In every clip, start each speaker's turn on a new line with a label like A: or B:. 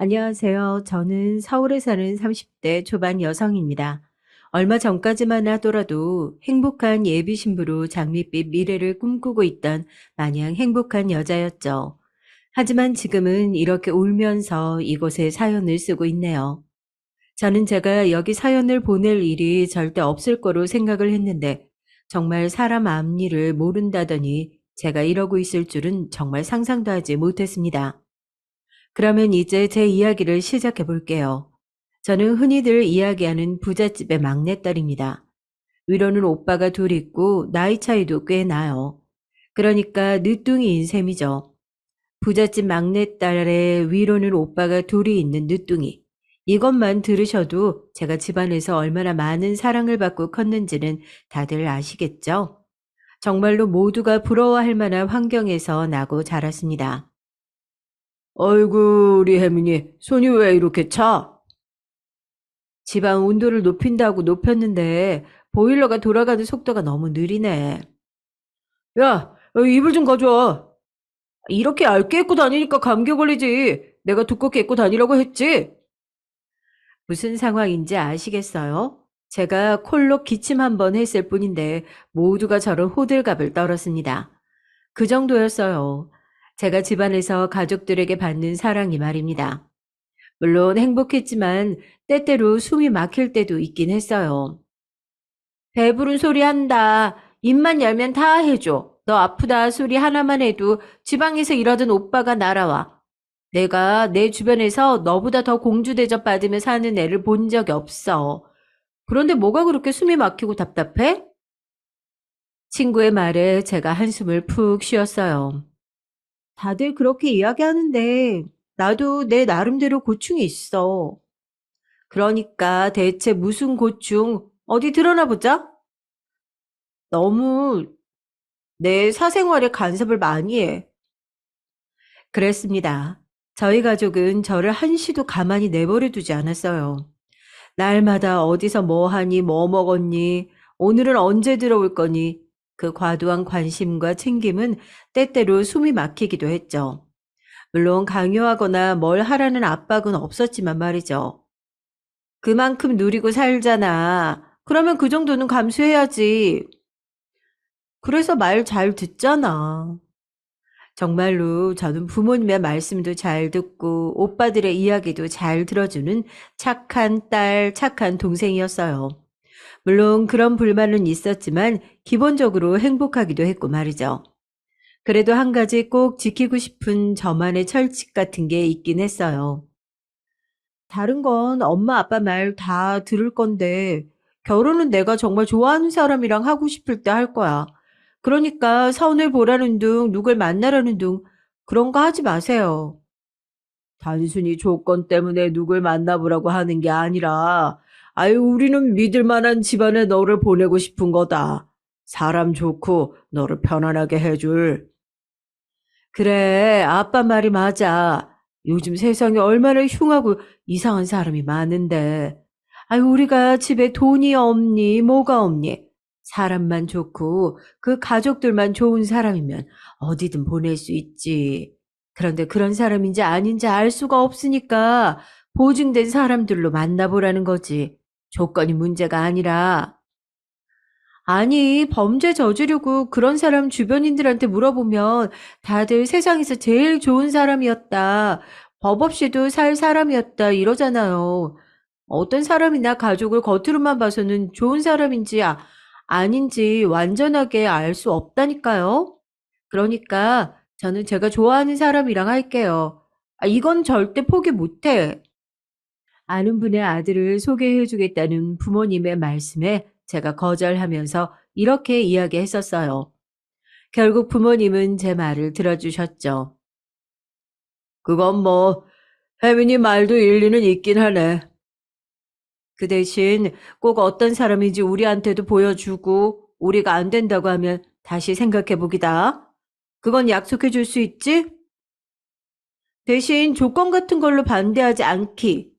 A: 안녕하세요. 저는 서울에 사는 30대 초반 여성입니다. 얼마 전까지만 하더라도 행복한 예비 신부로 장밋빛 미래를 꿈꾸고 있던 마냥 행복한 여자였죠. 하지만 지금은 이렇게 울면서 이곳에 사연을 쓰고 있네요. 저는 제가 여기 사연을 보낼 일이 절대 없을 거로 생각을 했는데 정말 사람 앞일을 모른다더니 제가 이러고 있을 줄은 정말 상상도 하지 못했습니다. 그러면 이제 제 이야기를 시작해 볼게요. 저는 흔히들 이야기하는 부잣집의 막내딸입니다. 위로는 오빠가 둘 있고 나이 차이도 꽤 나요. 그러니까 늦둥이인 셈이죠. 부잣집 막내딸의 위로는 오빠가 둘이 있는 늦둥이. 이것만 들으셔도 제가 집안에서 얼마나 많은 사랑을 받고 컸는지는 다들 아시겠죠? 정말로 모두가 부러워할 만한 환경에서 나고 자랐습니다. 어이구, 우리 혜민이 손이 왜 이렇게 차? 집안 온도를 높인다고 높였는데 보일러가 돌아가는 속도가 너무 느리네. 야, 이불 좀 가져와. 이렇게 얇게 입고 다니니까 감기 걸리지. 내가 두껍게 입고 다니라고 했지. 무슨 상황인지 아시겠어요? 제가 콜로 기침 한 번 했을 뿐인데 모두가 저런 호들갑을 떨었습니다. 그 정도였어요. 제가 집안에서 가족들에게 받는 사랑이 말입니다. 물론 행복했지만 때때로 숨이 막힐 때도 있긴 했어요. 배부른 소리 한다. 입만 열면 다 해줘. 너 아프다 소리 하나만 해도 지방에서 일하던 오빠가 날아와. 내가 내 주변에서 너보다 더 공주 대접 받으며 사는 애를 본 적이 없어. 그런데 뭐가 그렇게 숨이 막히고 답답해? 친구의 말에 제가 한숨을 푹 쉬었어요. 다들 그렇게 이야기하는데 나도 내 나름대로 고충이 있어. 그러니까 대체 무슨 고충? 어디 드러나 보자? 너무 내 사생활에 간섭을 많이 해. 그랬습니다. 저희 가족은 저를 한시도 가만히 내버려 두지 않았어요. 날마다 어디서 뭐 하니, 뭐 먹었니, 오늘은 언제 들어올 거니, 그 과도한 관심과 챙김은 때때로 숨이 막히기도 했죠. 물론 강요하거나 뭘 하라는 압박은 없었지만 말이죠. 그만큼 누리고 살잖아. 그러면 그 정도는 감수해야지. 그래서 말 잘 듣잖아. 정말로 저는 부모님의 말씀도 잘 듣고 오빠들의 이야기도 잘 들어주는 착한 딸, 착한 동생이었어요. 물론 그런 불만은 있었지만 기본적으로 행복하기도 했고 말이죠. 그래도 한 가지 꼭 지키고 싶은 저만의 철칙 같은 게 있긴 했어요. 다른 건 엄마 아빠 말 다 들을 건데 결혼은 내가 정말 좋아하는 사람이랑 하고 싶을 때 할 거야. 그러니까 선을 보라는 둥, 누굴 만나라는 둥 그런 거 하지 마세요. 단순히 조건 때문에 누굴 만나보라고 하는 게 아니라 아유 우리는 믿을 만한 집안에 너를 보내고 싶은 거다. 사람 좋고 너를 편안하게 해줄. 그래, 아빠 말이 맞아. 요즘 세상에 얼마나 흉하고 이상한 사람이 많은데. 아유, 우리가 집에 돈이 없니, 뭐가 없니? 사람만 좋고 그 가족들만 좋은 사람이면 어디든 보낼 수 있지. 그런데 그런 사람인지 아닌지 알 수가 없으니까 보증된 사람들로 만나보라는 거지. 조건이 문제가 아니라. 아니, 범죄 저지르고 그런 사람 주변인들한테 물어보면 다들 세상에서 제일 좋은 사람이었다. 법 없이도 살 사람이었다. 이러잖아요. 어떤 사람이나 가족을 겉으로만 봐서는 좋은 사람인지 아닌지 완전하게 알 수 없다니까요. 그러니까 저는 제가 좋아하는 사람이랑 할게요. 이건 절대 포기 못해. 아는 분의 아들을 소개해 주겠다는 부모님의 말씀에 제가 거절하면서 이렇게 이야기했었어요. 결국 부모님은 제 말을 들어주셨죠. 그건 뭐, 혜민이 말도 일리는 있긴 하네. 그 대신 꼭 어떤 사람인지 우리한테도 보여주고 우리가 안 된다고 하면 다시 생각해 보기다. 그건 약속해 줄 수 있지? 대신 조건 같은 걸로 반대하지 않기.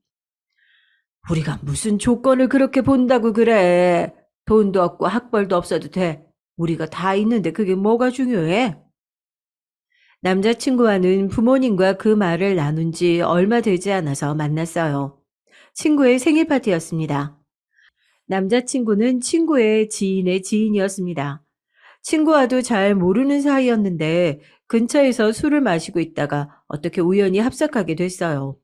A: 우리가 무슨 조건을 그렇게 본다고 그래. 돈도 없고 학벌도 없어도 돼. 우리가 다 있는데 그게 뭐가 중요해? 남자친구와는 부모님과 그 말을 나눈 지 얼마 되지 않아서 만났어요. 친구의 생일 파티였습니다. 남자친구는 친구의 지인의 지인이었습니다. 친구와도 잘 모르는 사이였는데 근처에서 술을 마시고 있다가 어떻게 우연히 합석하게 됐어요.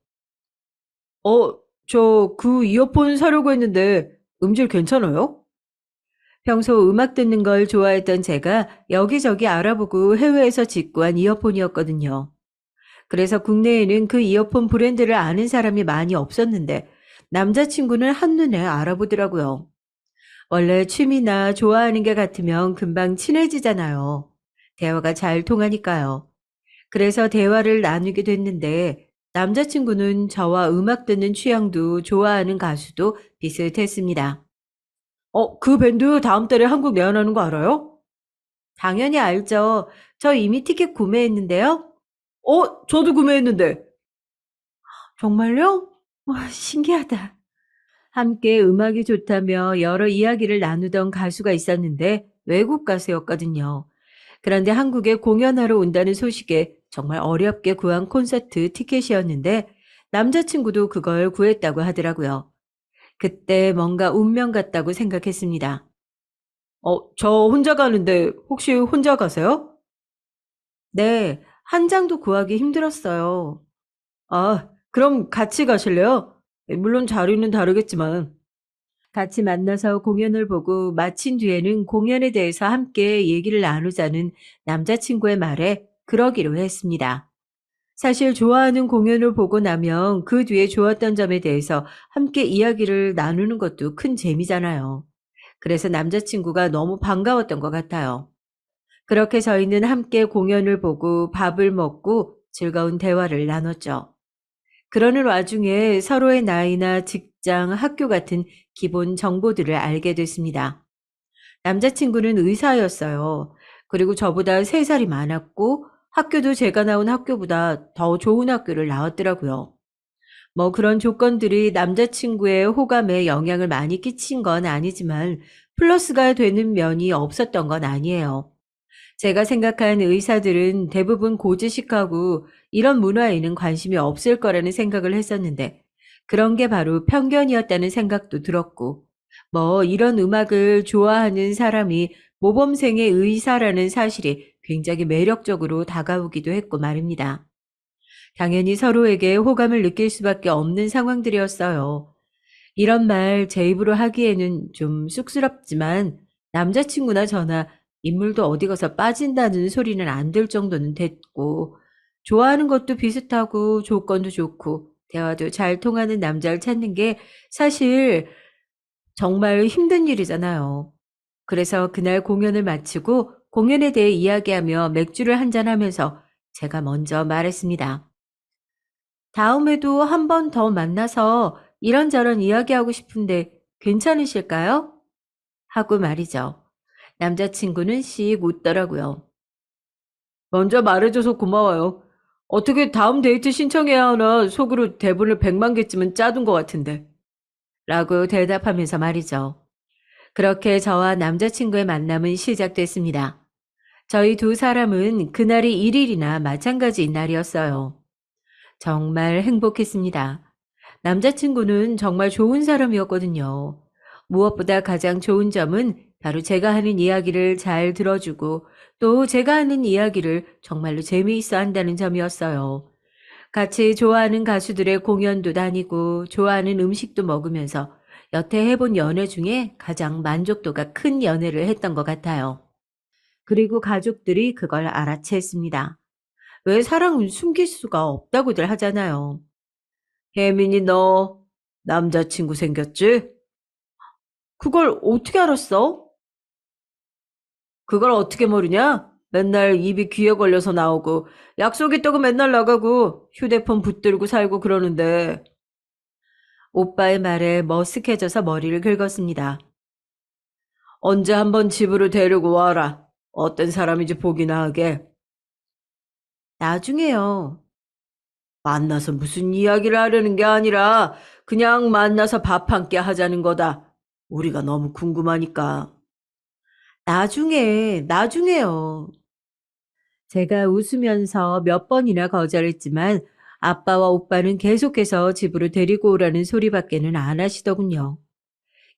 A: 저 그 이어폰 사려고 했는데 음질 괜찮아요? 평소 음악 듣는 걸 좋아했던 제가 여기저기 알아보고 해외에서 직구한 이어폰이었거든요. 그래서 국내에는 그 이어폰 브랜드를 아는 사람이 많이 없었는데 남자친구는 한눈에 알아보더라고요. 원래 취미나 좋아하는 게 같으면 금방 친해지잖아요. 대화가 잘 통하니까요. 그래서 대화를 나누게 됐는데 남자친구는 저와 음악 듣는 취향도 좋아하는 가수도 비슷했습니다. 그 밴드 다음 달에 한국 내한하는 거 알아요? 당연히 알죠. 저 이미 티켓 구매했는데요. 저도 구매했는데. 정말요? 와, 신기하다. 함께 음악이 좋다며 여러 이야기를 나누던 가수가 있었는데 외국 가수였거든요. 그런데 한국에 공연하러 온다는 소식에 정말 어렵게 구한 콘서트 티켓이었는데 남자친구도 그걸 구했다고 하더라고요. 그때 뭔가 운명 같다고 생각했습니다. 저 혼자 가는데 혹시 혼자 가세요? 네, 한 장도 구하기 힘들었어요. 그럼 같이 가실래요? 물론 자리는 다르겠지만. 같이 만나서 공연을 보고 마친 뒤에는 공연에 대해서 함께 얘기를 나누자는 남자친구의 말에 그러기로 했습니다. 사실 좋아하는 공연을 보고 나면 그 뒤에 좋았던 점에 대해서 함께 이야기를 나누는 것도 큰 재미잖아요. 그래서 남자친구가 너무 반가웠던 것 같아요. 그렇게 저희는 함께 공연을 보고 밥을 먹고 즐거운 대화를 나눴죠. 그러는 와중에 서로의 나이나 직장, 학교 같은 기본 정보들을 알게 됐습니다. 남자친구는 의사였어요. 그리고 저보다 3살이 많았고 학교도 제가 나온 학교보다 더 좋은 학교를 나왔더라고요. 뭐 그런 조건들이 남자친구의 호감에 영향을 많이 끼친 건 아니지만 플러스가 되는 면이 없었던 건 아니에요. 제가 생각한 의사들은 대부분 고지식하고 이런 문화에는 관심이 없을 거라는 생각을 했었는데 그런 게 바로 편견이었다는 생각도 들었고 뭐 이런 음악을 좋아하는 사람이 모범생의 의사라는 사실이 굉장히 매력적으로 다가오기도 했고 말입니다. 당연히 서로에게 호감을 느낄 수밖에 없는 상황들이었어요. 이런 말 제 입으로 하기에는 좀 쑥스럽지만 남자친구나 저나 인물도 어디 가서 빠진다는 소리는 안 들 정도는 됐고 좋아하는 것도 비슷하고 조건도 좋고 대화도 잘 통하는 남자를 찾는 게 사실 정말 힘든 일이잖아요. 그래서 그날 공연을 마치고 공연에 대해 이야기하며 맥주를 한잔하면서 제가 먼저 말했습니다. 다음에도 한 번 더 만나서 이런저런 이야기하고 싶은데 괜찮으실까요? 하고 말이죠. 남자친구는 씩 웃더라고요. 먼저 말해줘서 고마워요. 어떻게 다음 데이트 신청해야 하나 속으로 대본을 100만 개쯤은 짜둔 것 같은데. 라고 대답하면서 말이죠. 그렇게 저와 남자친구의 만남은 시작됐습니다. 저희 두 사람은 그날이 일일이나 마찬가지인 날이었어요. 정말 행복했습니다. 남자친구는 정말 좋은 사람이었거든요. 무엇보다 가장 좋은 점은 바로 제가 하는 이야기를 잘 들어주고 또 제가 하는 이야기를 정말로 재미있어 한다는 점이었어요. 같이 좋아하는 가수들의 공연도 다니고 좋아하는 음식도 먹으면서 여태 해본 연애 중에 가장 만족도가 큰 연애를 했던 것 같아요. 그리고 가족들이 그걸 알아챘습니다. 왜 사랑은 숨길 수가 없다고들 하잖아요. 혜민이 너 남자친구 생겼지? 그걸 어떻게 알았어? 그걸 어떻게 모르냐? 맨날 입이 귀에 걸려서 나오고 약속 있다고 맨날 나가고 휴대폰 붙들고 살고 그러는데 오빠의 말에 머쓱해져서 머리를 긁었습니다. 언제 한번 집으로 데리고 와라. 어떤 사람인지 보기나 하게. 나중에요. 만나서 무슨 이야기를 하려는 게 아니라 그냥 만나서 밥 한 끼 하자는 거다. 우리가 너무 궁금하니까. 나중에요. 제가 웃으면서 몇 번이나 거절했지만 아빠와 오빠는 계속해서 집으로 데리고 오라는 소리밖에는 안 하시더군요.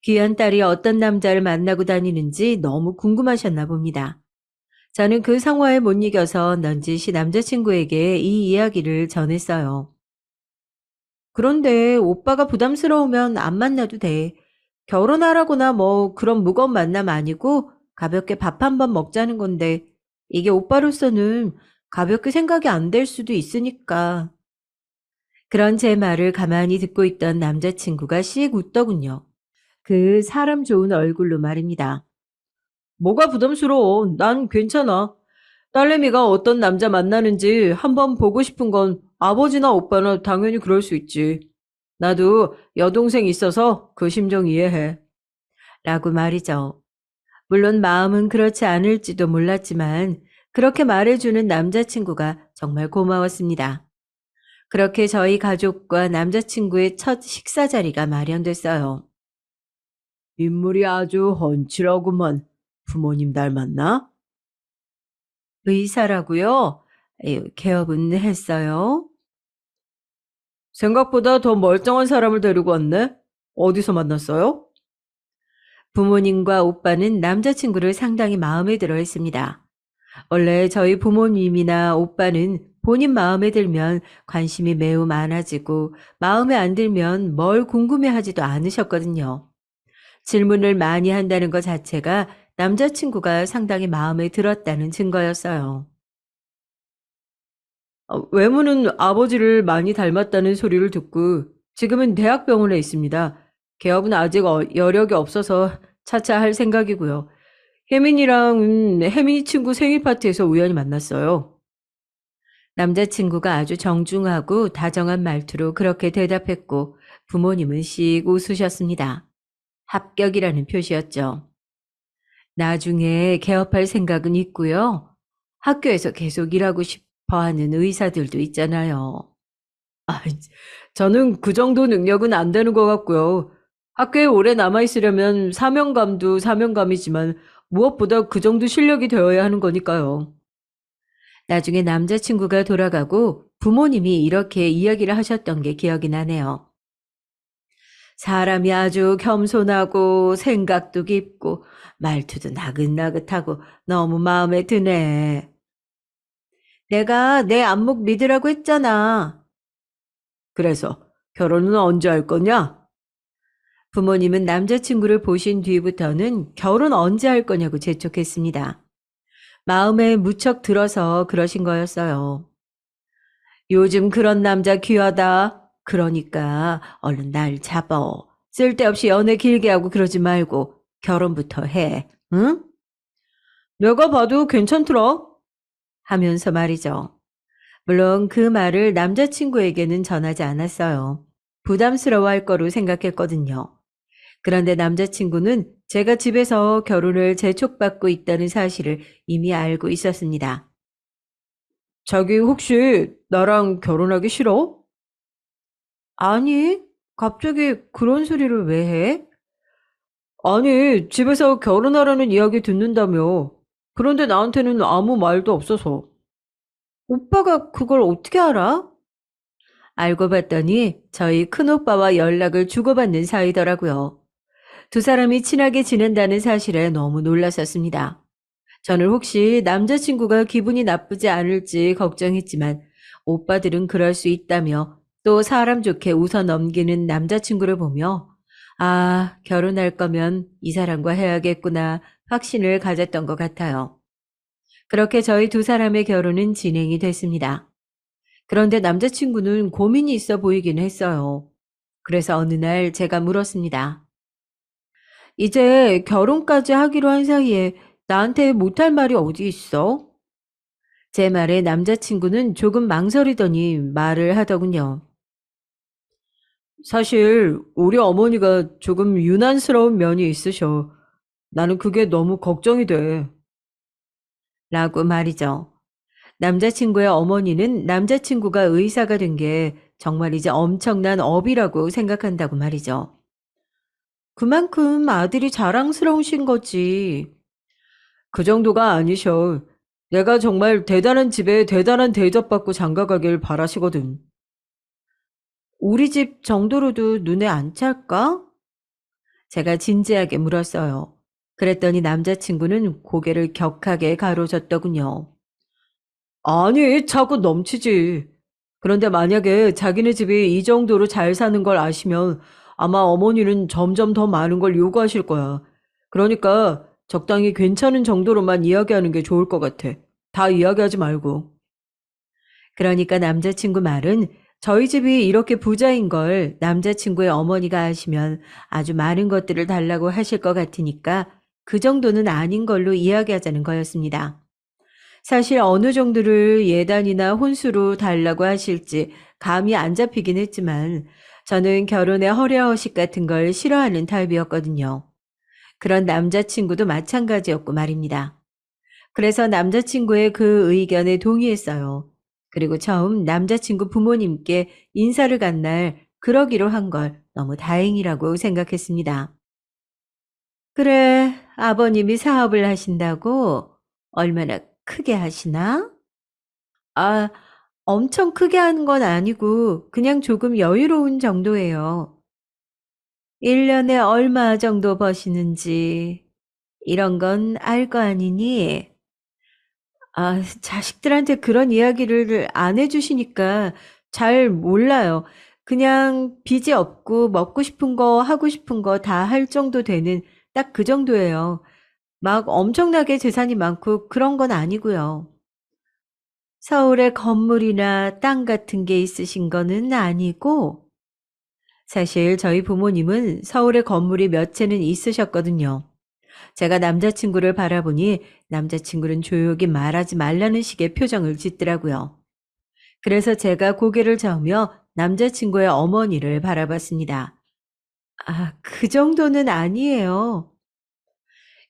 A: 귀한 딸이 어떤 남자를 만나고 다니는지 너무 궁금하셨나 봅니다. 저는 그 상황에 못 이겨서 넌지시 남자친구에게 이 이야기를 전했어요. 그런데 오빠가 부담스러우면 안 만나도 돼. 결혼하라거나 뭐 그런 무거운 만남 아니고 가볍게 밥 한번 먹자는 건데 이게 오빠로서는 가볍게 생각이 안 될 수도 있으니까. 그런 제 말을 가만히 듣고 있던 남자친구가 씩 웃더군요. 그 사람 좋은 얼굴로 말입니다. 뭐가 부담스러워? 난 괜찮아. 딸내미가 어떤 남자 만나는지 한번 보고 싶은 건 아버지나 오빠나 당연히 그럴 수 있지. 나도 여동생 있어서 그 심정 이해해. 라고 말이죠. 물론 마음은 그렇지 않을지도 몰랐지만 그렇게 말해주는 남자친구가 정말 고마웠습니다. 그렇게 저희 가족과 남자친구의 첫 식사 자리가 마련됐어요. 인물이 아주 훤칠하구먼. 부모님 닮았나? 의사라고요? 개업은 했어요. 생각보다 더 멀쩡한 사람을 데리고 왔네. 어디서 만났어요? 부모님과 오빠는 남자친구를 상당히 마음에 들어 했습니다. 원래 저희 부모님이나 오빠는 본인 마음에 들면 관심이 매우 많아지고 마음에 안 들면 뭘 궁금해 하지도 않으셨거든요. 질문을 많이 한다는 것 자체가 남자친구가 상당히 마음에 들었다는 증거였어요. 외모는 아버지를 많이 닮았다는 소리를 듣고 지금은 대학병원에 있습니다. 개업은 아직 여력이 없어서 차차 할 생각이고요. 혜민이랑 혜민이 친구 생일 파티에서 우연히 만났어요. 남자친구가 아주 정중하고 다정한 말투로 그렇게 대답했고 부모님은 씩 웃으셨습니다. 합격이라는 표시였죠. 나중에 개업할 생각은 있고요. 학교에서 계속 일하고 싶어 하는 의사들도 있잖아요. 아, 저는 그 정도 능력은 안 되는 것 같고요. 학교에 오래 남아있으려면 사명감도 사명감이지만 무엇보다 그 정도 실력이 되어야 하는 거니까요. 나중에 남자친구가 돌아가고 부모님이 이렇게 이야기를 하셨던 게 기억이 나네요. 사람이 아주 겸손하고 생각도 깊고 말투도 나긋나긋하고 너무 마음에 드네. 내가 내 안목 믿으라고 했잖아. 그래서 결혼은 언제 할 거냐? 부모님은 남자친구를 보신 뒤부터는 결혼 언제 할 거냐고 재촉했습니다. 마음에 무척 들어서 그러신 거였어요. 요즘 그런 남자 귀하다. 그러니까 얼른 날 잡어. 쓸데없이 연애 길게 하고 그러지 말고 결혼부터 해. 응? 내가 봐도 괜찮더라. 하면서 말이죠. 물론 그 말을 남자친구에게는 전하지 않았어요. 부담스러워할 거로 생각했거든요. 그런데 남자친구는 제가 집에서 결혼을 재촉받고 있다는 사실을 이미 알고 있었습니다. 자기 혹시 나랑 결혼하기 싫어? 아니, 갑자기 그런 소리를 왜 해? 아니, 집에서 결혼하라는 이야기 듣는다며. 그런데 나한테는 아무 말도 없어서. 오빠가 그걸 어떻게 알아? 알고 봤더니 저희 큰오빠와 연락을 주고받는 사이더라고요. 두 사람이 친하게 지낸다는 사실에 너무 놀랐었습니다. 저는 혹시 남자친구가 기분이 나쁘지 않을지 걱정했지만 오빠들은 그럴 수 있다며 또 사람 좋게 웃어 넘기는 남자친구를 보며 아, 결혼할 거면 이 사람과 해야겠구나 확신을 가졌던 것 같아요. 그렇게 저희 두 사람의 결혼은 진행이 됐습니다. 그런데 남자친구는 고민이 있어 보이긴 했어요. 그래서 어느 날 제가 물었습니다. 이제 결혼까지 하기로 한 사이에 나한테 못할 말이 어디 있어? 제 말에 남자친구는 조금 망설이더니 말을 하더군요. 사실 우리 어머니가 조금 유난스러운 면이 있으셔. 나는 그게 너무 걱정이 돼. 라고 말이죠. 남자친구의 어머니는 남자친구가 의사가 된 게 정말 이제 엄청난 업이라고 생각한다고 말이죠. 그만큼 아들이 자랑스러우신 거지. 그 정도가 아니셔. 내가 정말 대단한 집에 대단한 대접받고 장가가길 바라시거든. 우리 집 정도로도 눈에 안 찰까? 제가 진지하게 물었어요. 그랬더니 남자친구는 고개를 격하게 가로젓더군요. 아니, 차고 넘치지. 그런데 만약에 자기네 집이 이 정도로 잘 사는 걸 아시면 아마 어머니는 점점 더 많은 걸 요구하실 거야. 그러니까 적당히 괜찮은 정도로만 이야기하는 게 좋을 것 같아. 다 이야기하지 말고. 그러니까 남자친구 말은 저희 집이 이렇게 부자인 걸 남자친구의 어머니가 아시면 아주 많은 것들을 달라고 하실 것 같으니까 그 정도는 아닌 걸로 이야기하자는 거였습니다. 사실 어느 정도를 예단이나 혼수로 달라고 하실지 감이 안 잡히긴 했지만 저는 결혼의 허례허식 같은 걸 싫어하는 타입이었거든요. 그런 남자친구도 마찬가지였고 말입니다. 그래서 남자친구의 그 의견에 동의했어요. 그리고 처음 남자친구 부모님께 인사를 간 날 그러기로 한 걸 너무 다행이라고 생각했습니다. 그래, 아버님이 사업을 하신다고? 얼마나 크게 하시나? 아, 엄청 크게 하는 건 아니고 그냥 조금 여유로운 정도예요. 1년에 얼마 정도 버시는지 이런 건 알 거 아니니? 자식들한테 그런 이야기를 안 해주시니까 잘 몰라요. 그냥 빚이 없고 먹고 싶은 거 하고 싶은 거 다 할 정도 되는 딱 그 정도예요. 막 엄청나게 재산이 많고 그런 건 아니고요. 서울에 건물이나 땅 같은 게 있으신 거는 아니고 사실 저희 부모님은 서울에 건물이 몇 채는 있으셨거든요. 제가 남자친구를 바라보니 남자친구는 조용히 말하지 말라는 식의 표정을 짓더라고요. 그래서 제가 고개를 저으며 남자친구의 어머니를 바라봤습니다. 그 정도는 아니에요.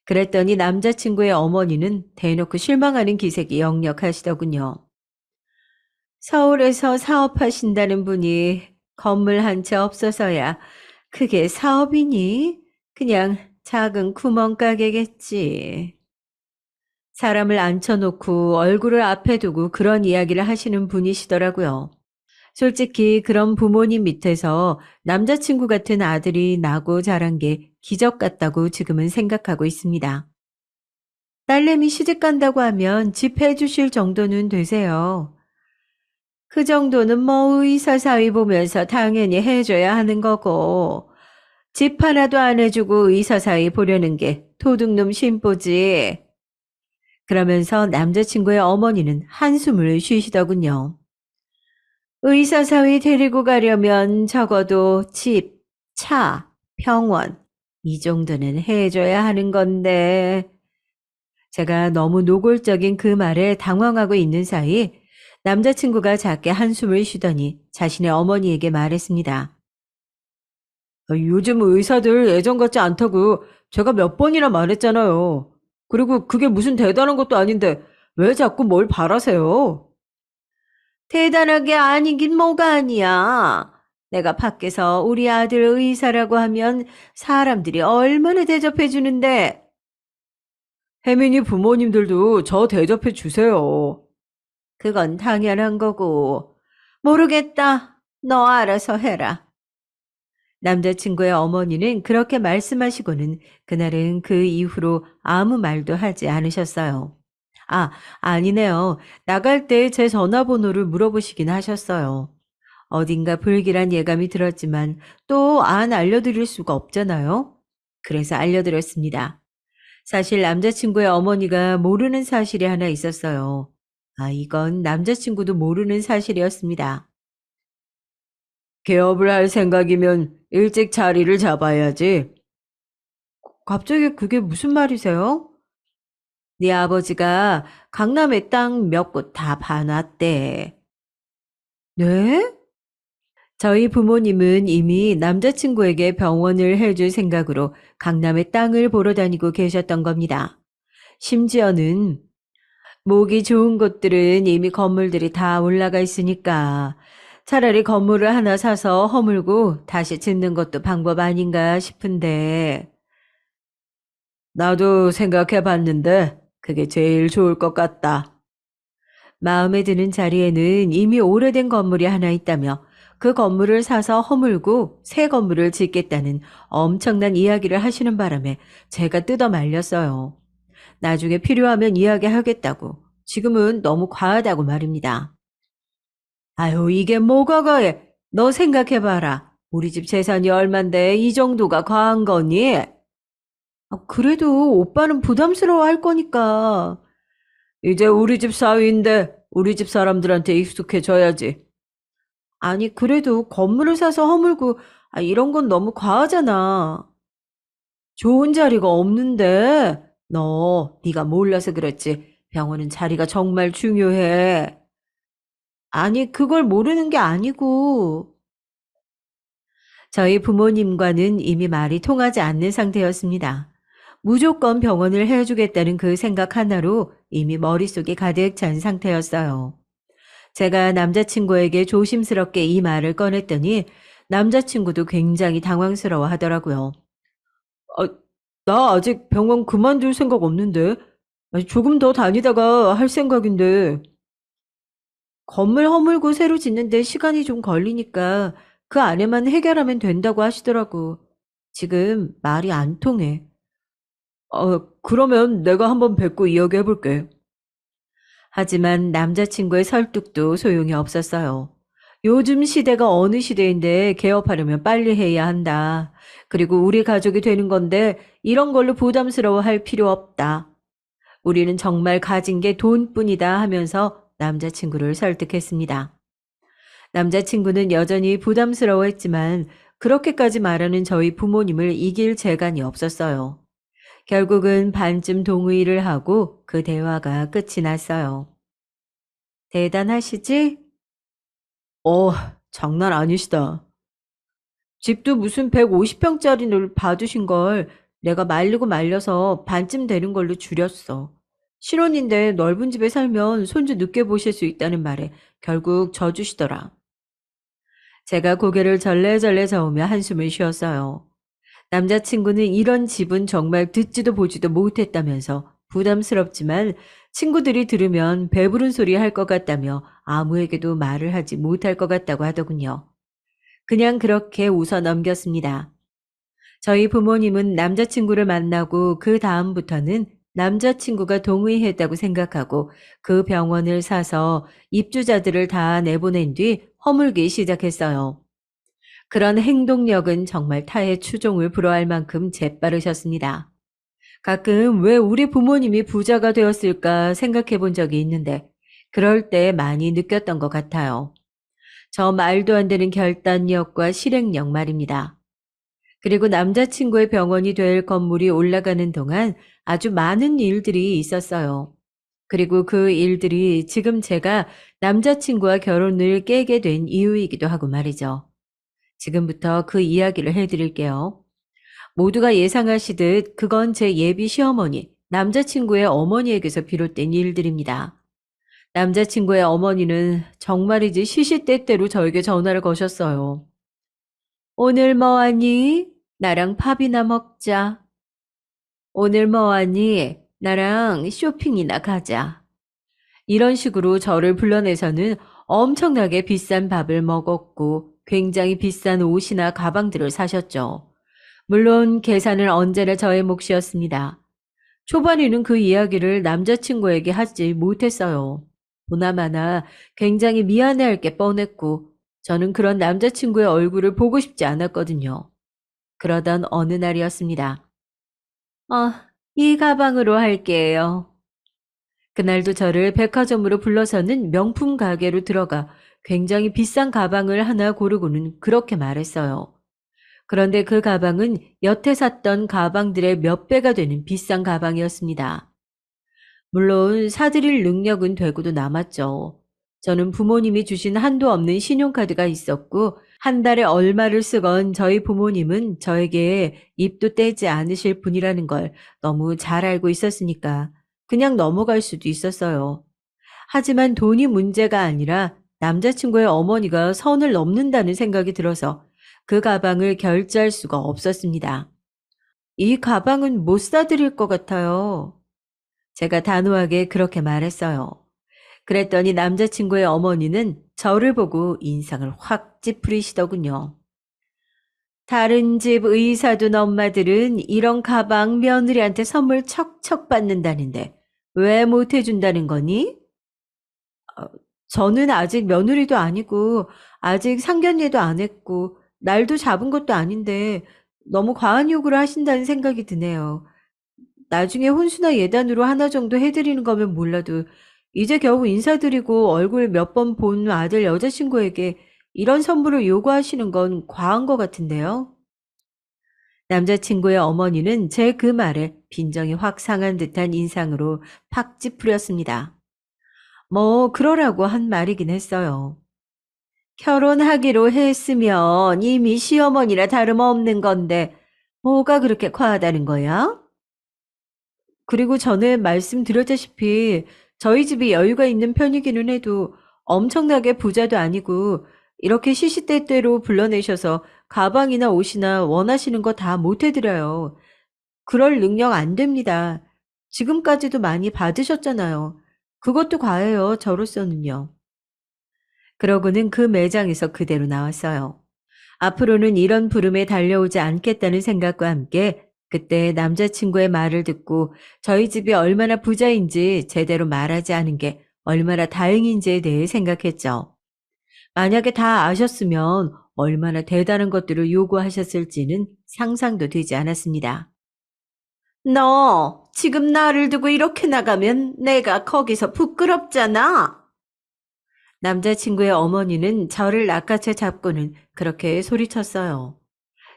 A: 그랬더니 남자친구의 어머니는 대놓고 실망하는 기색이 역력하시더군요. 서울에서 사업하신다는 분이 건물 한 채 없어서야 그게 사업이니? 그냥 작은 구멍가게겠지. 사람을 앉혀놓고 얼굴을 앞에 두고 그런 이야기를 하시는 분이시더라고요. 솔직히 그런 부모님 밑에서 남자친구 같은 아들이 나고 자란 게 기적 같다고 지금은 생각하고 있습니다. 딸내미 시집 간다고 하면 집 해주실 정도는 되세요. 그 정도는 뭐 의사 사위 보면서 당연히 해줘야 하는 거고 집 하나도 안 해주고 의사 사위 보려는 게 도둑놈 심보지. 그러면서 남자친구의 어머니는 한숨을 쉬시더군요. 의사 사위 데리고 가려면 적어도 집, 차, 병원 이 정도는 해줘야 하는 건데 제가 너무 노골적인 그 말에 당황하고 있는 사이 남자친구가 작게 한숨을 쉬더니 자신의 어머니에게 말했습니다. 요즘 의사들 예전 같지 않다고 제가 몇 번이나 말했잖아요. 그리고 그게 무슨 대단한 것도 아닌데 왜 자꾸 뭘 바라세요? 대단하게 아니긴 뭐가 아니야. 내가 밖에서 우리 아들 의사라고 하면 사람들이 얼마나 대접해 주는데. 혜민이 부모님들도 저 대접해 주세요. 그건 당연한 거고. 모르겠다. 너 알아서 해라. 남자친구의 어머니는 그렇게 말씀하시고는 그날은 그 이후로 아무 말도 하지 않으셨어요. 아, 아니네요. 나갈 때 제 전화번호를 물어보시긴 하셨어요. 어딘가 불길한 예감이 들었지만 또 안 알려드릴 수가 없잖아요. 그래서 알려드렸습니다. 사실 남자친구의 어머니가 모르는 사실이 하나 있었어요. 이건 남자친구도 모르는 사실이었습니다. 개업을 할 생각이면 일찍 자리를 잡아야지. 갑자기 그게 무슨 말이세요? 네 아버지가 강남에 땅 몇 곳 다 봐놨대. 네? 저희 부모님은 이미 남자친구에게 병원을 해줄 생각으로 강남에 땅을 보러 다니고 계셨던 겁니다. 심지어는 목이 좋은 곳들은 이미 건물들이 다 올라가 있으니까 차라리 건물을 하나 사서 허물고 다시 짓는 것도 방법 아닌가 싶은데 나도 생각해 봤는데 그게 제일 좋을 것 같다. 마음에 드는 자리에는 이미 오래된 건물이 하나 있다며 그 건물을 사서 허물고 새 건물을 짓겠다는 엄청난 이야기를 하시는 바람에 제가 뜯어 말렸어요. 나중에 필요하면 이야기하겠다고. 지금은 너무 과하다고 말입니다. 아유, 이게 뭐가 과해? 너 생각해봐라. 우리 집 재산이 얼만데 이 정도가 과한 거니? 그래도 오빠는 부담스러워 할 거니까. 이제 우리 집 사위인데 우리 집 사람들한테 익숙해져야지. 아니, 그래도 건물을 사서 허물고 이런 건 너무 과하잖아. 좋은 자리가 없는데. 네가 몰라서 그랬지. 병원은 자리가 정말 중요해. 아니, 그걸 모르는 게 아니고. 저희 부모님과는 이미 말이 통하지 않는 상태였습니다. 무조건 병원을 해주겠다는 그 생각 하나로 이미 머릿속이 가득 찬 상태였어요. 제가 남자친구에게 조심스럽게 이 말을 꺼냈더니 남자친구도 굉장히 당황스러워 하더라고요. 아, 나 아직 병원 그만둘 생각 없는데. 조금 더 다니다가 할 생각인데. 건물 허물고 새로 짓는데 시간이 좀 걸리니까 그 안에만 해결하면 된다고 하시더라고. 지금 말이 안 통해. 그러면 내가 한번 뵙고 이야기해볼게. 하지만 남자친구의 설득도 소용이 없었어요. 요즘 시대가 어느 시대인데 개업하려면 빨리 해야 한다. 그리고 우리 가족이 되는 건데 이런 걸로 부담스러워 할 필요 없다. 우리는 정말 가진 게 돈뿐이다 하면서 남자친구를 설득했습니다. 남자친구는 여전히 부담스러워했지만 그렇게까지 말하는 저희 부모님을 이길 재간이 없었어요. 결국은 반쯤 동의를 하고 그 대화가 끝이 났어요. 대단하시지? 어, 장난 아니시다. 집도 무슨 150평짜리를 봐두신 걸 내가 말리고 말려서 반쯤 되는 걸로 줄였어. 신혼인데 넓은 집에 살면 손주 늦게 보실 수 있다는 말에 결국 져주시더라. 제가 고개를 절레절레 저으며 한숨을 쉬었어요. 남자친구는 이런 집은 정말 듣지도 보지도 못했다면서 부담스럽지만 친구들이 들으면 배부른 소리 할 것 같다며 아무에게도 말을 하지 못할 것 같다고 하더군요. 그냥 그렇게 웃어 넘겼습니다. 저희 부모님은 남자친구를 만나고 그 다음부터는 남자친구가 동의했다고 생각하고 그 병원을 사서 입주자들을 다 내보낸 뒤 허물기 시작했어요. 그런 행동력은 정말 타의 추종을 불허할 만큼 재빠르셨습니다. 가끔 왜 우리 부모님이 부자가 되었을까 생각해 본 적이 있는데 그럴 때 많이 느꼈던 것 같아요. 저 말도 안 되는 결단력과 실행력 말입니다. 그리고 남자친구의 병원이 될 건물이 올라가는 동안 아주 많은 일들이 있었어요. 그리고 그 일들이 지금 제가 남자친구와 결혼을 깨게 된 이유이기도 하고 말이죠. 지금부터 그 이야기를 해드릴게요. 모두가 예상하시듯 그건 제 예비 시어머니, 남자친구의 어머니에게서 비롯된 일들입니다. 남자친구의 어머니는 정말이지 시시때때로 저에게 전화를 거셨어요. 오늘 뭐하니? 나랑 밥이나 먹자. 오늘 뭐하니? 나랑 쇼핑이나 가자. 이런 식으로 저를 불러내서는 엄청나게 비싼 밥을 먹었고 굉장히 비싼 옷이나 가방들을 사셨죠. 물론 계산은 언제나 저의 몫이었습니다. 초반에는 그 이야기를 남자친구에게 하지 못했어요. 보나마나 굉장히 미안해할 게 뻔했고 저는 그런 남자친구의 얼굴을 보고 싶지 않았거든요. 그러던 어느 날이었습니다. 이 가방으로 할게요. 그날도 저를 백화점으로 불러서는 명품 가게로 들어가 굉장히 비싼 가방을 하나 고르고는 그렇게 말했어요. 그런데 그 가방은 여태 샀던 가방들의 몇 배가 되는 비싼 가방이었습니다. 물론 사드릴 능력은 되고도 남았죠. 저는 부모님이 주신 한도 없는 신용카드가 있었고 한 달에 얼마를 쓰건 저희 부모님은 저에게 입도 떼지 않으실 분이라는 걸 너무 잘 알고 있었으니까 그냥 넘어갈 수도 있었어요. 하지만 돈이 문제가 아니라 남자친구의 어머니가 선을 넘는다는 생각이 들어서 그 가방을 결제할 수가 없었습니다. 이 가방은 못 사드릴 것 같아요. 제가 단호하게 그렇게 말했어요. 그랬더니 남자친구의 어머니는 저를 보고 인상을 확 찌푸리시더군요. 다른 집 의사둔 엄마들은 이런 가방 며느리한테 선물 척척 받는다는데 왜 못 해준다는 거니? 어, 저는 아직 며느리도 아니고 아직 상견례도 안 했고 날도 잡은 것도 아닌데 너무 과한 요구를 하신다는 생각이 드네요. 나중에 혼수나 예단으로 하나 정도 해드리는 거면 몰라도 이제 겨우 인사드리고 얼굴 몇 번 본 아들 여자친구에게 이런 선물을 요구하시는 건 과한 것 같은데요. 남자친구의 어머니는 제 그 말에 빈정이 확 상한 듯한 인상으로 팍 찌푸렸습니다. 뭐 그러라고 한 말이긴 했어요. 결혼하기로 했으면 이미 시어머니라 다름없는 건데 뭐가 그렇게 과하다는 거야? 그리고 전에 말씀드렸다시피 저희 집이 여유가 있는 편이기는 해도 엄청나게 부자도 아니고 이렇게 시시때때로 불러내셔서 가방이나 옷이나 원하시는 거 다 못 해드려요. 그럴 능력 안 됩니다. 지금까지도 많이 받으셨잖아요. 그것도 과해요, 저로서는요. 그러고는 그 매장에서 그대로 나왔어요. 앞으로는 이런 부름에 달려오지 않겠다는 생각과 함께 그때 남자친구의 말을 듣고 저희 집이 얼마나 부자인지 제대로 말하지 않은 게 얼마나 다행인지에 대해 생각했죠. 만약에 다 아셨으면 얼마나 대단한 것들을 요구하셨을지는 상상도 되지 않았습니다. 너 지금 나를 두고 이렇게 나가면 내가 거기서 부끄럽잖아. 남자친구의 어머니는 저를 낚아채 잡고는 그렇게 소리쳤어요.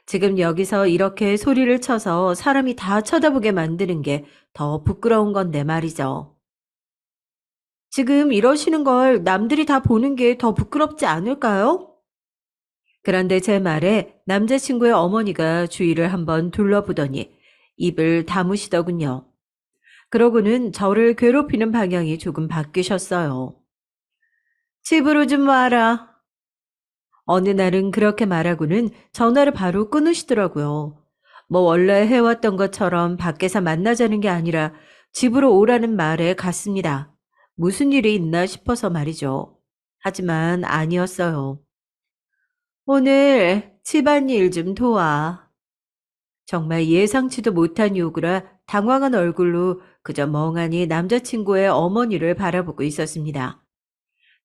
A: 지금 여기서 이렇게 소리를 쳐서 사람이 다 쳐다보게 만드는 게 더 부끄러운 건데 말이죠. 지금 이러시는 걸 남들이 다 보는 게 더 부끄럽지 않을까요? 그런데 제 말에 남자친구의 어머니가 주위를 한번 둘러보더니 입을 다무시더군요. 그러고는 저를 괴롭히는 방향이 조금 바뀌셨어요. 집으로 좀 와라. 어느 날은 그렇게 말하고는 전화를 바로 끊으시더라고요. 뭐 원래 해왔던 것처럼 밖에서 만나자는 게 아니라 집으로 오라는 말에 갔습니다. 무슨 일이 있나 싶어서 말이죠. 하지만 아니었어요. 오늘 집안일 좀 도와. 정말 예상치도 못한 요구라 당황한 얼굴로 그저 멍하니 남자친구의 어머니를 바라보고 있었습니다.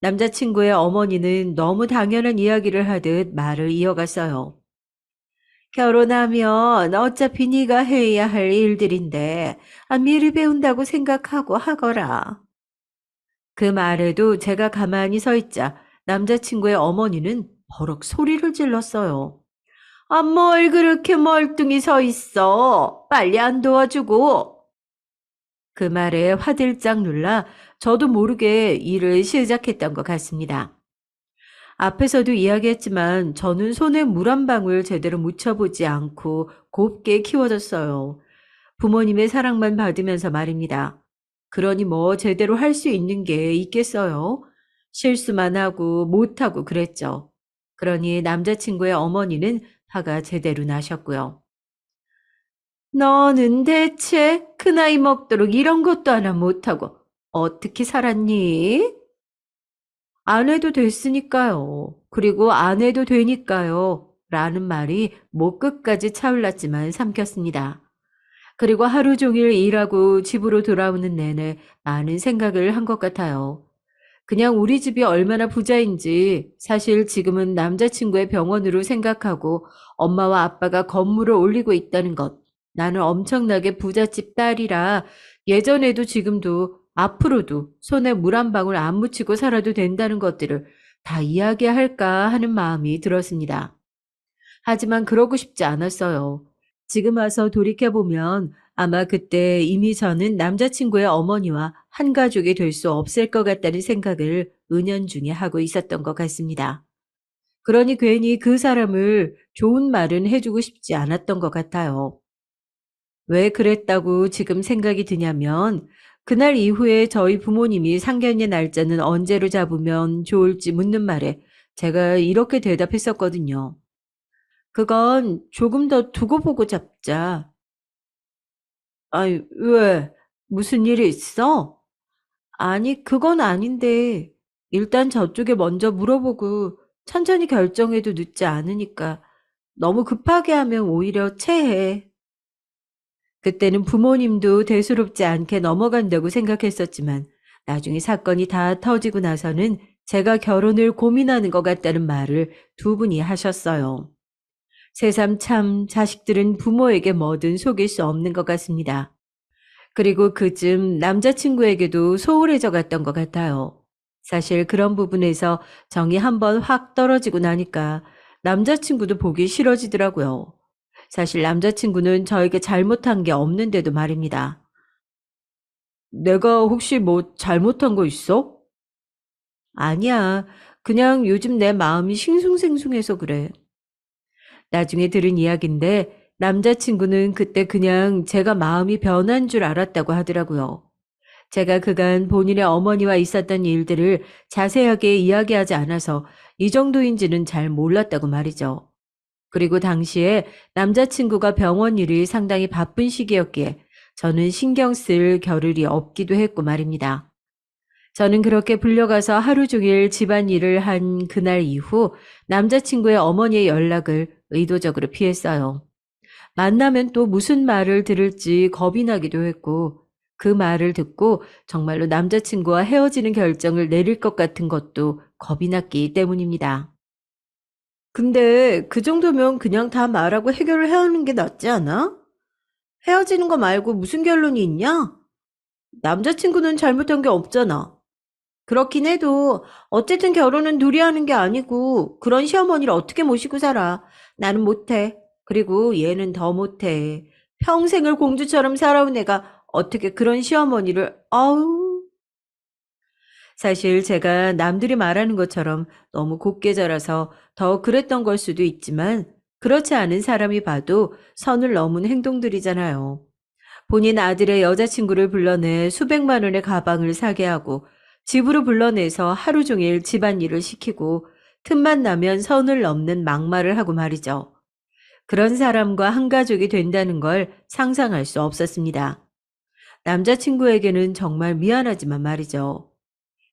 A: 남자친구의 어머니는 너무 당연한 이야기를 하듯 말을 이어갔어요. 결혼하면 어차피 네가 해야 할 일들인데 미리 배운다고 생각하고 하거라. 그 말에도 제가 가만히 서 있자 남자친구의 어머니는 버럭 소리를 질렀어요. 뭘 그렇게 멀뚱히 서 있어. 빨리 안 도와주고. 그 말에 화들짝 놀라 저도 모르게 일을 시작했던 것 같습니다. 앞에서도 이야기했지만 저는 손에 물 한 방울 제대로 묻혀보지 않고 곱게 키워졌어요. 부모님의 사랑만 받으면서 말입니다. 그러니 뭐 제대로 할 수 있는 게 있겠어요? 실수만 하고 못하고 그랬죠. 그러니 남자친구의 어머니는 화가 제대로 나셨고요. 너는 대체 그 나이 먹도록 이런 것도 하나 못하고 어떻게 살았니? 안 해도 됐으니까요. 그리고 안 해도 되니까요. 라는 말이 목 끝까지 차올랐지만 삼켰습니다. 그리고 하루 종일 일하고 집으로 돌아오는 내내 많은 생각을 한 것 같아요. 그냥 우리 집이 얼마나 부자인지 사실 지금은 남자친구의 병원으로 생각하고 엄마와 아빠가 건물을 올리고 있다는 것. 나는 엄청나게 부잣집 딸이라 예전에도 지금도 앞으로도 손에 물 한 방울 안 묻히고 살아도 된다는 것들을 다 이야기할까 하는 마음이 들었습니다. 하지만 그러고 싶지 않았어요. 지금 와서 돌이켜보면 아마 그때 이미 저는 남자친구의 어머니와 한 가족이 될 수 없을 것 같다는 생각을 은연중에 하고 있었던 것 같습니다. 그러니 괜히 그 사람을 좋은 말은 해주고 싶지 않았던 것 같아요. 왜 그랬다고 지금 생각이 드냐면 그날 이후에 저희 부모님이 상견례 날짜는 언제로 잡으면 좋을지 묻는 말에 제가 이렇게 대답했었거든요. 그건 조금 더 두고 보고 잡자. 아이, 왜? 무슨 일이 있어? 아니, 그건 아닌데. 일단 저쪽에 먼저 물어보고 천천히 결정해도 늦지 않으니까. 너무 급하게 하면 오히려 체해. 그때는 부모님도 대수롭지 않게 넘어간다고 생각했었지만 나중에 사건이 다 터지고 나서는 제가 결혼을 고민하는 것 같다는 말을 두 분이 하셨어요. 새삼 참 자식들은 부모에게 뭐든 속일 수 없는 것 같습니다. 그리고 그쯤 남자친구에게도 소홀해져 갔던 것 같아요. 사실 그런 부분에서 정이 한번 확 떨어지고 나니까 남자친구도 보기 싫어지더라고요. 사실 남자친구는 저에게 잘못한 게 없는데도 말입니다. 내가 혹시 뭐 잘못한 거 있어? 아니야. 그냥 요즘 내 마음이 싱숭생숭해서 그래. 나중에 들은 이야기인데 남자친구는 그때 그냥 제가 마음이 변한 줄 알았다고 하더라고요. 제가 그간 본인의 어머니와 있었던 일들을 자세하게 이야기하지 않아서 이 정도인지는 잘 몰랐다고 말이죠. 그리고 당시에 남자친구가 병원 일이 상당히 바쁜 시기였기에 저는 신경 쓸 겨를이 없기도 했고 말입니다. 저는 그렇게 불려가서 하루 종일 집안일을 한 그날 이후 남자친구의 어머니의 연락을 의도적으로 피했어요. 만나면 또 무슨 말을 들을지 겁이 나기도 했고 그 말을 듣고 정말로 남자친구와 헤어지는 결정을 내릴 것 같은 것도 겁이 났기 때문입니다. 근데 그 정도면 그냥 다 말하고 해결을 해야 하는 게 낫지 않아? 헤어지는 거 말고 무슨 결론이 있냐? 남자친구는 잘못한 게 없잖아. 그렇긴 해도 어쨌든 결혼은 둘이 하는 게 아니고 그런 시어머니를 어떻게 모시고 살아. 나는 못해. 그리고 얘는 더 못해. 평생을 공주처럼 살아온 애가 어떻게 그런 시어머니를, 아우. 사실 제가 남들이 말하는 것처럼 너무 곱게 자라서 더 그랬던 걸 수도 있지만 그렇지 않은 사람이 봐도 선을 넘은 행동들이잖아요. 본인 아들의 여자친구를 불러내 수백만 원의 가방을 사게 하고 집으로 불러내서 하루 종일 집안일을 시키고 틈만 나면 선을 넘는 막말을 하고 말이죠. 그런 사람과 한 가족이 된다는 걸 상상할 수 없었습니다. 남자친구에게는 정말 미안하지만 말이죠.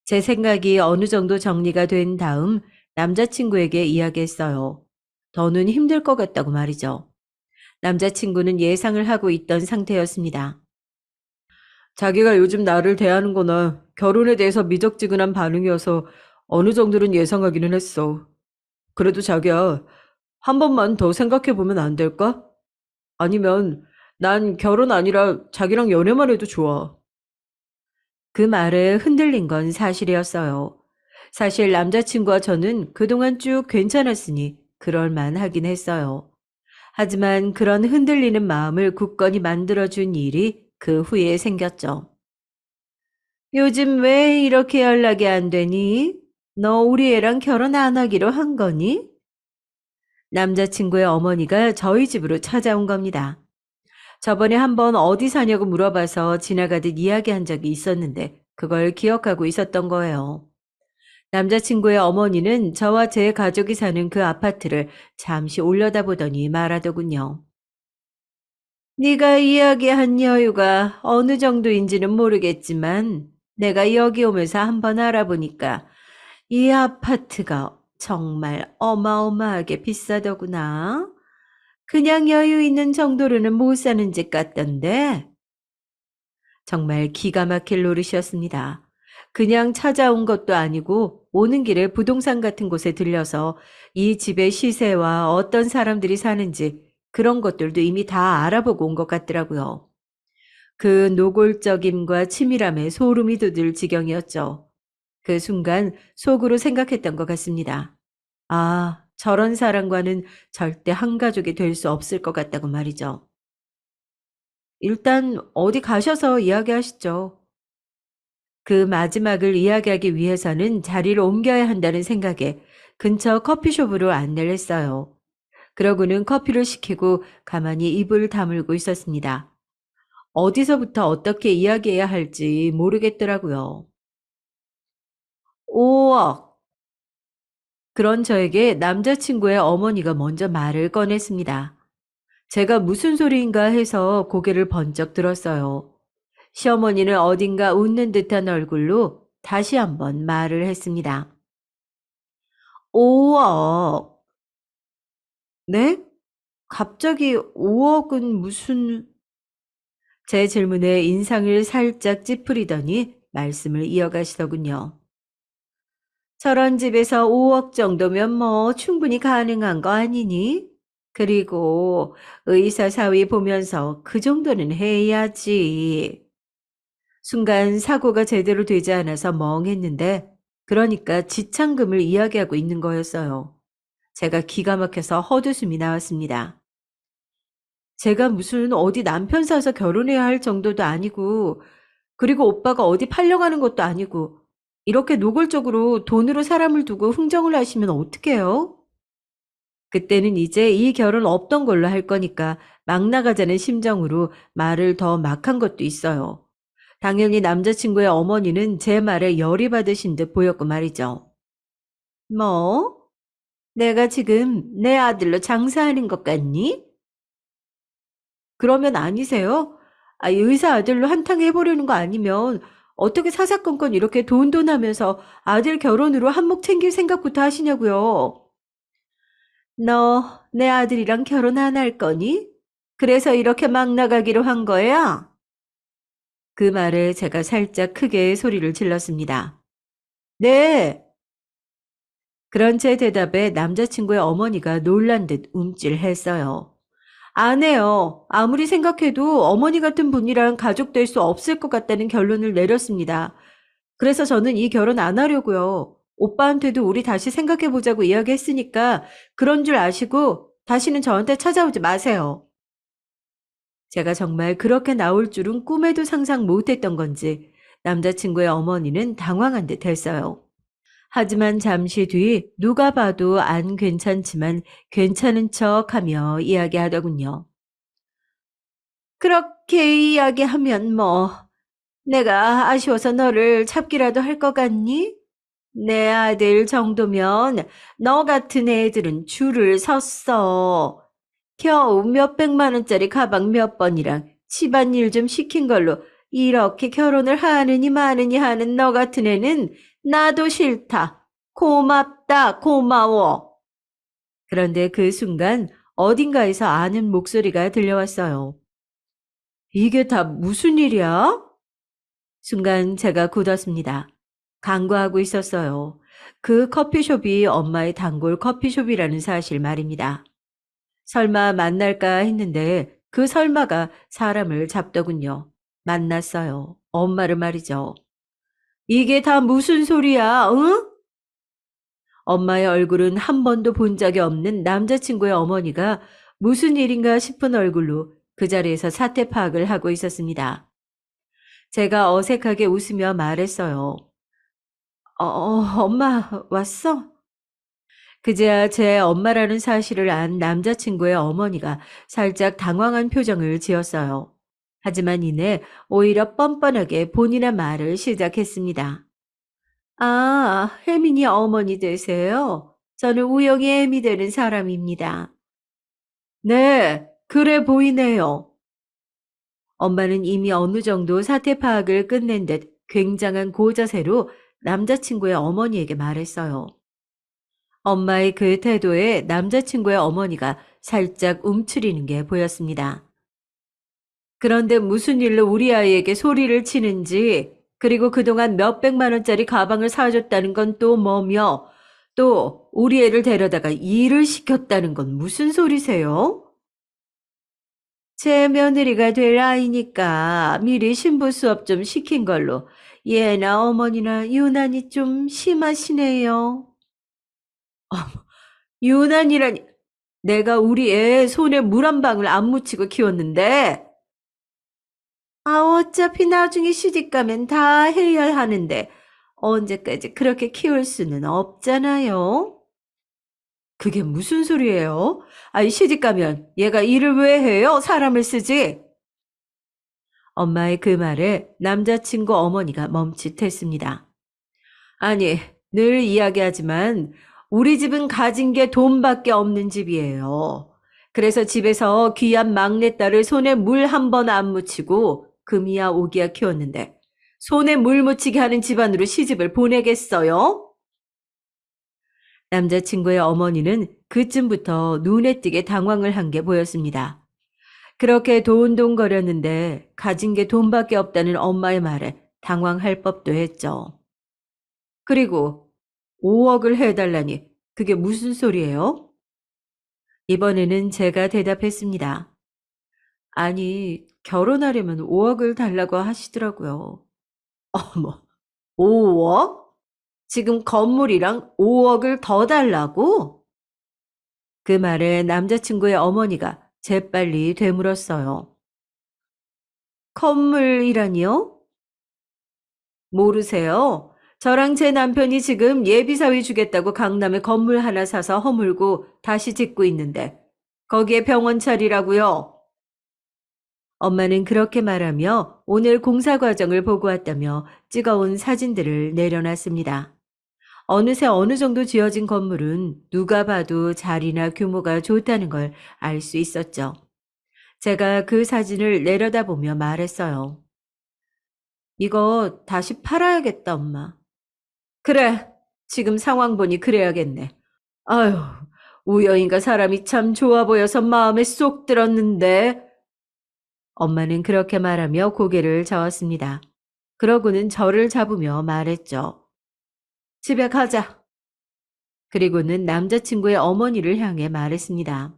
A: 제 생각이 어느 정도 정리가 된 다음 남자친구에게 이야기했어요. 더는 힘들 것 같다고 말이죠. 남자친구는 예상을 하고 있던 상태였습니다. 자기가 요즘 나를 대하는 거나 결혼에 대해서 미적지근한 반응이어서 어느 정도는 예상하기는 했어. 그래도 자기야, 한 번만 더 생각해 보면 안 될까? 아니면 난 결혼 아니라 자기랑 연애만 해도 좋아. 그 말에 흔들린 건 사실이었어요. 사실 남자친구와 저는 그동안 쭉 괜찮았으니 그럴만 하긴 했어요. 하지만 그런 흔들리는 마음을 굳건히 만들어준 일이 그 후에 생겼죠. 요즘 왜 이렇게 연락이 안 되니? 너 우리 애랑 결혼 안 하기로 한 거니? 남자친구의 어머니가 저희 집으로 찾아온 겁니다. 저번에 한번 어디 사냐고 물어봐서 지나가듯 이야기한 적이 있었는데 그걸 기억하고 있었던 거예요. 남자친구의 어머니는 저와 제 가족이 사는 그 아파트를 잠시 올려다보더니 말하더군요. 네가 이야기한 여유가 어느 정도인지는 모르겠지만 내가 여기 오면서 한번 알아보니까 이 아파트가 정말 어마어마하게 비싸더구나. 그냥 여유 있는 정도로는 못 사는 집 같던데. 정말 기가 막힐 노릇이었습니다. 그냥 찾아온 것도 아니고 오는 길에 부동산 같은 곳에 들려서 이 집의 시세와 어떤 사람들이 사는지 그런 것들도 이미 다 알아보고 온 것 같더라고요. 그 노골적임과 치밀함에 소름이 돋을 지경이었죠. 그 순간 속으로 생각했던 것 같습니다. 아, 저런 사람과는 절대 한 가족이 될 수 없을 것 같다고 말이죠. 일단 어디 가셔서 이야기하시죠. 그 마지막을 이야기하기 위해서는 자리를 옮겨야 한다는 생각에 근처 커피숍으로 안내를 했어요. 그러고는 커피를 시키고 가만히 입을 다물고 있었습니다. 어디서부터 어떻게 이야기해야 할지 모르겠더라고요. 5억. 그런 저에게 남자친구의 어머니가 먼저 말을 꺼냈습니다. 제가 무슨 소리인가 해서 고개를 번쩍 들었어요. 시어머니는 어딘가 웃는 듯한 얼굴로 다시 한번 말을 했습니다. 5억. 네? 갑자기 5억은 무슨... 제 질문에 인상을 살짝 찌푸리더니 말씀을 이어가시더군요. 저런 집에서 5억 정도면 뭐 충분히 가능한 거 아니니? 그리고 의사 사위 보면서 그 정도는 해야지. 순간 사고가 제대로 되지 않아서 멍했는데 그러니까 지참금을 이야기하고 있는 거였어요. 제가 기가 막혀서 헛웃음이 나왔습니다. 제가 무슨 어디 남편 사서 결혼해야 할 정도도 아니고 그리고 오빠가 어디 팔려가는 것도 아니고 이렇게 노골적으로 돈으로 사람을 두고 흥정을 하시면 어떡해요? 그때는 이제 이 결혼 없던 걸로 할 거니까 막 나가자는 심정으로 말을 더 막 한 것도 있어요. 당연히 남자친구의 어머니는 제 말에 열이 받으신 듯 보였고 말이죠. 뭐? 내가 지금 내 아들로 장사하는 것 같니? 그러면 아니세요? 의사 아들로 한탕 해보려는 거 아니면 어떻게 사사건건 이렇게 돈돈 하면서 아들 결혼으로 한몫 챙길 생각부터 하시냐고요. 너 내 아들이랑 결혼 안 할 거니? 그래서 이렇게 막 나가기로 한 거야? 그 말에 제가 살짝 크게 소리를 질렀습니다. 네. 그런 제 대답에 남자친구의 어머니가 놀란 듯 움찔했어요. 안 해요. 아무리 생각해도 어머니 같은 분이랑 가족 될 수 없을 것 같다는 결론을 내렸습니다. 그래서 저는 이 결혼 안 하려고요. 오빠한테도 우리 다시 생각해보자고 이야기했으니까 그런 줄 아시고 다시는 저한테 찾아오지 마세요. 제가 정말 그렇게 나올 줄은 꿈에도 상상 못했던 건지 남자친구의 어머니는 당황한 듯 했어요. 하지만 잠시 뒤 누가 봐도 안 괜찮지만 괜찮은 척하며 이야기하더군요. 그렇게 이야기하면 뭐 내가 아쉬워서 너를 잡기라도 할 것 같니? 내 아들 정도면 너 같은 애들은 줄을 섰어. 겨우 몇백만 원짜리 가방 몇 번이랑 집안일 좀 시킨 걸로 이렇게 결혼을 하느니 마느니 하는 너 같은 애는 나도 싫다. 고맙다, 고마워. 그런데 그 순간 어딘가에서 아는 목소리가 들려왔어요. 이게 다 무슨 일이야? 순간 제가 굳었습니다. 간과하고 있었어요. 그 커피숍이 엄마의 단골 커피숍이라는 사실 말입니다. 설마 만날까 했는데 그 설마가 사람을 잡더군요. 만났어요. 엄마를 말이죠. 이게 다 무슨 소리야, 응? 엄마의 얼굴은 한 번도 본 적이 없는 남자친구의 어머니가 무슨 일인가 싶은 얼굴로 그 자리에서 사태 파악을 하고 있었습니다. 제가 어색하게 웃으며 말했어요. 엄마 왔어? 그제야 제 엄마라는 사실을 안 남자친구의 어머니가 살짝 당황한 표정을 지었어요. 하지만 이내 오히려 뻔뻔하게 본인의 말을 시작했습니다. 아, 혜민이 어머니 되세요? 저는 우영이 애미 되는 사람입니다. 네, 그래 보이네요. 엄마는 이미 어느 정도 사태 파악을 끝낸 듯 굉장한 고자세로 남자친구의 어머니에게 말했어요. 엄마의 그 태도에 남자친구의 어머니가 살짝 움츠리는 게 보였습니다. 그런데 무슨 일로 우리 아이에게 소리를 치는지, 그리고 그동안 몇백만 원짜리 가방을 사줬다는 건 또 뭐며, 또 우리 애를 데려다가 일을 시켰다는 건 무슨 소리세요? 제 며느리가 될 아이니까 미리 신부 수업 좀 시킨 걸로 얘나 어머니나 유난히 좀 심하시네요. 유난이라니, 내가 우리 애 손에 물 한 방울 안 묻히고 키웠는데, 어차피 나중에 시집 가면 다 해야 하는데, 언제까지 그렇게 키울 수는 없잖아요. 그게 무슨 소리예요? 시집 가면 얘가 일을 왜 해요? 사람을 쓰지? 엄마의 그 말에 남자친구 어머니가 멈칫했습니다. 아니, 늘 이야기하지만 우리 집은 가진 게 돈밖에 없는 집이에요. 그래서 집에서 귀한 막내딸을 손에 물 한 번 안 묻히고 금이야 오기야 키웠는데 손에 물 묻히게 하는 집안으로 시집을 보내겠어요? 남자친구의 어머니는 그쯤부터 눈에 띄게 당황을 한 게 보였습니다. 그렇게 돈돈거렸는데 가진 게 돈밖에 없다는 엄마의 말에 당황할 법도 했죠. 그리고 5억을 해달라니 그게 무슨 소리예요? 이번에는 제가 대답했습니다. 아니, 결혼하려면 5억을 달라고 하시더라고요. 어머, 5억? 지금 건물이랑 5억을 더 달라고? 그 말에 남자친구의 어머니가 재빨리 되물었어요. 건물이라니요? 모르세요? 저랑 제 남편이 지금 예비사위 주겠다고 강남에 건물 하나 사서 허물고 다시 짓고 있는데 거기에 병원 차리라고요. 엄마는 그렇게 말하며 오늘 공사 과정을 보고 왔다며 찍어온 사진들을 내려놨습니다. 어느새 어느 정도 지어진 건물은 누가 봐도 자리나 규모가 좋다는 걸 알 수 있었죠. 제가 그 사진을 내려다보며 말했어요. 이거 다시 팔아야겠다, 엄마. 그래, 지금 상황 보니 그래야겠네. 아유, 우여인가 사람이 참 좋아 보여서 마음에 쏙 들었는데. 엄마는 그렇게 말하며 고개를 저었습니다. 그러고는 저를 잡으며 말했죠. 집에 가자. 그리고는 남자친구의 어머니를 향해 말했습니다.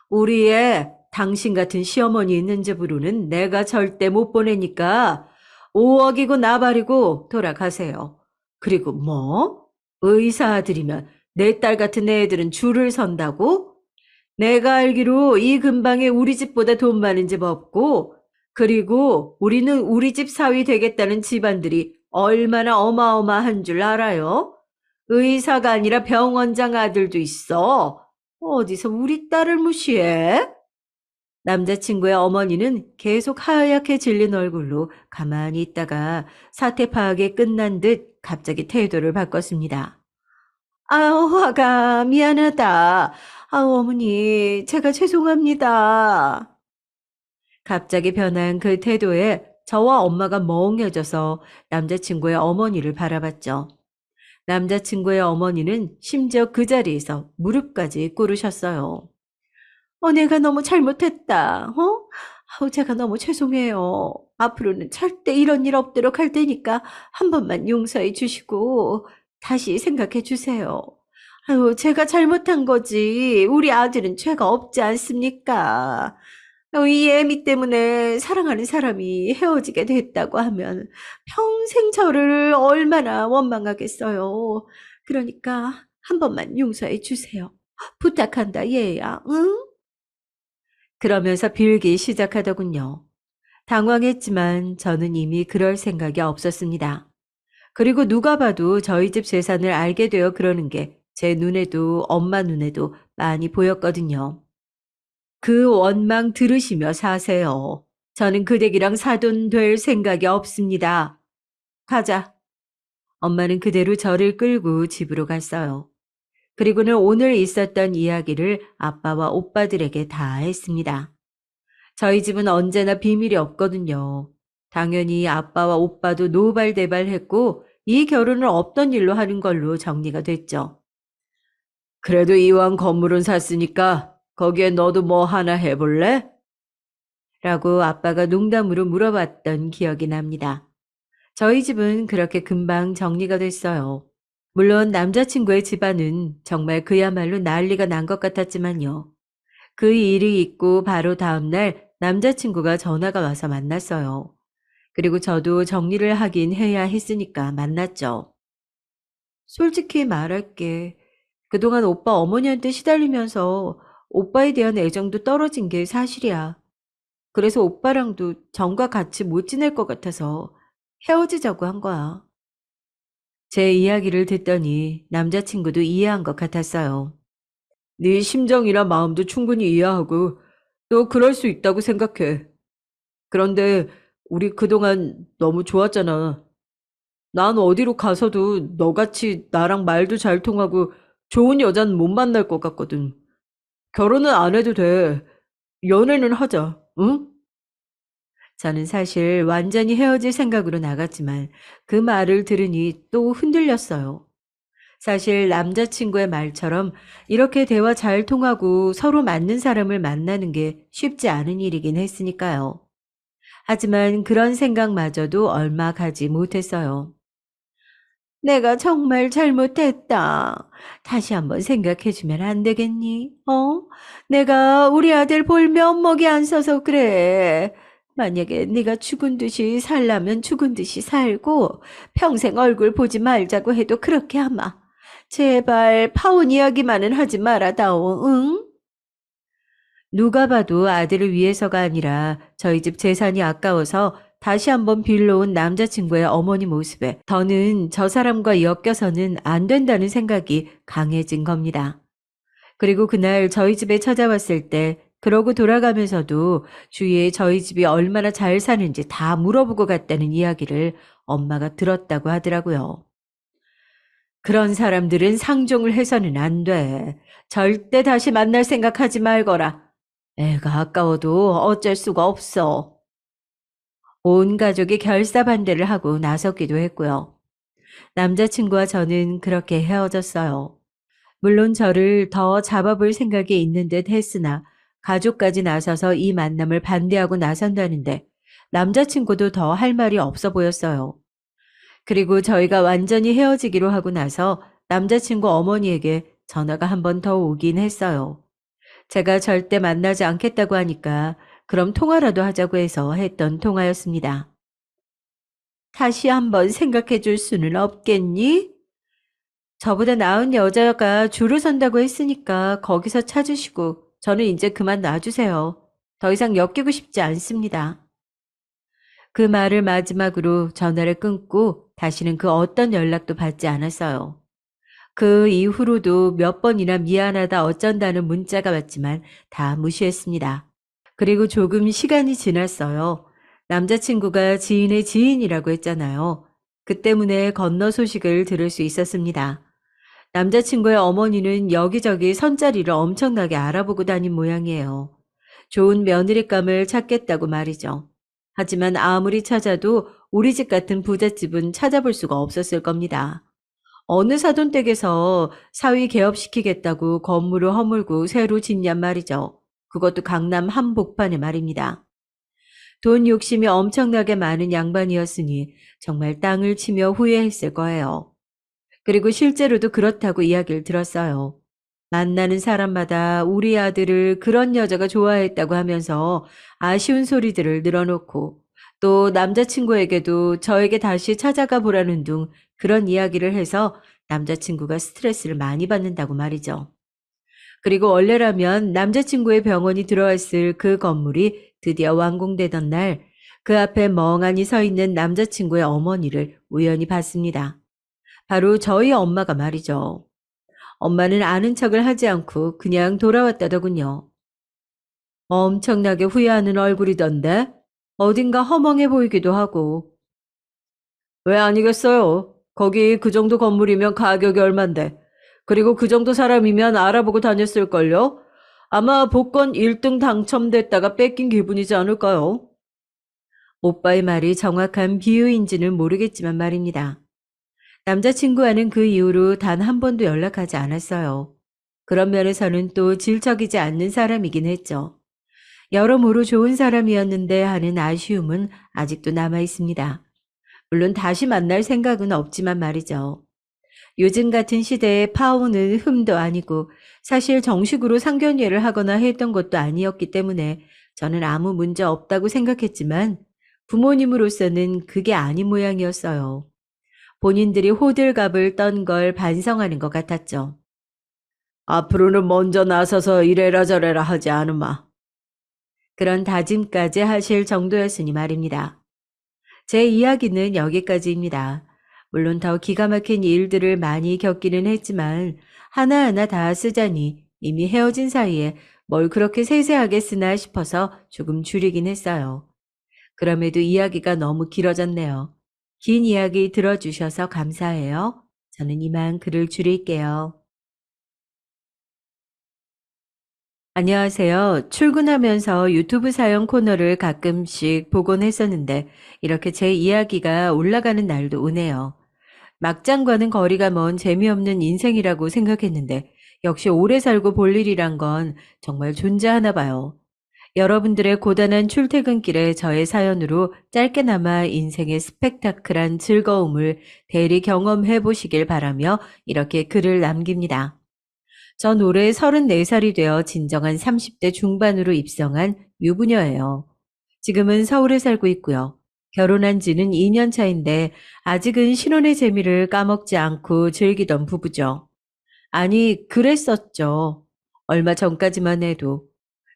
A: 우리 애 당신 같은 시어머니 있는 집으로는 내가 절대 못 보내니까 5억이고 나발이고 돌아가세요. 그리고 뭐? 의사 아들이면 내 딸 같은 애들은 줄을 선다고? 내가 알기로 이 근방에 우리 집보다 돈 많은 집 없고, 그리고 우리는 우리 집 사위 되겠다는 집안들이 얼마나 어마어마한 줄 알아요? 의사가 아니라 병원장 아들도 있어. 어디서 우리 딸을 무시해? 남자친구의 어머니는 계속 하얗게 질린 얼굴로 가만히 있다가 사태 파악이 끝난 듯 갑자기 태도를 바꿨습니다. 아우, 화가 미안하다. 아우, 어머니, 제가 죄송합니다. 갑자기 변한 그 태도에 저와 엄마가 멍해져서 남자친구의 어머니를 바라봤죠. 남자친구의 어머니는 심지어 그 자리에서 무릎까지 꿇으셨어요. 내가 너무 잘못했다. 아우, 제가 너무 죄송해요. 앞으로는 절대 이런 일 없도록 할 테니까 한 번만 용서해 주시고 다시 생각해 주세요. 아유, 제가 잘못한 거지. 우리 아들은 죄가 없지 않습니까? 이 애미 때문에 사랑하는 사람이 헤어지게 됐다고 하면 평생 저를 얼마나 원망하겠어요. 그러니까 한 번만 용서해 주세요. 부탁한다, 얘야. 응? 그러면서 빌기 시작하더군요. 당황했지만 저는 이미 그럴 생각이 없었습니다. 그리고 누가 봐도 저희 집 재산을 알게 되어 그러는 게 제 눈에도 엄마 눈에도 많이 보였거든요. 그 원망 들으시며 사세요. 저는 그 댁이랑 사돈 될 생각이 없습니다. 가자. 엄마는 그대로 저를 끌고 집으로 갔어요. 그리고는 오늘 있었던 이야기를 아빠와 오빠들에게 다 했습니다. 저희 집은 언제나 비밀이 없거든요. 당연히 아빠와 오빠도 노발대발했고 이 결혼을 없던 일로 하는 걸로 정리가 됐죠. 그래도 이왕 건물은 샀으니까 거기에 너도 뭐 하나 해볼래? 라고 아빠가 농담으로 물어봤던 기억이 납니다. 저희 집은 그렇게 금방 정리가 됐어요. 물론 남자친구의 집안은 정말 그야말로 난리가 난 것 같았지만요. 그 일이 있고 바로 다음날 남자친구가 전화가 와서 만났어요. 그리고 저도 정리를 하긴 해야 했으니까 만났죠. 솔직히 말할게. 그동안 오빠 어머니한테 시달리면서 오빠에 대한 애정도 떨어진 게 사실이야. 그래서 오빠랑도 정과 같이 못 지낼 것 같아서 헤어지자고 한 거야. 제 이야기를 듣더니 남자친구도 이해한 것 같았어요. 네 심정이나 마음도 충분히 이해하고 또 그럴 수 있다고 생각해. 그런데 우리 그동안 너무 좋았잖아. 난 어디로 가서도 너같이 나랑 말도 잘 통하고 좋은 여자는 못 만날 것 같거든. 결혼은 안 해도 돼. 연애는 하자, 응? 저는 사실 완전히 헤어질 생각으로 나갔지만 그 말을 들으니 또 흔들렸어요. 사실 남자친구의 말처럼 이렇게 대화 잘 통하고 서로 맞는 사람을 만나는 게 쉽지 않은 일이긴 했으니까요. 하지만 그런 생각마저도 얼마 가지 못했어요. 내가 정말 잘못했다. 다시 한번 생각해주면 안 되겠니? 어? 내가 우리 아들 볼 면목이 안 서서 그래. 만약에 네가 죽은 듯이 살라면 죽은 듯이 살고 평생 얼굴 보지 말자고 해도 그렇게 하마. 제발 파혼 이야기만은 하지 말아다오, 응? 누가 봐도 아들을 위해서가 아니라 저희 집 재산이 아까워서 다시 한번 빌려온 남자친구의 어머니 모습에 저는 저 사람과 엮여서는 안 된다는 생각이 강해진 겁니다. 그리고 그날 저희 집에 찾아왔을 때 그러고 돌아가면서도 주위에 저희 집이 얼마나 잘 사는지 다 물어보고 갔다는 이야기를 엄마가 들었다고 하더라고요. 그런 사람들은 상종을 해서는 안 돼. 절대 다시 만날 생각하지 말거라. 애가 아까워도 어쩔 수가 없어. 온 가족이 결사반대를 하고 나섰기도 했고요. 남자친구와 저는 그렇게 헤어졌어요. 물론 저를 더 잡아볼 생각이 있는 듯 했으나 가족까지 나서서 이 만남을 반대하고 나선다는데 남자친구도 더 할 말이 없어 보였어요. 그리고 저희가 완전히 헤어지기로 하고 나서 남자친구 어머니에게 전화가 한 번 더 오긴 했어요. 제가 절대 만나지 않겠다고 하니까 그럼 통화라도 하자고 해서 했던 통화였습니다. 다시 한번 생각해 줄 수는 없겠니? 저보다 나은 여자가 줄을 선다고 했으니까 거기서 찾으시고 저는 이제 그만 놔주세요. 더 이상 엮이고 싶지 않습니다. 그 말을 마지막으로 전화를 끊고 다시는 그 어떤 연락도 받지 않았어요. 그 이후로도 몇 번이나 미안하다 어쩐다는 문자가 왔지만 다 무시했습니다. 그리고 조금 시간이 지났어요. 남자친구가 지인의 지인이라고 했잖아요. 그 때문에 건너 소식을 들을 수 있었습니다. 남자친구의 어머니는 여기저기 선자리를 엄청나게 알아보고 다닌 모양이에요. 좋은 며느리감을 찾겠다고 말이죠. 하지만 아무리 찾아도 우리 집 같은 부잣집은 찾아볼 수가 없었을 겁니다. 어느 사돈댁에서 사위 개업시키겠다고 건물을 허물고 새로 짓냔 말이죠. 그것도 강남 한복판에 말입니다. 돈 욕심이 엄청나게 많은 양반이었으니 정말 땅을 치며 후회했을 거예요. 그리고 실제로도 그렇다고 이야기를 들었어요. 만나는 사람마다 우리 아들을 그런 여자가 좋아했다고 하면서 아쉬운 소리들을 늘어놓고 또 남자친구에게도 저에게 다시 찾아가 보라는 둥 그런 이야기를 해서 남자친구가 스트레스를 많이 받는다고 말이죠. 그리고 원래라면 남자친구의 병원이 들어왔을 그 건물이 드디어 완공되던 날 그 앞에 멍하니 서 있는 남자친구의 어머니를 우연히 봤습니다. 바로 저희 엄마가 말이죠. 엄마는 아는 척을 하지 않고 그냥 돌아왔다더군요. 엄청나게 후회하는 얼굴이던데 어딘가 허멍해 보이기도 하고. 왜 아니겠어요? 거기 그 정도 건물이면 가격이 얼만데. 그리고 그 정도 사람이면 알아보고 다녔을걸요? 아마 복권 1등 당첨됐다가 뺏긴 기분이지 않을까요? 오빠의 말이 정확한 비유인지는 모르겠지만 말입니다. 남자친구와는 그 이후로 단 한 번도 연락하지 않았어요. 그런 면에서는 또 질척이지 않는 사람이긴 했죠. 여러모로 좋은 사람이었는데 하는 아쉬움은 아직도 남아 있습니다. 물론 다시 만날 생각은 없지만 말이죠. 요즘 같은 시대에 파혼은 흠도 아니고 사실 정식으로 상견례를 하거나 했던 것도 아니었기 때문에 저는 아무 문제 없다고 생각했지만 부모님으로서는 그게 아닌 모양이었어요. 본인들이 호들갑을 떤 걸 반성하는 것 같았죠. 앞으로는 먼저 나서서 이래라 저래라 하지 않으마. 그런 다짐까지 하실 정도였으니 말입니다. 제 이야기는 여기까지입니다. 물론 더 기가 막힌 일들을 많이 겪기는 했지만 하나하나 다 쓰자니 이미 헤어진 사이에 뭘 그렇게 세세하게 쓰나 싶어서 조금 줄이긴 했어요. 그럼에도 이야기가 너무 길어졌네요. 긴 이야기 들어주셔서 감사해요. 저는 이만 글을 줄일게요. 안녕하세요. 출근하면서 유튜브 사연 코너를 가끔씩 보곤 했었는데 이렇게 제 이야기가 올라가는 날도 오네요. 막장과는 거리가 먼 재미없는 인생이라고 생각했는데 역시 오래 살고 볼 일이란 건 정말 존재하나 봐요. 여러분들의 고단한 출퇴근길에 저의 사연으로 짧게나마 인생의 스펙타클한 즐거움을 대리 경험해 보시길 바라며 이렇게 글을 남깁니다. 전 올해 34살이 되어 진정한 30대 중반으로 입성한 유부녀예요. 지금은 서울에 살고 있고요. 결혼한 지는 2년 차인데 아직은 신혼의 재미를 까먹지 않고 즐기던 부부죠. 아니, 그랬었죠. 얼마 전까지만 해도.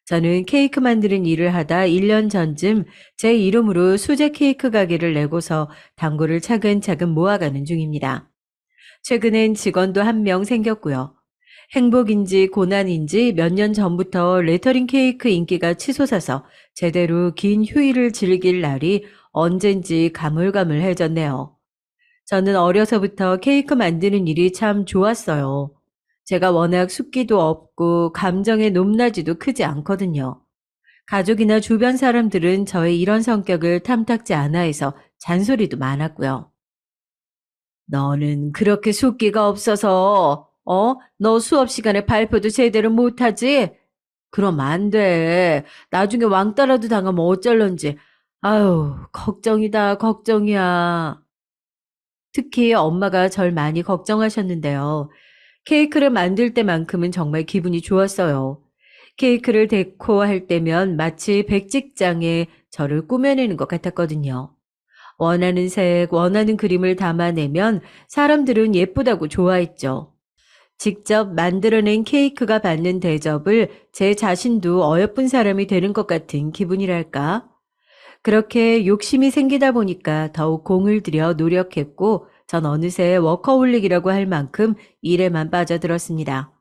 A: 저는 케이크 만드는 일을 하다 1년 전쯤 제 이름으로 수제 케이크 가게를 내고서 단골을 차근차근 모아가는 중입니다. 최근엔 직원도 한 명 생겼고요. 행복인지 고난인지 몇 년 전부터 레터링 케이크 인기가 치솟아서 제대로 긴 휴일을 즐길 날이 언젠지 가물가물해졌네요. 저는 어려서부터 케이크 만드는 일이 참 좋았어요. 제가 워낙 숫기도 없고 감정의 높낮이도 크지 않거든요. 가족이나 주변 사람들은 저의 이런 성격을 탐탁지 않아 해서 잔소리도 많았고요. 너는 그렇게 숫기가 없어서, 너 수업 시간에 발표도 제대로 못하지? 그럼 안 돼. 나중에 왕따라도 당하면 어쩔런지. 아유, 걱정이다, 걱정이야. 특히 엄마가 절 많이 걱정하셨는데요. 케이크를 만들 때만큼은 정말 기분이 좋았어요. 케이크를 데코할 때면 마치 백직장에 저를 꾸며내는 것 같았거든요. 원하는 색, 원하는 그림을 담아내면 사람들은 예쁘다고 좋아했죠. 직접 만들어낸 케이크가 받는 대접을 제 자신도 어여쁜 사람이 되는 것 같은 기분이랄까. 그렇게 욕심이 생기다 보니까 더욱 공을 들여 노력했고 전 어느새 워커홀릭이라고 할 만큼 일에만 빠져들었습니다.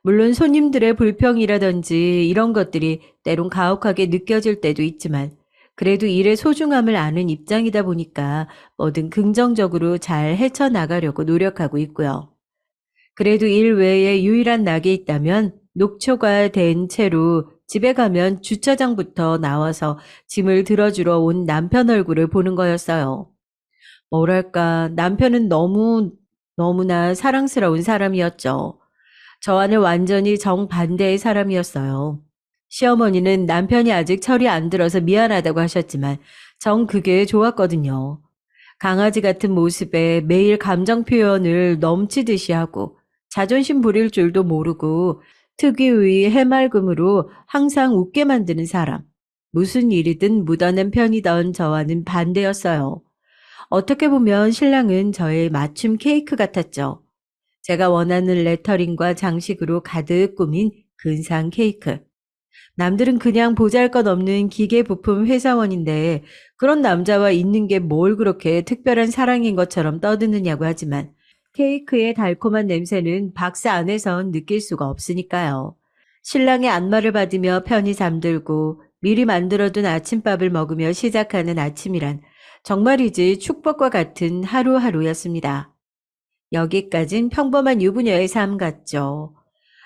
A: 물론 손님들의 불평이라든지 이런 것들이 때론 가혹하게 느껴질 때도 있지만 그래도 일의 소중함을 아는 입장이다 보니까 뭐든 긍정적으로 잘 헤쳐나가려고 노력하고 있고요. 그래도 일 외에 유일한 낙이 있다면 녹초가 된 채로 집에 가면 주차장부터 나와서 짐을 들어주러 온 남편 얼굴을 보는 거였어요. 뭐랄까, 남편은 너무나 사랑스러운 사람이었죠. 저와는 완전히 정반대의 사람이었어요. 시어머니는 남편이 아직 철이 안 들어서 미안하다고 하셨지만 전 그게 좋았거든요. 강아지 같은 모습에 매일 감정 표현을 넘치듯이 하고 자존심 부릴 줄도 모르고 특유의 해맑음으로 항상 웃게 만드는 사람. 무슨 일이든 묻어낸 편이던 저와는 반대였어요. 어떻게 보면 신랑은 저의 맞춤 케이크 같았죠. 제가 원하는 레터링과 장식으로 가득 꾸민 근사한 케이크. 남들은 그냥 보잘것없는 기계 부품 회사원인데 그런 남자와 있는 게 뭘 그렇게 특별한 사랑인 것처럼 떠드느냐고 하지만 케이크의 달콤한 냄새는 박스 안에선 느낄 수가 없으니까요. 신랑의 안마를 받으며 편히 잠들고 미리 만들어둔 아침밥을 먹으며 시작하는 아침이란 정말이지 축복과 같은 하루하루였습니다. 여기까진 평범한 유부녀의 삶 같죠.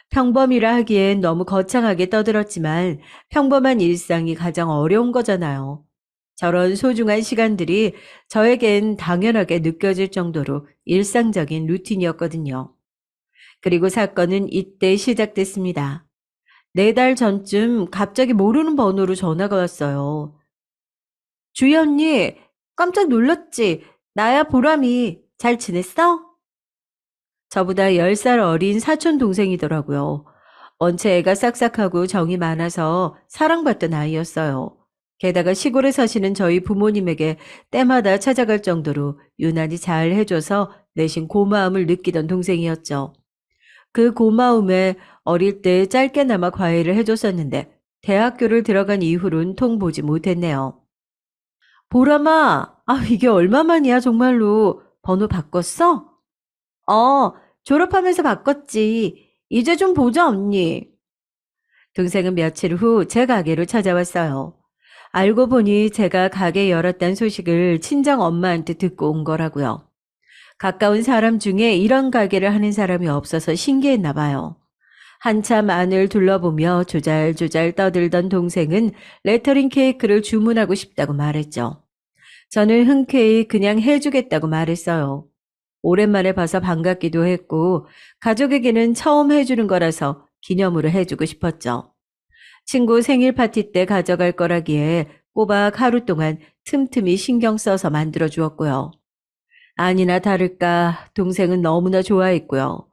A: 평범이라 하기엔 너무 거창하게 떠들었지만 평범한 일상이 가장 어려운 거잖아요. 저런 소중한 시간들이 저에겐 당연하게 느껴질 정도로 일상적인 루틴이었거든요. 그리고 사건은 이때 시작됐습니다. 4달 전쯤 갑자기 모르는 번호로 전화가 왔어요. 주희 언니, 깜짝 놀랐지? 나야 보람이. 잘 지냈어? 저보다 10살 어린 사촌 동생이더라고요. 원체 애가 싹싹하고 정이 많아서 사랑받던 아이였어요. 게다가 시골에 사시는 저희 부모님에게 때마다 찾아갈 정도로 유난히 잘 해줘서 내심 고마움을 느끼던 동생이었죠. 그 고마움에 어릴 때 짧게나마 과외를 해줬었는데 대학교를 들어간 이후론 통 보지 못했네요. 보람아, 이게 얼마만이야 정말로. 번호 바꿨어? 어, 졸업하면서 바꿨지. 이제 좀 보자, 언니. 동생은 며칠 후 제 가게로 찾아왔어요. 알고 보니 제가 가게 열었다는 소식을 친정 엄마한테 듣고 온 거라고요. 가까운 사람 중에 이런 가게를 하는 사람이 없어서 신기했나 봐요. 한참 안을 둘러보며 조잘조잘 떠들던 동생은 레터링 케이크를 주문하고 싶다고 말했죠. 저는 흔쾌히 그냥 해주겠다고 말했어요. 오랜만에 봐서 반갑기도 했고 가족에게는 처음 해주는 거라서 기념으로 해주고 싶었죠. 친구 생일 파티 때 가져갈 거라기에 꼬박 하루 동안 틈틈이 신경 써서 만들어 주었고요. 아니나 다를까 동생은 너무나 좋아했고요.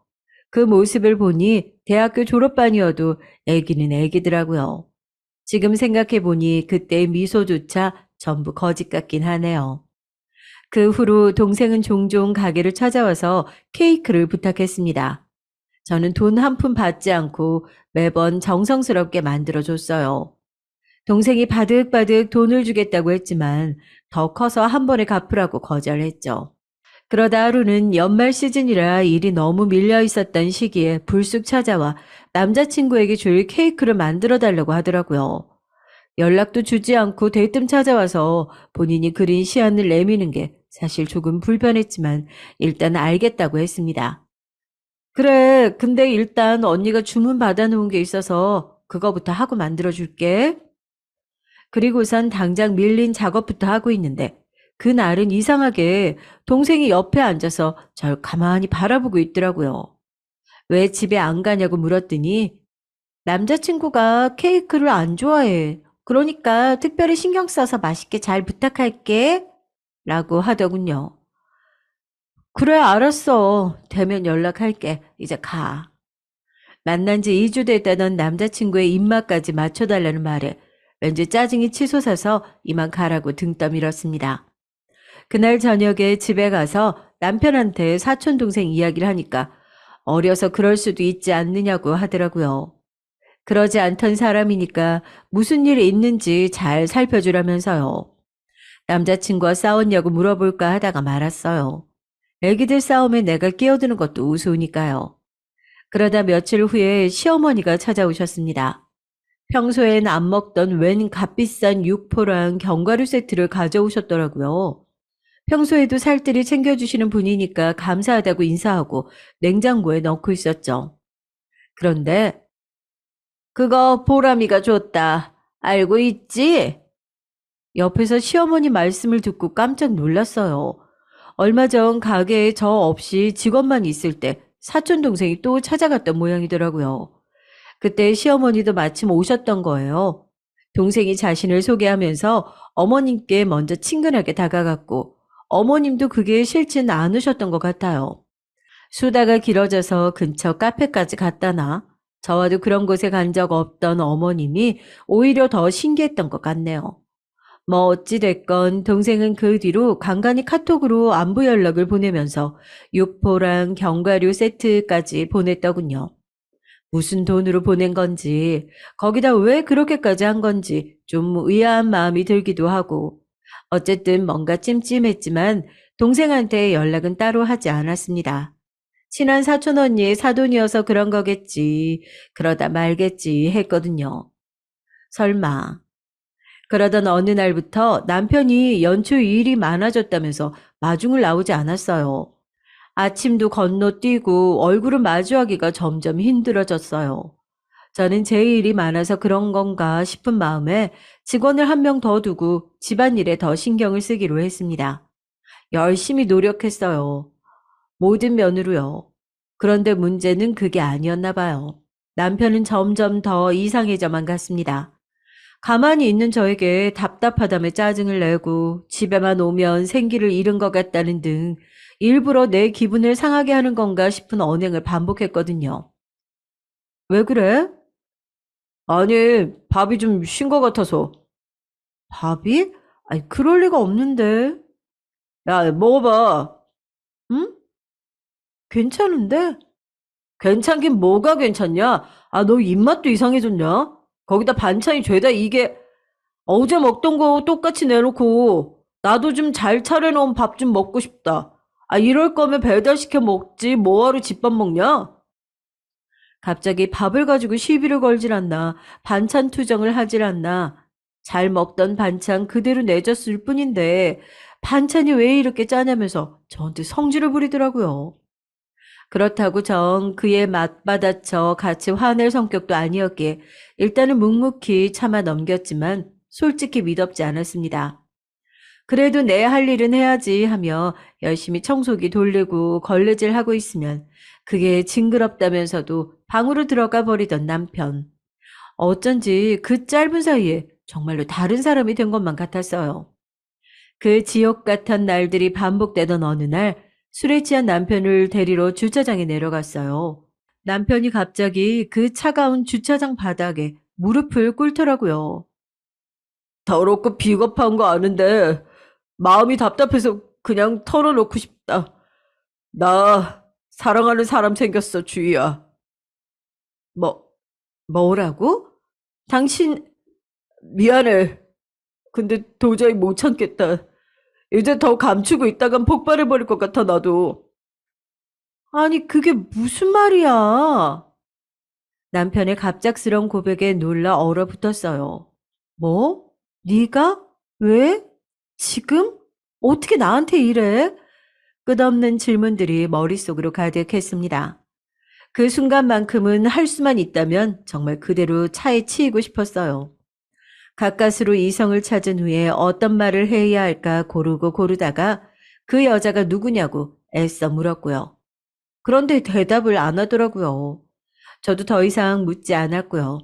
A: 그 모습을 보니 대학교 졸업반이어도 애기는 애기더라고요. 지금 생각해 보니 그때의 미소조차 전부 거짓 같긴 하네요. 그 후로 동생은 종종 가게를 찾아와서 케이크를 부탁했습니다. 저는 돈 한 푼 받지 않고 매번 정성스럽게 만들어줬어요. 동생이 바득바득 돈을 주겠다고 했지만 더 커서 한 번에 갚으라고 거절했죠. 그러다 하루는 연말 시즌이라 일이 너무 밀려 있었던 시기에 불쑥 찾아와 남자친구에게 줄 케이크를 만들어 달라고 하더라고요. 연락도 주지 않고 대뜸 찾아와서 본인이 그린 시안을 내미는 게 사실 조금 불편했지만 일단 알겠다고 했습니다. 그래, 근데 일단 언니가 주문 받아놓은 게 있어서 그거부터 하고 만들어줄게. 그리고선 당장 밀린 작업부터 하고 있는데 그날은 이상하게 동생이 옆에 앉아서 절 가만히 바라보고 있더라고요. 왜 집에 안 가냐고 물었더니 남자친구가 케이크를 안 좋아해. 그러니까 특별히 신경 써서 맛있게 잘 부탁할게. 라고 하더군요. 그래, 알았어. 되면 연락할게. 이제 가. 만난 지 2주 됐다던 남자친구의 입맛까지 맞춰달라는 말에 왠지 짜증이 치솟아서 이만 가라고 등 떠밀었습니다. 그날 저녁에 집에 가서 남편한테 사촌동생 이야기를 하니까 어려서 그럴 수도 있지 않느냐고 하더라고요. 그러지 않던 사람이니까 무슨 일이 있는지 잘 살펴주라면서요. 남자친구와 싸웠냐고 물어볼까 하다가 말았어요. 애기들 싸움에 내가 끼어드는 것도 우스우니까요. 그러다 며칠 후에 시어머니가 찾아오셨습니다. 평소엔 안 먹던 웬 값비싼 육포랑 견과류 세트를 가져오셨더라고요. 평소에도 살뜰히 챙겨주시는 분이니까 감사하다고 인사하고 냉장고에 넣고 있었죠. 그런데 그거 보람이가 줬다. 알고 있지? 옆에서 시어머니 말씀을 듣고 깜짝 놀랐어요. 얼마 전 가게에 저 없이 직원만 있을 때 사촌 동생이 또 찾아갔던 모양이더라고요. 그때 시어머니도 마침 오셨던 거예요. 동생이 자신을 소개하면서 어머님께 먼저 친근하게 다가갔고 어머님도 그게 싫진 않으셨던 것 같아요. 수다가 길어져서 근처 카페까지 갔다나 저와도 그런 곳에 간 적 없던 어머님이 오히려 더 신기했던 것 같네요. 뭐 어찌됐건 동생은 그 뒤로 간간히 카톡으로 안부 연락을 보내면서 육포랑 견과류 세트까지 보냈더군요. 무슨 돈으로 보낸 건지, 거기다 왜 그렇게까지 한 건지 좀 의아한 마음이 들기도 하고, 어쨌든 뭔가 찜찜했지만 동생한테 연락은 따로 하지 않았습니다. 친한 사촌 언니의 사돈이어서 그런 거겠지, 그러다 말겠지 했거든요. 설마. 그러던 어느 날부터 남편이 연초 일이 많아졌다면서 마중을 나오지 않았어요. 아침도 건너뛰고 얼굴을 마주하기가 점점 힘들어졌어요. 저는 제 일이 많아서 그런 건가 싶은 마음에 직원을 한 명 더 두고 집안일에 더 신경을 쓰기로 했습니다. 열심히 노력했어요. 모든 면으로요. 그런데 문제는 그게 아니었나 봐요. 남편은 점점 더 이상해져만 갔습니다. 가만히 있는 저에게 답답하다며 짜증을 내고 집에만 오면 생기를 잃은 것 같다는 등 일부러 내 기분을 상하게 하는 건가 싶은 언행을 반복했거든요. 왜 그래? 아니, 밥이 좀 쉰 것 같아서. 밥이? 아니, 그럴 리가 없는데. 야, 먹어봐. 응? 괜찮은데? 괜찮긴 뭐가 괜찮냐? 아, 너 입맛도 이상해졌냐? 거기다 반찬이 죄다 이게 어제 먹던 거 똑같이 내놓고 나도 좀 잘 차려놓은 밥 좀 먹고 싶다. 아, 이럴 거면 배달시켜 먹지 뭐하러 집밥 먹냐? 갑자기 밥을 가지고 시비를 걸질 않나, 반찬 투정을 하질 않나, 잘 먹던 반찬 그대로 내줬을 뿐인데 반찬이 왜 이렇게 짜냐면서 저한테 성질을 부리더라고요. 그렇다고 정 그의 맞받아쳐 같이 화낼 성격도 아니었기에 일단은 묵묵히 참아 넘겼지만 솔직히 미덥지 않았습니다. 그래도 내 할 일은 해야지 하며 열심히 청소기 돌리고 걸레질하고 있으면 그게 징그럽다면서도 방으로 들어가 버리던 남편. 어쩐지 그 짧은 사이에 정말로 다른 사람이 된 것만 같았어요. 그 지옥 같은 날들이 반복되던 어느 날 술에 취한 남편을 데리러 주차장에 내려갔어요. 남편이 갑자기 그 차가운 주차장 바닥에 무릎을 꿇더라고요. 더럽고 비겁한 거 아는데 마음이 답답해서 그냥 털어놓고 싶다. 나 사랑하는 사람 생겼어, 주희야. 뭐, 뭐라고? 당신, 미안해. 근데 도저히 못 참겠다. 이제 더 감추고 있다간 폭발해버릴 것 같아, 나도. 아니, 그게 무슨 말이야? 남편의 갑작스러운 고백에 놀라 얼어붙었어요. 뭐? 네가? 왜? 지금? 어떻게 나한테 이래? 끝없는 질문들이 머릿속으로 가득했습니다. 그 순간만큼은 할 수만 있다면 정말 그대로 차에 치이고 싶었어요. 가까스로 이성을 찾은 후에 어떤 말을 해야 할까 고르고 고르다가 그 여자가 누구냐고 애써 물었고요. 그런데 대답을 안 하더라고요. 저도 더 이상 묻지 않았고요.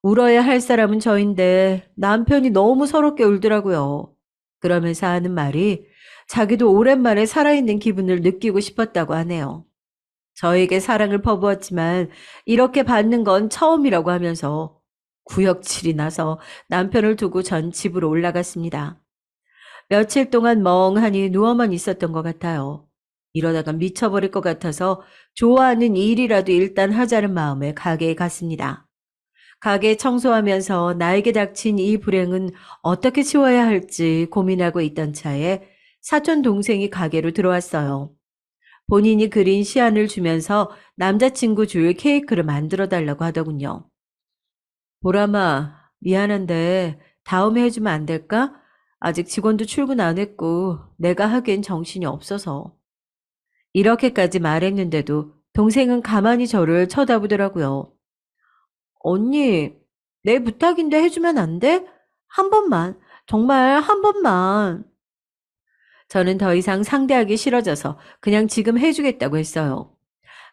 A: 울어야 할 사람은 저인데 남편이 너무 서럽게 울더라고요. 그러면서 하는 말이 자기도 오랜만에 살아있는 기분을 느끼고 싶었다고 하네요. 저에게 사랑을 퍼부었지만 이렇게 받는 건 처음이라고 하면서 구역질이 나서 남편을 두고 전 집으로 올라갔습니다. 며칠 동안 멍하니 누워만 있었던 것 같아요. 이러다가 미쳐버릴 것 같아서 좋아하는 일이라도 일단 하자는 마음에 가게에 갔습니다. 가게 청소하면서 나에게 닥친 이 불행은 어떻게 치워야 할지 고민하고 있던 차에 사촌 동생이 가게로 들어왔어요. 본인이 그린 시안을 주면서 남자친구 줄 케이크를 만들어 달라고 하더군요. 보람아, 미안한데 다음에 해주면 안 될까? 아직 직원도 출근 안 했고 내가 하기엔 정신이 없어서. 이렇게까지 말했는데도 동생은 가만히 저를 쳐다보더라고요. 언니, 내 부탁인데 해주면 안 돼? 한 번만, 정말 한 번만. 저는 더 이상 상대하기 싫어져서 그냥 지금 해주겠다고 했어요.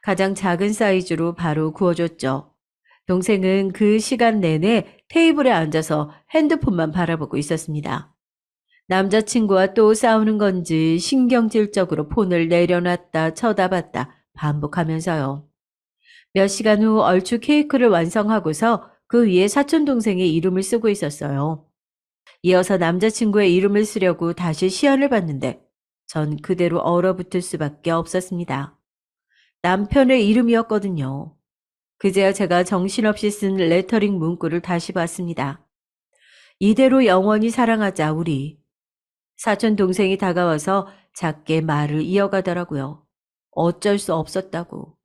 A: 가장 작은 사이즈로 바로 구워줬죠. 동생은 그 시간 내내 테이블에 앉아서 핸드폰만 바라보고 있었습니다. 남자친구와 또 싸우는 건지 신경질적으로 폰을 내려놨다 쳐다봤다 반복하면서요. 몇 시간 후 얼추 케이크를 완성하고서 그 위에 사촌동생의 이름을 쓰고 있었어요. 이어서 남자친구의 이름을 쓰려고 다시 시안을 봤는데 전 그대로 얼어붙을 수밖에 없었습니다. 남편의 이름이었거든요. 그제야 제가 정신없이 쓴 레터링 문구를 다시 봤습니다. 이대로 영원히 사랑하자 우리. 사촌 동생이 다가와서 작게 말을 이어가더라고요. 어쩔 수 없었다고.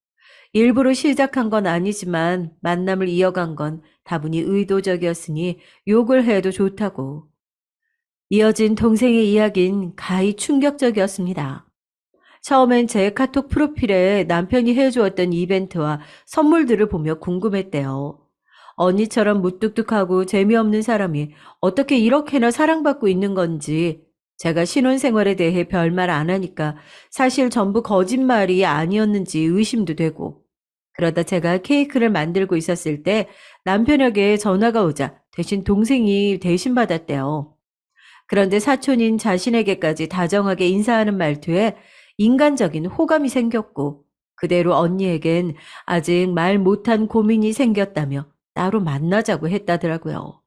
A: 일부러 시작한 건 아니지만 만남을 이어간 건 다분히 의도적이었으니 욕을 해도 좋다고. 이어진 동생의 이야기는 가히 충격적이었습니다. 처음엔 제 카톡 프로필에 남편이 해주었던 이벤트와 선물들을 보며 궁금했대요. 언니처럼 무뚝뚝하고 재미없는 사람이 어떻게 이렇게나 사랑받고 있는 건지 제가 신혼생활에 대해 별말 안 하니까 사실 전부 거짓말이 아니었는지 의심도 되고 그러다 제가 케이크를 만들고 있었을 때 남편에게 전화가 오자 대신 동생이 대신 받았대요. 그런데 사촌인 자신에게까지 다정하게 인사하는 말투에 인간적인 호감이 생겼고 그대로 언니에겐 아직 말 못한 고민이 생겼다며 따로 만나자고 했다더라고요.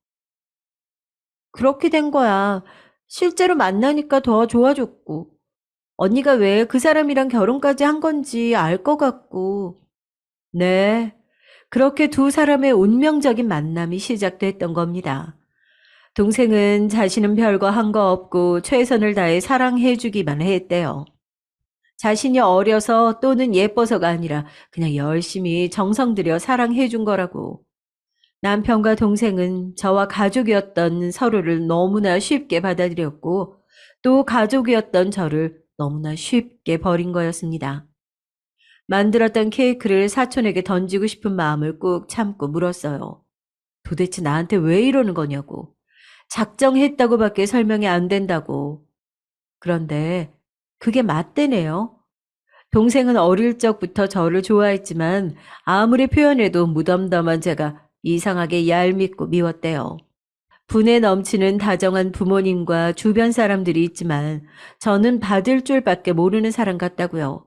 A: 그렇게 된 거야. 실제로 만나니까 더 좋아졌고 언니가 왜 그 사람이랑 결혼까지 한 건지 알 것 같고 네, 그렇게 두 사람의 운명적인 만남이 시작됐던 겁니다. 동생은 자신은 별거 한 거 없고 최선을 다해 사랑해주기만 했대요. 자신이 어려서 또는 예뻐서가 아니라 그냥 열심히 정성 들여 사랑해준 거라고. 남편과 동생은 저와 가족이었던 서로를 너무나 쉽게 받아들였고 또 가족이었던 저를 너무나 쉽게 버린 거였습니다. 만들었던 케이크를 사촌에게 던지고 싶은 마음을 꾹 참고 물었어요. 도대체 나한테 왜 이러는 거냐고. 작정했다고밖에 설명이 안 된다고. 그런데 그게 맞대네요. 동생은 어릴 적부터 저를 좋아했지만 아무리 표현해도 무덤덤한 제가 이상하게 얄밉고 미웠대요. 분에 넘치는 다정한 부모님과 주변 사람들이 있지만 저는 받을 줄밖에 모르는 사람 같다고요.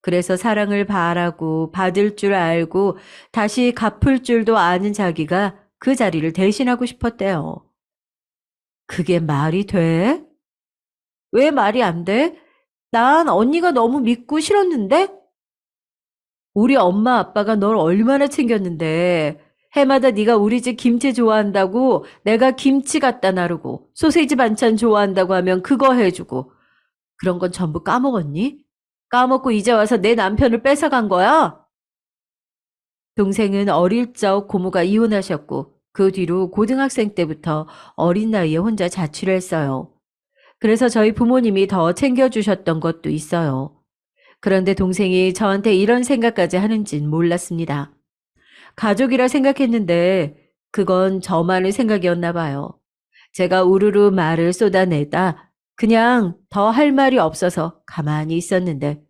A: 그래서 사랑을 바라고 받을 줄 알고 다시 갚을 줄도 아는 자기가 그 자리를 대신하고 싶었대요. 그게 말이 돼? 왜 말이 안 돼? 난 언니가 너무 믿고 싫었는데? 우리 엄마 아빠가 널 얼마나 챙겼는데 해마다 네가 우리 집 김치 좋아한다고 내가 김치 갖다 나르고 소세지 반찬 좋아한다고 하면 그거 해주고 그런 건 전부 까먹었니? 까먹고 이제 와서 내 남편을 뺏어간 거야? 동생은 어릴 적 고모가 이혼하셨고 그 뒤로 고등학생 때부터 어린 나이에 혼자 자취를 했어요. 그래서 저희 부모님이 더 챙겨주셨던 것도 있어요. 그런데 동생이 저한테 이런 생각까지 하는진 몰랐습니다. 가족이라 생각했는데 그건 저만의 생각이었나 봐요. 제가 우르르 말을 쏟아내다 그냥 더 할 말이 없어서 가만히 있었는데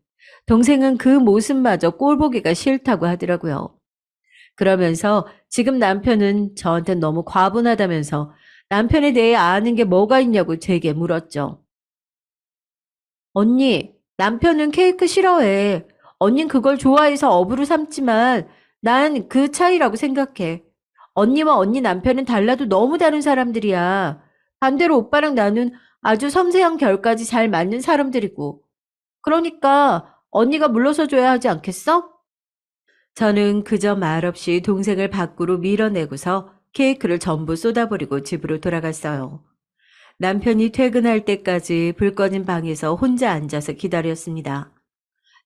A: 동생은 그 모습마저 꼴보기가 싫다고 하더라고요. 그러면서 지금 남편은 저한테 너무 과분하다면서 남편에 대해 아는 게 뭐가 있냐고 제게 물었죠. 언니, 남편은 케이크 싫어해. 언닌 그걸 좋아해서 업으로 삼지만 난 그 차이라고 생각해. 언니와 언니 남편은 달라도 너무 다른 사람들이야. 반대로 오빠랑 나는 아주 섬세한 결까지 잘 맞는 사람들이고. 그러니까 언니가 물러서 줘야 하지 않겠어? 저는 그저 말없이 동생을 밖으로 밀어내고서 케이크를 전부 쏟아버리고 집으로 돌아갔어요. 남편이 퇴근할 때까지 불 꺼진 방에서 혼자 앉아서 기다렸습니다.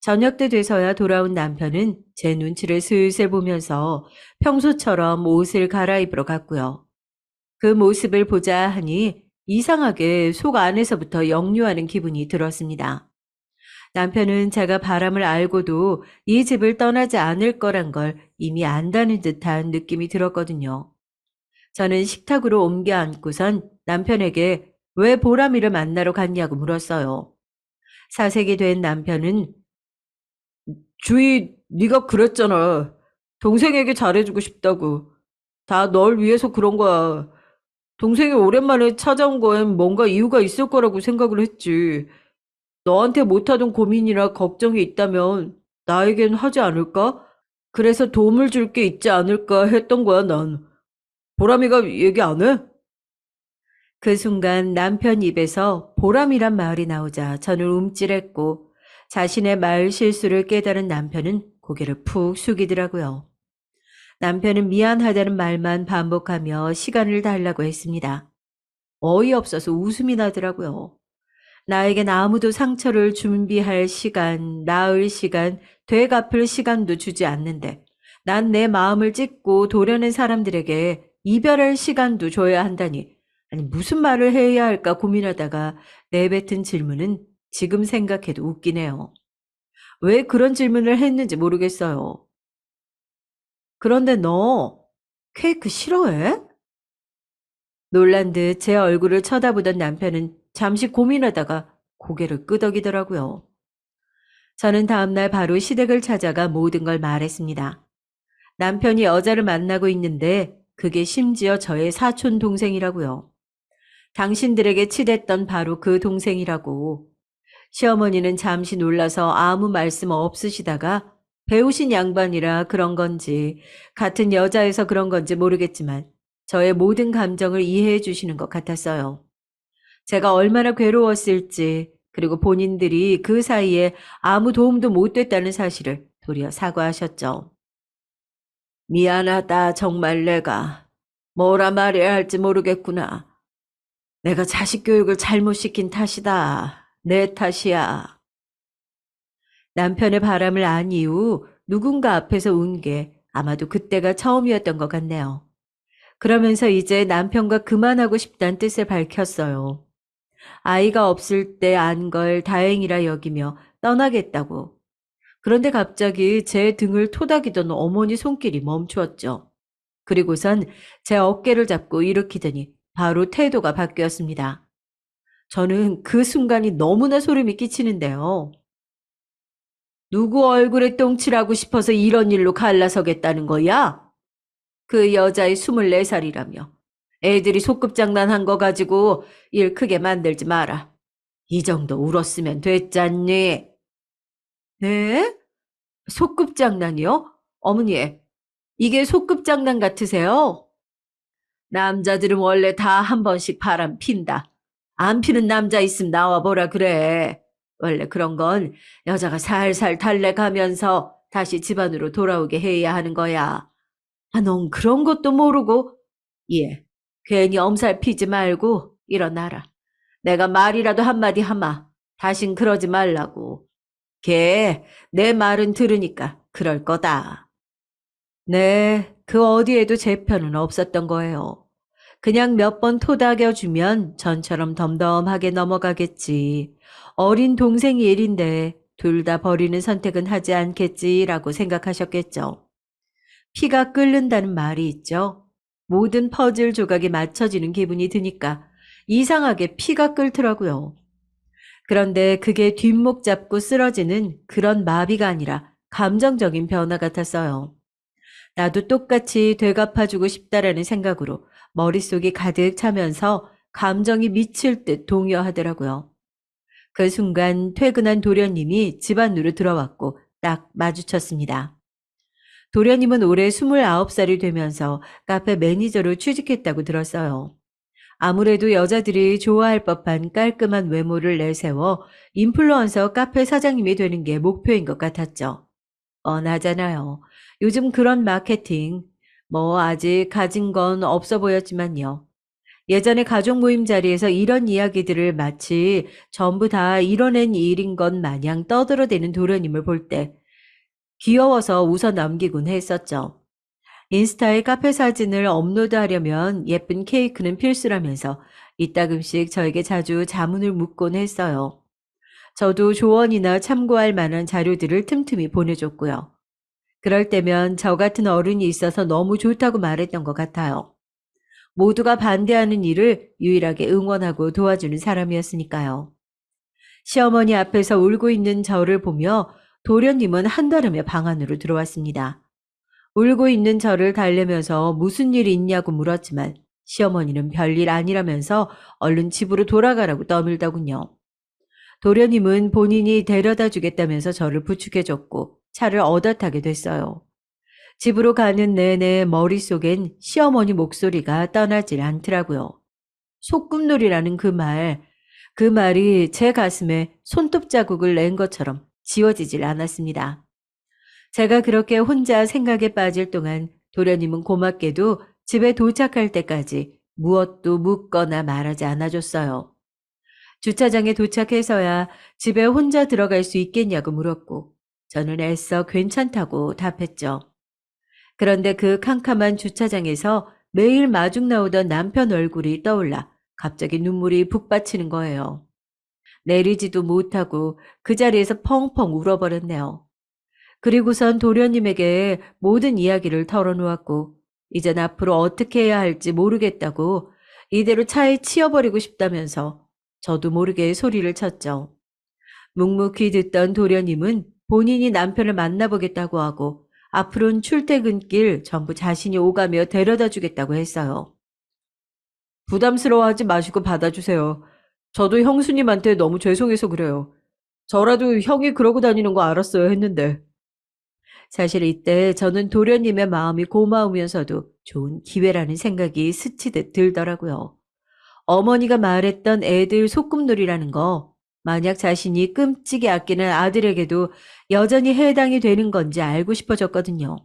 A: 저녁 때 돼서야 돌아온 남편은 제 눈치를 슬슬 보면서 평소처럼 옷을 갈아입으러 갔고요. 그 모습을 보자 하니 이상하게 속 안에서부터 역류하는 기분이 들었습니다. 남편은 제가 바람을 알고도 이 집을 떠나지 않을 거란 걸 이미 안다는 듯한 느낌이 들었거든요. 저는 식탁으로 옮겨 앉고선 남편에게 왜 보람이를 만나러 갔냐고 물었어요. 사색이 된 남편은 주희, 네가 그랬잖아. 동생에게 잘해주고 싶다고. 다 널 위해서 그런 거야. 동생이 오랜만에 찾아온 거엔 뭔가 이유가 있을 거라고 생각을 했지. 너한테 못하던 고민이나 걱정이 있다면 나에겐 하지 않을까? 그래서 도움을 줄 게 있지 않을까 했던 거야, 난. 보람이가 얘기 안 해? 그 순간 남편 입에서 보람이란 말이 나오자 저는 움찔했고 자신의 말 실수를 깨달은 남편은 고개를 푹 숙이더라고요. 남편은 미안하다는 말만 반복하며 시간을 달라고 했습니다. 어이없어서 웃음이 나더라고요. 나에겐 아무도 상처를 준비할 시간, 나을 시간, 되갚을 시간도 주지 않는데 난 내 마음을 찢고 도려낸 사람들에게 이별할 시간도 줘야 한다니. 아니 무슨 말을 해야 할까 고민하다가 내뱉은 질문은 지금 생각해도 웃기네요. 왜 그런 질문을 했는지 모르겠어요. 그런데 너 케이크 싫어해? 놀란 듯 제 얼굴을 쳐다보던 남편은 잠시 고민하다가 고개를 끄덕이더라고요. 저는 다음날 바로 시댁을 찾아가 모든 걸 말했습니다. 남편이 여자를 만나고 있는데 그게 심지어 저의 사촌 동생이라고요. 당신들에게 치댔던 바로 그 동생이라고. 시어머니는 잠시 놀라서 아무 말씀 없으시다가 배우신 양반이라 그런 건지 같은 여자여서 그런 건지 모르겠지만 저의 모든 감정을 이해해 주시는 것 같았어요. 제가 얼마나 괴로웠을지 그리고 본인들이 그 사이에 아무 도움도 못 됐다는 사실을 도리어 사과하셨죠. 미안하다 정말 내가. 뭐라 말해야 할지 모르겠구나. 내가 자식 교육을 잘못 시킨 탓이다. 내 탓이야. 남편의 바람을 안 이후 누군가 앞에서 운 게 아마도 그때가 처음이었던 것 같네요. 그러면서 이제 남편과 그만하고 싶다는 뜻을 밝혔어요. 아이가 없을 때 안 걸 다행이라 여기며 떠나겠다고. 그런데 갑자기 제 등을 토닥이던 어머니 손길이 멈추었죠. 그리고선 제 어깨를 잡고 일으키더니 바로 태도가 바뀌었습니다. 저는 그 순간이 너무나 소름이 끼치는데요. 누구 얼굴에 똥칠하고 싶어서 이런 일로 갈라서겠다는 거야? 그 여자애 24살이라며. 애들이 소꿉장난한 거 가지고 일 크게 만들지 마라. 이 정도 울었으면 됐잖니. 네? 소꿉장난이요? 어머니, 이게 소꿉장난 같으세요? 남자들은 원래 다 한 번씩 바람 핀다. 안 피는 남자 있으면 나와보라 그래. 원래 그런 건 여자가 살살 달래가면서 다시 집안으로 돌아오게 해야 하는 거야. 아, 넌 그런 것도 모르고. 예, 괜히 엄살 피지 말고 일어나라. 내가 말이라도 한마디 하마. 다신 그러지 말라고. 걔 내 말은 들으니까 그럴 거다. 네, 그 어디에도 제 편은 없었던 거예요. 그냥 몇 번 토닥여주면 전처럼 덤덤하게 넘어가겠지. 어린 동생 일인데 둘 다 버리는 선택은 하지 않겠지라고 생각하셨겠죠. 피가 끓는다는 말이 있죠. 모든 퍼즐 조각이 맞춰지는 기분이 드니까 이상하게 피가 끓더라고요. 그런데 그게 뒷목 잡고 쓰러지는 그런 마비가 아니라 감정적인 변화 같았어요. 나도 똑같이 되갚아주고 싶다라는 생각으로 머릿속이 가득 차면서 감정이 미칠 듯 동요하더라고요. 그 순간 퇴근한 도련님이 집 안으로 들어왔고 딱 마주쳤습니다. 도련님은 올해 29살이 되면서 카페 매니저로 취직했다고 들었어요. 아무래도 여자들이 좋아할 법한 깔끔한 외모를 내세워 인플루언서 카페 사장님이 되는 게 목표인 것 같았죠. 뻔하잖아요. 요즘 그런 마케팅, 뭐 아직 가진 건 없어 보였지만요. 예전에 가족 모임 자리에서 이런 이야기들을 마치 전부 다 이뤄낸 일인 것 마냥 떠들어대는 도련님을 볼 때 귀여워서 웃어 넘기곤 했었죠. 인스타에 카페 사진을 업로드하려면 예쁜 케이크는 필수라면서 이따금씩 저에게 자주 자문을 묻곤 했어요. 저도 조언이나 참고할 만한 자료들을 틈틈이 보내줬고요. 그럴 때면 저 같은 어른이 있어서 너무 좋다고 말했던 것 같아요. 모두가 반대하는 일을 유일하게 응원하고 도와주는 사람이었으니까요. 시어머니 앞에서 울고 있는 저를 보며 도련님은 한달음에 방 안으로 들어왔습니다. 울고 있는 저를 달래면서 무슨 일이 있냐고 물었지만 시어머니는 별일 아니라면서 얼른 집으로 돌아가라고 떠밀더군요. 도련님은 본인이 데려다 주겠다면서 저를 부축해줬고 차를 얻어 타게 됐어요. 집으로 가는 내내 머릿속엔 시어머니 목소리가 떠나질 않더라고요. 소꿉놀이라는 그 말이 제 가슴에 손톱 자국을 낸 것처럼 지워지질 않았습니다. 제가 그렇게 혼자 생각에 빠질 동안 도련님은 고맙게도 집에 도착할 때까지 무엇도 묻거나 말하지 않아줬어요. 주차장에 도착해서야 집에 혼자 들어갈 수 있겠냐고 물었고 저는 애써 괜찮다고 답했죠. 그런데 그 캄캄한 주차장에서 매일 마중 나오던 남편 얼굴이 떠올라 갑자기 눈물이 북받치는 거예요. 내리지도 못하고 그 자리에서 펑펑 울어버렸네요. 그리고선 도련님에게 모든 이야기를 털어놓았고 이젠 앞으로 어떻게 해야 할지 모르겠다고 이대로 차에 치여버리고 싶다면서 저도 모르게 소리를 쳤죠. 묵묵히 듣던 도련님은 본인이 남편을 만나보겠다고 하고 앞으로는 출퇴근길 전부 자신이 오가며 데려다 주겠다고 했어요. 부담스러워하지 마시고 받아주세요. 저도 형수님한테 너무 죄송해서 그래요. 저라도 형이 그러고 다니는 거 알았어야 했는데. 사실 이때 저는 도련님의 마음이 고마우면서도 좋은 기회라는 생각이 스치듯 들더라고요. 어머니가 말했던 애들 소꿉놀이라는 거, 만약 자신이 끔찍이 아끼는 아들에게도 여전히 해당이 되는 건지 알고 싶어졌거든요.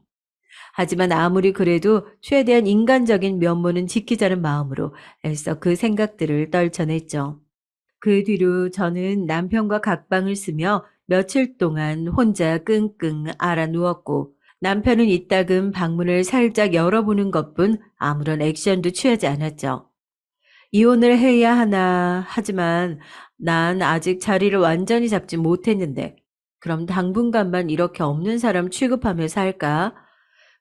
A: 하지만 아무리 그래도 최대한 인간적인 면모는 지키자는 마음으로 애써 그 생각들을 떨쳐냈죠. 그 뒤로 저는 남편과 각방을 쓰며 며칠 동안 혼자 끙끙 앓아 누웠고 남편은 이따금 방문을 살짝 열어보는 것뿐 아무런 액션도 취하지 않았죠. 이혼을 해야 하나 하지만 난 아직 자리를 완전히 잡지 못했는데 그럼 당분간만 이렇게 없는 사람 취급하며 살까?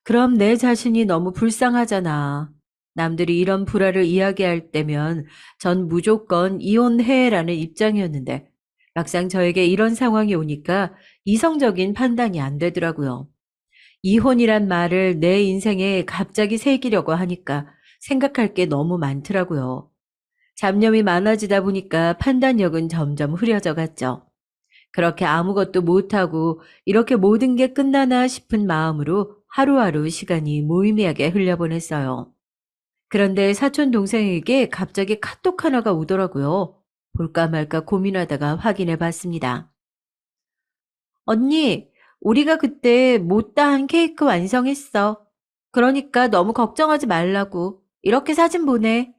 A: 그럼 내 자신이 너무 불쌍하잖아. 남들이 이런 불화를 이야기할 때면 전 무조건 이혼해라는 입장이었는데 막상 저에게 이런 상황이 오니까 이성적인 판단이 안 되더라고요. 이혼이란 말을 내 인생에 갑자기 새기려고 하니까 생각할 게 너무 많더라고요. 잡념이 많아지다 보니까 판단력은 점점 흐려져 갔죠. 그렇게 아무것도 못하고 이렇게 모든 게 끝나나 싶은 마음으로 하루하루 시간이 무의미하게 흘려보냈어요. 그런데 사촌 동생에게 갑자기 카톡 하나가 오더라고요. 볼까 말까 고민하다가 확인해 봤습니다. 언니, 우리가 그때 못다 한 케이크 완성했어. 그러니까 너무 걱정하지 말라고. 이렇게 사진 보내.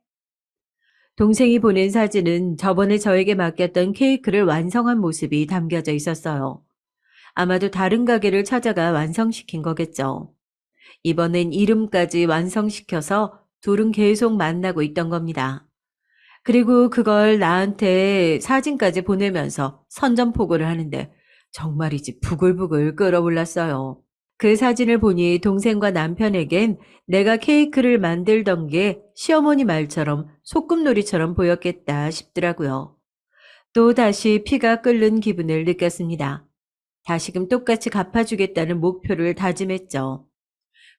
A: 동생이 보낸 사진은 저번에 저에게 맡겼던 케이크를 완성한 모습이 담겨져 있었어요. 아마도 다른 가게를 찾아가 완성시킨 거겠죠. 이번엔 이름까지 완성시켜서 둘은 계속 만나고 있던 겁니다. 그리고 그걸 나한테 사진까지 보내면서 선전포고를 하는데 정말이지 부글부글 끓어올랐어요. 그 사진을 보니 동생과 남편에겐 내가 케이크를 만들던 게 시어머니 말처럼 소꿉놀이처럼 보였겠다 싶더라고요. 또 다시 피가 끓는 기분을 느꼈습니다. 다시금 똑같이 갚아주겠다는 목표를 다짐했죠.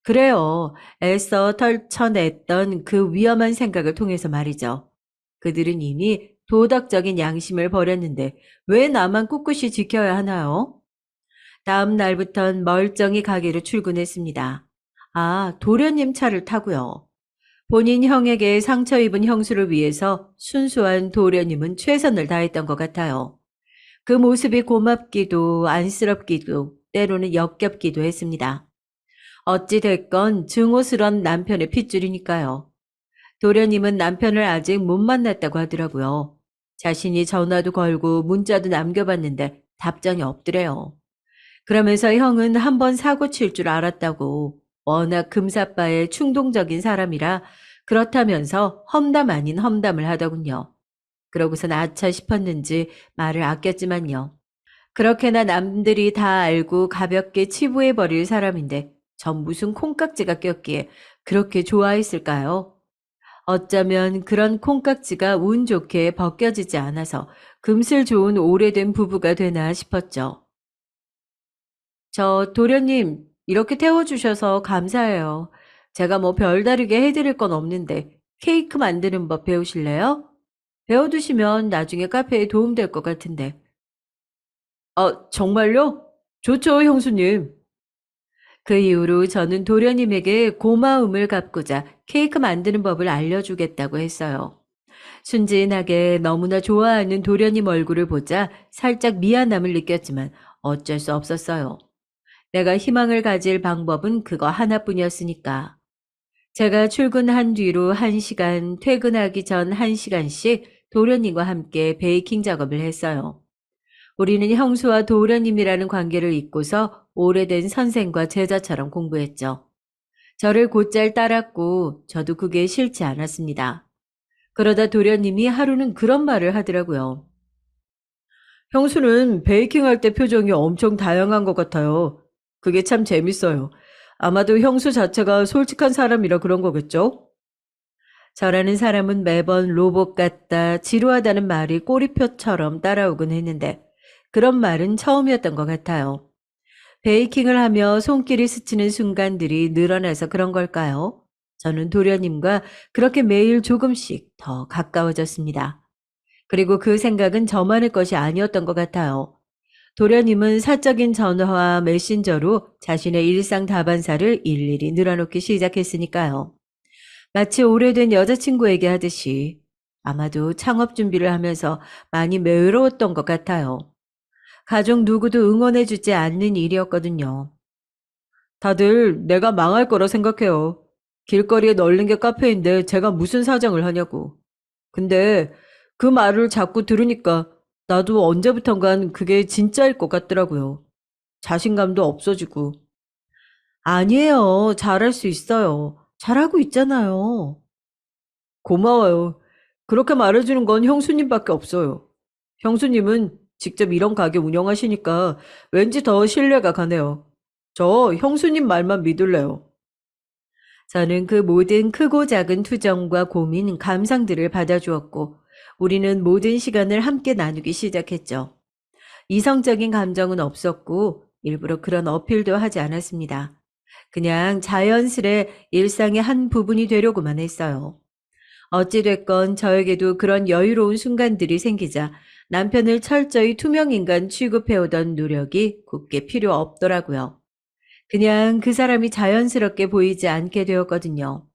A: 그래요. 애써 털쳐냈던 그 위험한 생각을 통해서 말이죠. 그들은 이미 도덕적인 양심을 버렸는데 왜 나만 꿋꿋이 지켜야 하나요? 다음 날부턴 멀쩡히 가게로 출근했습니다. 아, 도련님 차를 타고요. 본인 형에게 상처 입은 형수를 위해서 순수한 도련님은 최선을 다했던 것 같아요. 그 모습이 고맙기도 안쓰럽기도 때로는 역겹기도 했습니다. 어찌 됐건 증오스런 남편의 핏줄이니까요. 도련님은 남편을 아직 못 만났다고 하더라고요. 자신이 전화도 걸고 문자도 남겨봤는데 답장이 없더래요. 그러면서 형은 한번 사고 칠 줄 알았다고 워낙 금사빠에 충동적인 사람이라 그렇다면서 험담 아닌 험담을 하더군요. 그러고선 아차 싶었는지 말을 아꼈지만요. 그렇게나 남들이 다 알고 가볍게 치부해버릴 사람인데 전 무슨 콩깍지가 꼈기에 그렇게 좋아했을까요? 어쩌면 그런 콩깍지가 운 좋게 벗겨지지 않아서 금슬 좋은 오래된 부부가 되나 싶었죠. 저 도련님 이렇게 태워주셔서 감사해요. 제가 뭐 별다르게 해드릴 건 없는데 케이크 만드는 법 배우실래요? 배워두시면 나중에 카페에 도움될 것 같은데. 아, 정말요? 좋죠, 형수님. 그 이후로 저는 도련님에게 고마움을 갚고자 케이크 만드는 법을 알려주겠다고 했어요. 순진하게 너무나 좋아하는 도련님 얼굴을 보자 살짝 미안함을 느꼈지만 어쩔 수 없었어요. 내가 희망을 가질 방법은 그거 하나뿐이었으니까. 제가 출근한 뒤로 1시간, 퇴근하기 전 1시간씩 도련님과 함께 베이킹 작업을 했어요. 우리는 형수와 도련님이라는 관계를 잇고서 오래된 선생과 제자처럼 공부했죠. 저를 곧잘 따랐고 저도 그게 싫지 않았습니다. 그러다 도련님이 하루는 그런 말을 하더라고요. 형수는 베이킹할 때 표정이 엄청 다양한 것 같아요. 그게 참 재밌어요. 아마도 형수 자체가 솔직한 사람이라 그런 거겠죠? 저라는 사람은 매번 로봇 같다, 지루하다는 말이 꼬리표처럼 따라오곤 했는데 그런 말은 처음이었던 것 같아요. 베이킹을 하며 손길이 스치는 순간들이 늘어나서 그런 걸까요? 저는 도련님과 그렇게 매일 조금씩 더 가까워졌습니다. 그리고 그 생각은 저만의 것이 아니었던 것 같아요. 도련님은 사적인 전화와 메신저로 자신의 일상 다반사를 일일이 늘어놓기 시작했으니까요. 마치 오래된 여자친구에게 하듯이 아마도 창업 준비를 하면서 많이 외로웠던 것 같아요. 가족 누구도 응원해주지 않는 일이었거든요. 다들 내가 망할 거라 생각해요. 길거리에 널린 게 카페인데 제가 무슨 사정을 하냐고. 근데 그 말을 자꾸 들으니까 나도 언제부턴간 그게 진짜일 것 같더라고요. 자신감도 없어지고. 아니에요. 잘할 수 있어요. 잘하고 있잖아요. 고마워요. 그렇게 말해주는 건 형수님밖에 없어요. 형수님은 직접 이런 가게 운영하시니까 왠지 더 신뢰가 가네요. 저 형수님 말만 믿을래요. 저는 그 모든 크고 작은 투정과 고민, 감상들을 받아주었고, 우리는 모든 시간을 함께 나누기 시작했죠. 이성적인 감정은 없었고, 일부러 그런 어필도 하지 않았습니다. 그냥 자연스레 일상의 한 부분이 되려고만 했어요. 어찌됐건 저에게도 그런 여유로운 순간들이 생기자 남편을 철저히 투명인간 취급해오던 노력이 굳게 필요 없더라고요. 그냥 그 사람이 자연스럽게 보이지 않게 되었거든요.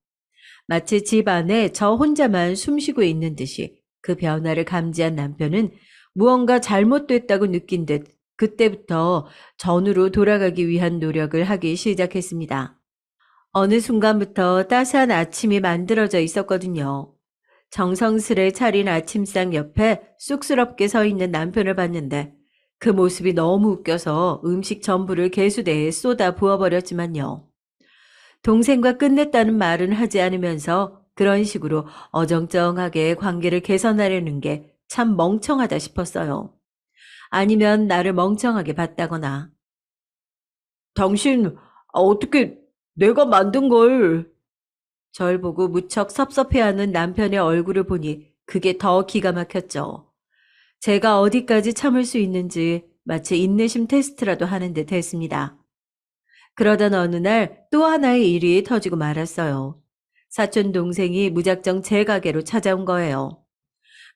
A: 마치 집 안에 저 혼자만 숨쉬고 있는 듯이 그 변화를 감지한 남편은 무언가 잘못됐다고 느낀 듯 그때부터 전으로 돌아가기 위한 노력을 하기 시작했습니다. 어느 순간부터 따스한 아침이 만들어져 있었거든요. 정성스레 차린 아침상 옆에 쑥스럽게 서 있는 남편을 봤는데 그 모습이 너무 웃겨서 음식 전부를 개수대에 쏟아 부어버렸지만요. 동생과 끝냈다는 말은 하지 않으면서 그런 식으로 어정쩡하게 관계를 개선하려는 게 참 멍청하다 싶었어요. 아니면 나를 멍청하게 봤다거나. 당신, 어떻게 내가 만든 걸. 절 보고 무척 섭섭해하는 남편의 얼굴을 보니 그게 더 기가 막혔죠. 제가 어디까지 참을 수 있는지 마치 인내심 테스트라도 하는 듯 했습니다. 그러던 어느 날 또 하나의 일이 터지고 말았어요. 사촌 동생이 무작정 제 가게로 찾아온 거예요.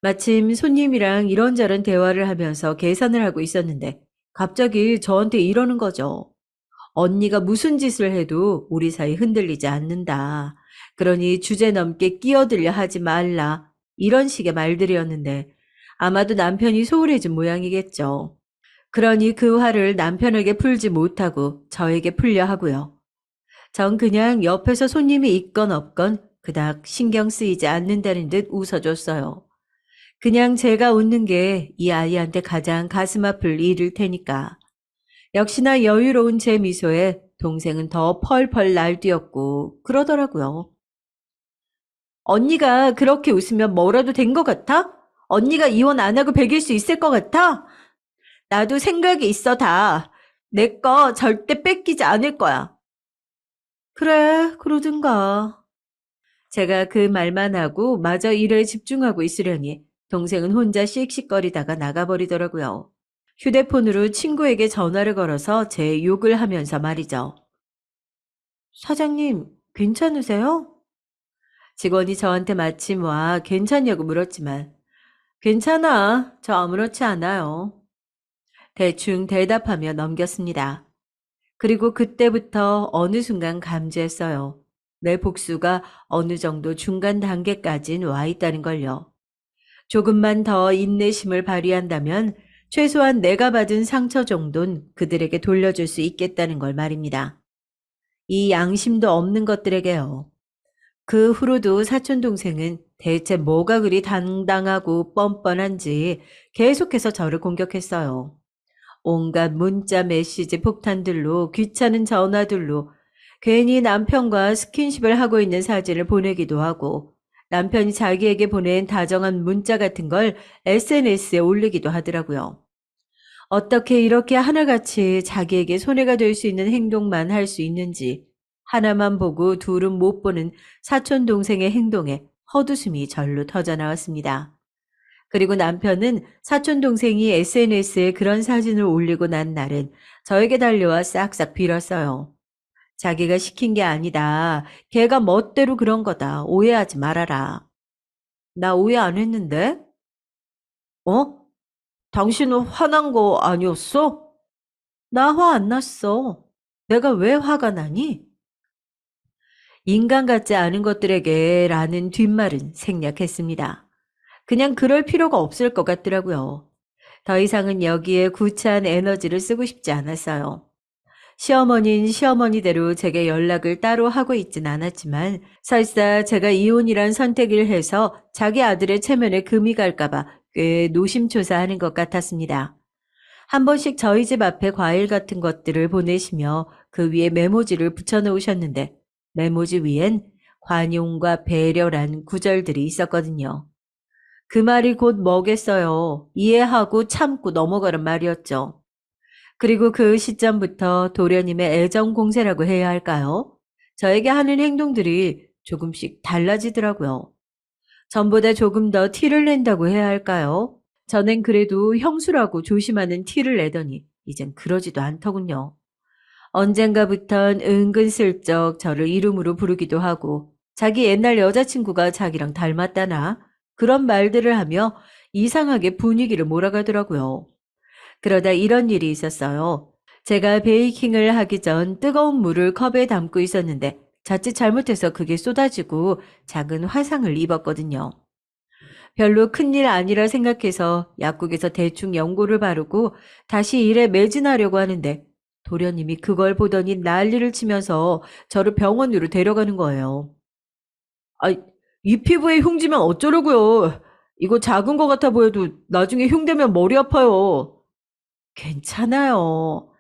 A: 마침 손님이랑 이런저런 대화를 하면서 계산을 하고 있었는데 갑자기 저한테 이러는 거죠. 언니가 무슨 짓을 해도 우리 사이 흔들리지 않는다. 그러니 주제 넘게 끼어들려 하지 말라. 이런 식의 말들이었는데 아마도 남편이 소홀해진 모양이겠죠. 그러니 그 화를 남편에게 풀지 못하고 저에게 풀려 하고요. 전 그냥 옆에서 손님이 있건 없건 그닥 신경 쓰이지 않는다는 듯 웃어줬어요. 그냥 제가 웃는 게 이 아이한테 가장 가슴 아플 일일 테니까. 역시나 여유로운 제 미소에 동생은 더 펄펄 날뛰었고 그러더라고요. 언니가 그렇게 웃으면 뭐라도 된 것 같아? 언니가 이혼 안 하고 베길 수 있을 것 같아? 나도 생각이 있어 다. 내 거 절대 뺏기지 않을 거야. 그래, 그러든가. 제가 그 말만 하고 마저 일에 집중하고 있으려니 동생은 혼자 씩씩거리다가 나가버리더라고요. 휴대폰으로 친구에게 전화를 걸어서 제 욕을 하면서 말이죠. 사장님, 괜찮으세요? 직원이 저한테 마침 와 괜찮냐고 물었지만 괜찮아. 저 아무렇지 않아요. 대충 대답하며 넘겼습니다. 그리고 그때부터 어느 순간 감지했어요. 내 복수가 어느 정도 중간 단계까진 와 있다는 걸요. 조금만 더 인내심을 발휘한다면 최소한 내가 받은 상처 정도는 그들에게 돌려줄 수 있겠다는 걸 말입니다. 이 양심도 없는 것들에게요. 그 후로도 사촌동생은 대체 뭐가 그리 당당하고 뻔뻔한지 계속해서 저를 공격했어요. 온갖 문자 메시지 폭탄들로 귀찮은 전화들로 괜히 남편과 스킨십을 하고 있는 사진을 보내기도 하고 남편이 자기에게 보낸 다정한 문자 같은 걸 SNS에 올리기도 하더라고요. 어떻게 이렇게 하나같이 자기에게 손해가 될 수 있는 행동만 할 수 있는지 하나만 보고 둘은 못 보는 사촌 동생의 행동에 헛웃음이 절로 터져나왔습니다. 그리고 남편은 사촌 동생이 SNS에 그런 사진을 올리고 난 날은 저에게 달려와 싹싹 빌었어요. 자기가 시킨 게 아니다. 걔가 멋대로 그런 거다. 오해하지 말아라. 나 오해 안 했는데? 어? 당신은 화난 거 아니었어? 나 화 안 났어. 내가 왜 화가 나니? 인간 같지 않은 것들에게 라는 뒷말은 생략했습니다. 그냥 그럴 필요가 없을 것 같더라고요. 더 이상은 여기에 구차한 에너지를 쓰고 싶지 않았어요. 시어머니는 시어머니대로 제게 연락을 따로 하고 있진 않았지만 설사 제가 이혼이란 선택을 해서 자기 아들의 체면에 금이 갈까봐 꽤 노심초사하는 것 같았습니다. 한 번씩 저희 집 앞에 과일 같은 것들을 보내시며 그 위에 메모지를 붙여놓으셨는데 메모지 위엔 관용과 배려란 구절들이 있었거든요. 그 말이 곧 뭐겠어요. 이해하고 참고 넘어가는 말이었죠. 그리고 그 시점부터 도련님의 애정 공세라고 해야 할까요? 저에게 하는 행동들이 조금씩 달라지더라고요. 전보다 조금 더 티를 낸다고 해야 할까요? 전엔 그래도 형수라고 조심하는 티를 내더니 이젠 그러지도 않더군요. 언젠가부턴 은근슬쩍 저를 이름으로 부르기도 하고 자기 옛날 여자친구가 자기랑 닮았다나 그런 말들을 하며 이상하게 분위기를 몰아가더라고요. 그러다 이런 일이 있었어요. 제가 베이킹을 하기 전 뜨거운 물을 컵에 담고 있었는데 자칫 잘못해서 그게 쏟아지고 작은 화상을 입었거든요. 별로 큰일 아니라 생각해서 약국에서 대충 연고를 바르고 다시 일에 매진하려고 하는데 도련님이 그걸 보더니 난리를 치면서 저를 병원으로 데려가는 거예요. 아, 이 피부에 흉지면 어쩌려고요. 이거 작은 거 같아 보여도 나중에 흉 되면 머리 아파요. 괜찮아요.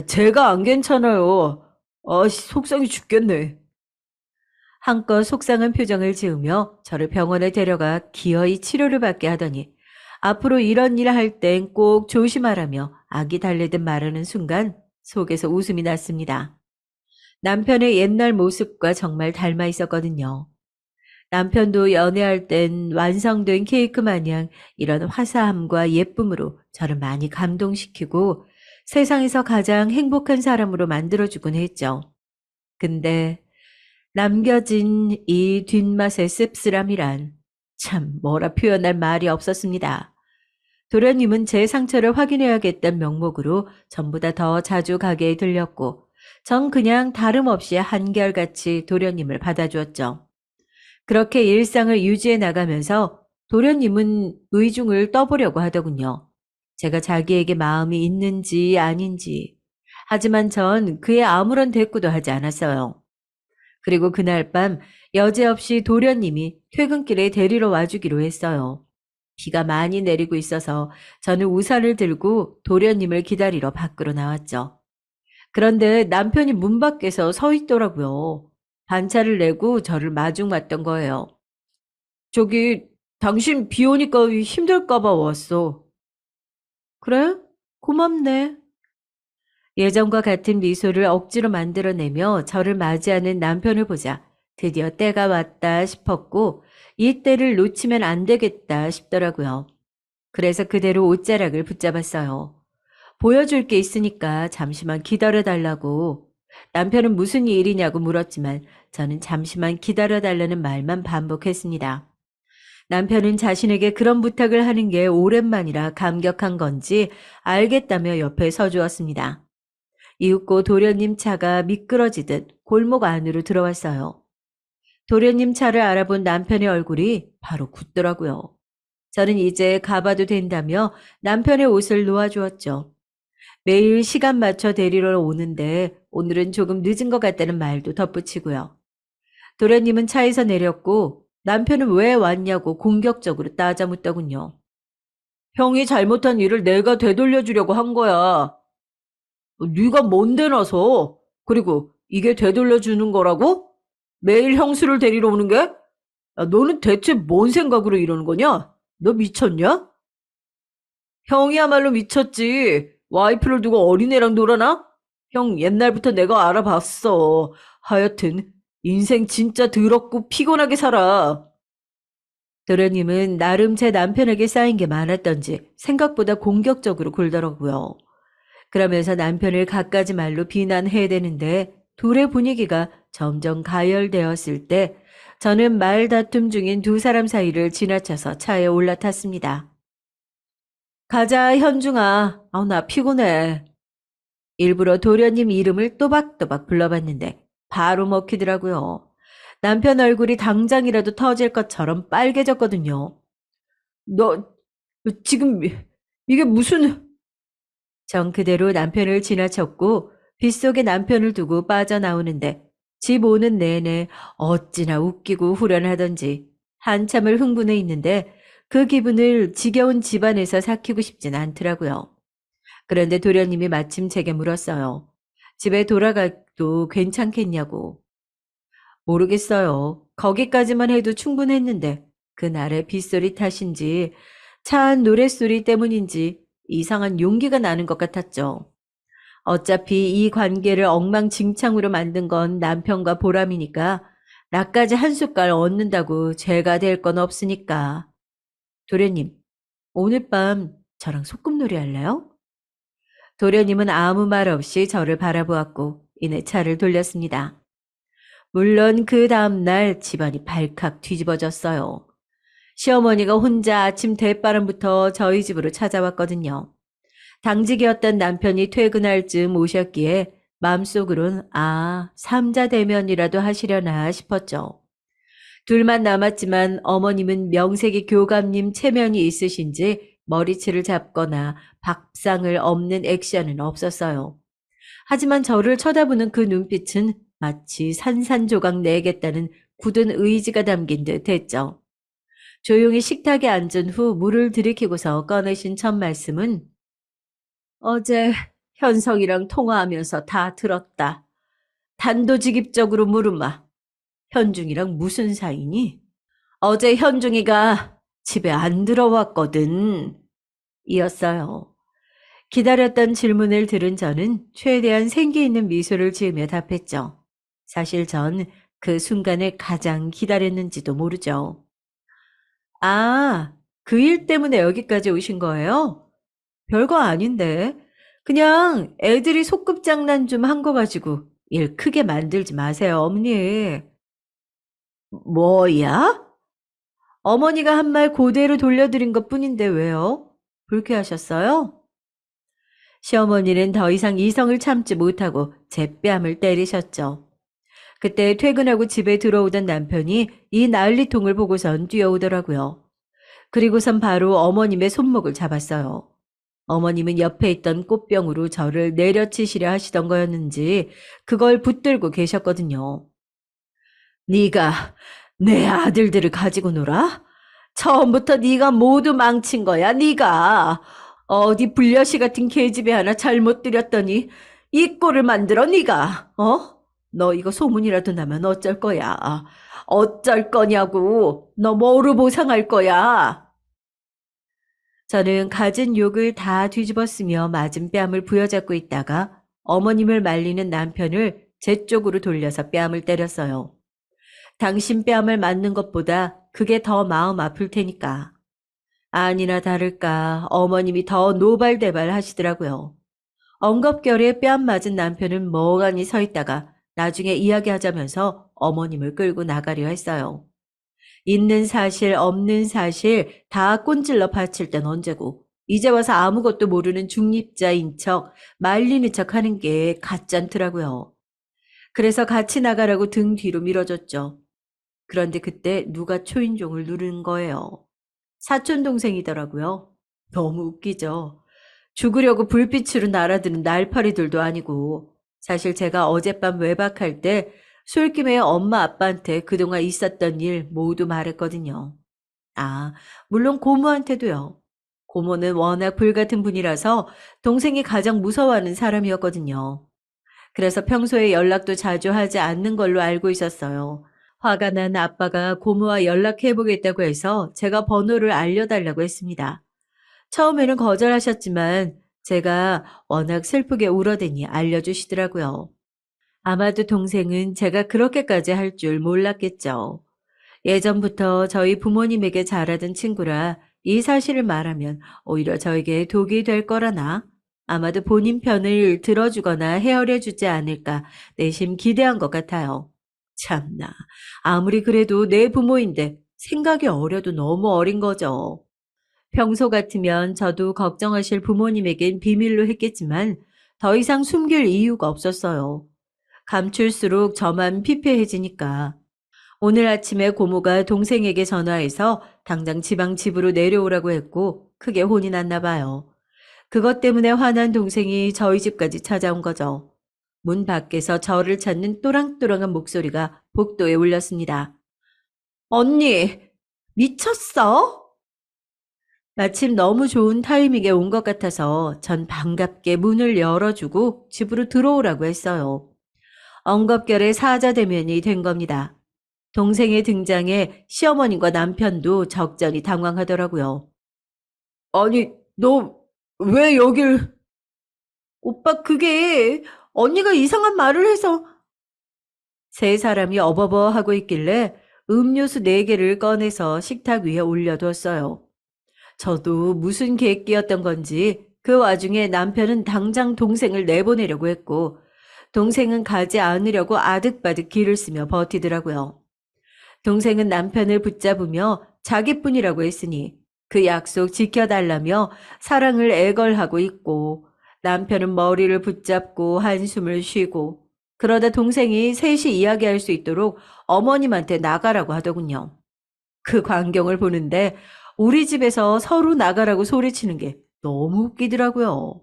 A: 제가 안 괜찮아요. 속상해 죽겠네. 한껏 속상한 표정을 지으며 저를 병원에 데려가 기어이 치료를 받게 하더니 앞으로 이런 일 할 땐 꼭 조심하라며 악이 달래듯 말하는 순간 속에서 웃음이 났습니다. 남편의 옛날 모습과 정말 닮아 있었거든요. 남편도 연애할 땐 완성된 케이크 마냥 이런 화사함과 예쁨으로 저를 많이 감동시키고 세상에서 가장 행복한 사람으로 만들어주곤 했죠. 근데 남겨진 이 뒷맛의 씁쓸함이란 참 뭐라 표현할 말이 없었습니다. 도련님은 제 상처를 확인해야겠다는 명목으로 전보다 더 자주 가게에 들렸고 전 그냥 다름없이 한결같이 도련님을 받아주었죠. 그렇게 일상을 유지해 나가면서 도련님은 의중을 떠보려고 하더군요. 제가 자기에게 마음이 있는지 아닌지. 하지만 전 그에 아무런 대꾸도 하지 않았어요. 그리고 그날 밤 여지없이 도련님이 퇴근길에 데리러 와주기로 했어요. 비가 많이 내리고 있어서 저는 우산을 들고 도련님을 기다리러 밖으로 나왔죠. 그런데 남편이 문 밖에서 서 있더라고요. 반차를 내고 저를 마중 맞던 거예요. 저기, 당신 비 오니까 힘들까 봐 왔어. 그래? 고맙네. 예전과 같은 미소를 억지로 만들어내며 저를 맞이하는 남편을 보자 드디어 때가 왔다 싶었고 이 때를 놓치면 안 되겠다 싶더라고요. 그래서 그대로 옷자락을 붙잡았어요. 보여줄 게 있으니까 잠시만 기다려달라고. 남편은 무슨 일이냐고 물었지만 저는 잠시만 기다려달라는 말만 반복했습니다. 남편은 자신에게 그런 부탁을 하는 게 오랜만이라 감격한 건지 알겠다며 옆에 서주었습니다. 이윽고 도련님 차가 미끄러지듯 골목 안으로 들어왔어요. 도련님 차를 알아본 남편의 얼굴이 바로 굳더라고요. 저는 이제 가봐도 된다며 남편의 옷을 놓아주었죠. 매일 시간 맞춰 데리러 오는데 오늘은 조금 늦은 것 같다는 말도 덧붙이고요. 도련님은 차에서 내렸고 남편은 왜 왔냐고 공격적으로 따져 묻더군요. 형이 잘못한 일을 내가 되돌려주려고 한 거야. 네가 뭔데 나서? 그리고 이게 되돌려주는 거라고? 매일 형수를 데리러 오는 게? 야, 너는 대체 뭔 생각으로 이러는 거냐? 너 미쳤냐? 형이야말로 미쳤지. 와이프를 두고 어린애랑 놀아나? 형 옛날부터 내가 알아봤어. 하여튼 인생 진짜 더럽고 피곤하게 살아. 도련님은 나름 제 남편에게 쌓인 게 많았던지 생각보다 공격적으로 굴더라고요. 그러면서 남편을 갖가지 말로 비난해대는데 둘의 분위기가 점점 가열되었을 때 저는 말다툼 중인 두 사람 사이를 지나쳐서 차에 올라탔습니다. 가자, 현중아. 나 피곤해. 일부러 도련님 이름을 또박또박 불러봤는데 바로 먹히더라고요. 남편 얼굴이 당장이라도 터질 것처럼 빨개졌거든요. 너 지금 이게 무슨... 전 그대로 남편을 지나쳤고 빗속에 남편을 두고 빠져나오는데 집 오는 내내 어찌나 웃기고 후련하던지 한참을 흥분해 있는데 그 기분을 지겨운 집안에서 삭히고 싶진 않더라고요. 그런데 도련님이 마침 제게 물었어요. 집에 돌아가도 괜찮겠냐고. 모르겠어요. 거기까지만 해도 충분했는데 그날의 빗소리 탓인지 차한 노랫소리 때문인지 이상한 용기가 나는 것 같았죠. 어차피 이 관계를 엉망진창으로 만든 건 남편과 보람이니까 나까지 한 숟갈 얻는다고 죄가 될 건 없으니까. 도련님, 오늘 밤 저랑 소꿉놀이 할래요? 도련님은 아무 말 없이 저를 바라보았고 이내 차를 돌렸습니다. 물론 그 다음날 집안이 발칵 뒤집어졌어요. 시어머니가 혼자 아침 대바람부터 저희 집으로 찾아왔거든요. 당직이었던 남편이 퇴근할 즈음 오셨기에 마음속으론 삼자대면이라도 하시려나 싶었죠. 둘만 남았지만 어머님은 명색이 교감님 체면이 있으신지 머리채를 잡거나 밥상을 엎는 액션은 없었어요. 하지만 저를 쳐다보는 그 눈빛은 마치 산산조각 내겠다는 굳은 의지가 담긴 듯 했죠. 조용히 식탁에 앉은 후 물을 들이키고서 꺼내신 첫 말씀은 어제 현성이랑 통화하면서 다 들었다. 단도직입적으로 물으마. 현중이랑 무슨 사이니? 어제 현중이가 집에 안 들어왔거든. 이었어요. 기다렸던 질문을 들은 저는 최대한 생기 있는 미소를 지으며 답했죠. 사실 전 그 순간을 가장 기다렸는지도 모르죠. 그 일 때문에 여기까지 오신 거예요? 별거 아닌데. 그냥 애들이 소꿉장난 좀 한 거 가지고 일 크게 만들지 마세요, 어머니. 뭐야? 어머니가 한 말 그대로 돌려드린 것 뿐인데 왜요? 불쾌하셨어요? 시어머니는 더 이상 이성을 참지 못하고 제 뺨을 때리셨죠. 그때 퇴근하고 집에 들어오던 남편이 이 난리통을 보고선 뛰어오더라고요. 그리고선 바로 어머님의 손목을 잡았어요. 어머님은 옆에 있던 꽃병으로 저를 내려치시려 하시던 거였는지 그걸 붙들고 계셨거든요. 네가 내 아들들을 가지고 놀아? 처음부터 네가 모두 망친 거야, 네가. 어디 불려시 같은 계집애 하나 잘못 들였더니 이 꼴을 만들어, 네가. 너 이거 소문이라도 나면 어쩔 거야. 어쩔 거냐고. 너 뭐로 보상할 거야. 저는 갖은 욕을 다 뒤집어쓰며 맞은 뺨을 부여잡고 있다가 어머님을 말리는 남편을 제 쪽으로 돌려서 뺨을 때렸어요. 당신 뺨을 맞는 것보다 그게 더 마음 아플 테니까. 아니나 다를까 어머님이 더 노발대발 하시더라고요. 엉겁결에 뺨 맞은 남편은 멍하니 서 있다가 나중에 이야기하자면서 어머님을 끌고 나가려 했어요. 있는 사실 없는 사실 다 꼰질러 바칠 땐 언제고 이제 와서 아무것도 모르는 중립자인 척 말리는 척 하는 게 가짠더라고요. 그래서 같이 나가라고 등 뒤로 밀어줬죠. 그런데 그때 누가 초인종을 누르는 거예요. 사촌 동생이더라고요. 너무 웃기죠. 죽으려고 불빛으로 날아드는 날파리들도 아니고 사실 제가 어젯밤 외박할 때 술김에 엄마 아빠한테 그동안 있었던 일 모두 말했거든요. 물론 고모한테도요. 고모는 워낙 불같은 분이라서 동생이 가장 무서워하는 사람이었거든요. 그래서 평소에 연락도 자주 하지 않는 걸로 알고 있었어요. 화가 난 아빠가 고모와 연락해보겠다고 해서 제가 번호를 알려달라고 했습니다. 처음에는 거절하셨지만 제가 워낙 슬프게 울어대니 알려주시더라고요. 아마도 동생은 제가 그렇게까지 할 줄 몰랐겠죠. 예전부터 저희 부모님에게 잘하던 친구라 이 사실을 말하면 오히려 저에게 독이 될 거라나 아마도 본인 편을 들어주거나 헤아려주지 않을까 내심 기대한 것 같아요. 참나, 아무리 그래도 내 부모인데 생각이 어려도 너무 어린 거죠. 평소 같으면 저도 걱정하실 부모님에겐 비밀로 했겠지만 더 이상 숨길 이유가 없었어요. 감출수록 저만 피폐해지니까. 오늘 아침에 고모가 동생에게 전화해서 당장 지방 집으로 내려오라고 했고 크게 혼이 났나 봐요. 그것 때문에 화난 동생이 저희 집까지 찾아온 거죠. 문 밖에서 저를 찾는 또랑또랑한 목소리가 복도에 울렸습니다. 언니, 미쳤어? 마침 너무 좋은 타이밍에 온 것 같아서 전 반갑게 문을 열어주고 집으로 들어오라고 했어요. 엉겁결에 사자대면이 된 겁니다. 동생의 등장에 시어머님과 남편도 적잖이 당황하더라고요. 아니, 너 왜 여길... 오빠, 그게 언니가 이상한 말을 해서... 세 사람이 어버버하고 있길래 음료수 4개를 꺼내서 식탁 위에 올려뒀어요. 저도 무슨 계획이었던 건지 그 와중에 남편은 당장 동생을 내보내려고 했고, 동생은 가지 않으려고 아득바득 기를 쓰며 버티더라고요. 동생은 남편을 붙잡으며 자기뿐이라고 했으니 그 약속 지켜달라며 사랑을 애걸하고 있고, 남편은 머리를 붙잡고 한숨을 쉬고, 그러다 동생이 셋이 이야기할 수 있도록 어머님한테 나가라고 하더군요. 그 광경을 보는데 우리 집에서 서로 나가라고 소리치는 게 너무 웃기더라고요.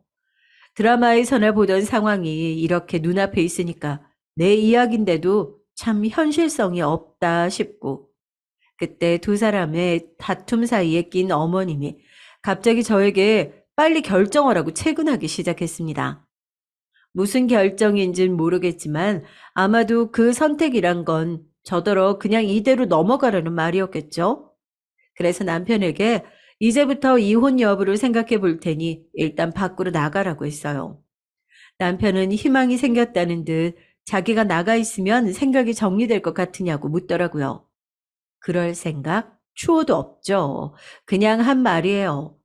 A: 드라마에서나 보던 상황이 이렇게 눈앞에 있으니까 내 이야기인데도 참 현실성이 없다 싶고, 그때 두 사람의 다툼 사이에 낀 어머님이 갑자기 저에게 빨리 결정하라고 채근하기 시작했습니다. 무슨 결정인진 모르겠지만 아마도 그 선택이란 건 저더러 그냥 이대로 넘어가라는 말이었겠죠? 그래서 남편에게 이제부터 이혼 여부를 생각해 볼 테니 일단 밖으로 나가라고 했어요. 남편은 희망이 생겼다는 듯 자기가 나가 있으면 생각이 정리될 것 같으냐고 묻더라고요. 그럴 생각 추호도 없죠. 그냥 한 말이에요.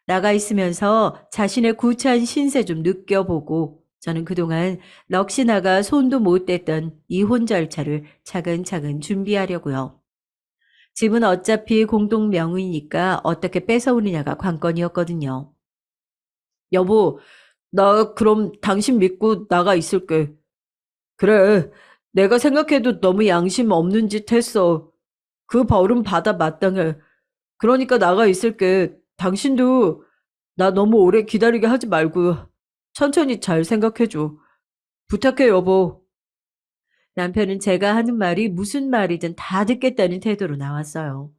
A: 나가 있으면서 자신의 구차한 신세 좀 느껴보고, 저는 그동안 넋이 나가 손도 못 댔던 이혼 절차를 차근차근 준비하려고요. 집은 어차피 공동 명의니까 어떻게 뺏어오느냐가 관건이었거든요. 여보, 나 그럼 당신 믿고 나가 있을게. 그래, 내가 생각해도 너무 양심 없는 짓 했어. 그 벌은 받아 마땅해. 그러니까 나가 있을게. 당신도 나 너무 오래 기다리게 하지 말고 천천히 잘 생각해줘. 부탁해, 여보. 남편은 제가 하는 말이 무슨 말이든 다 듣겠다는 태도로 나왔어요.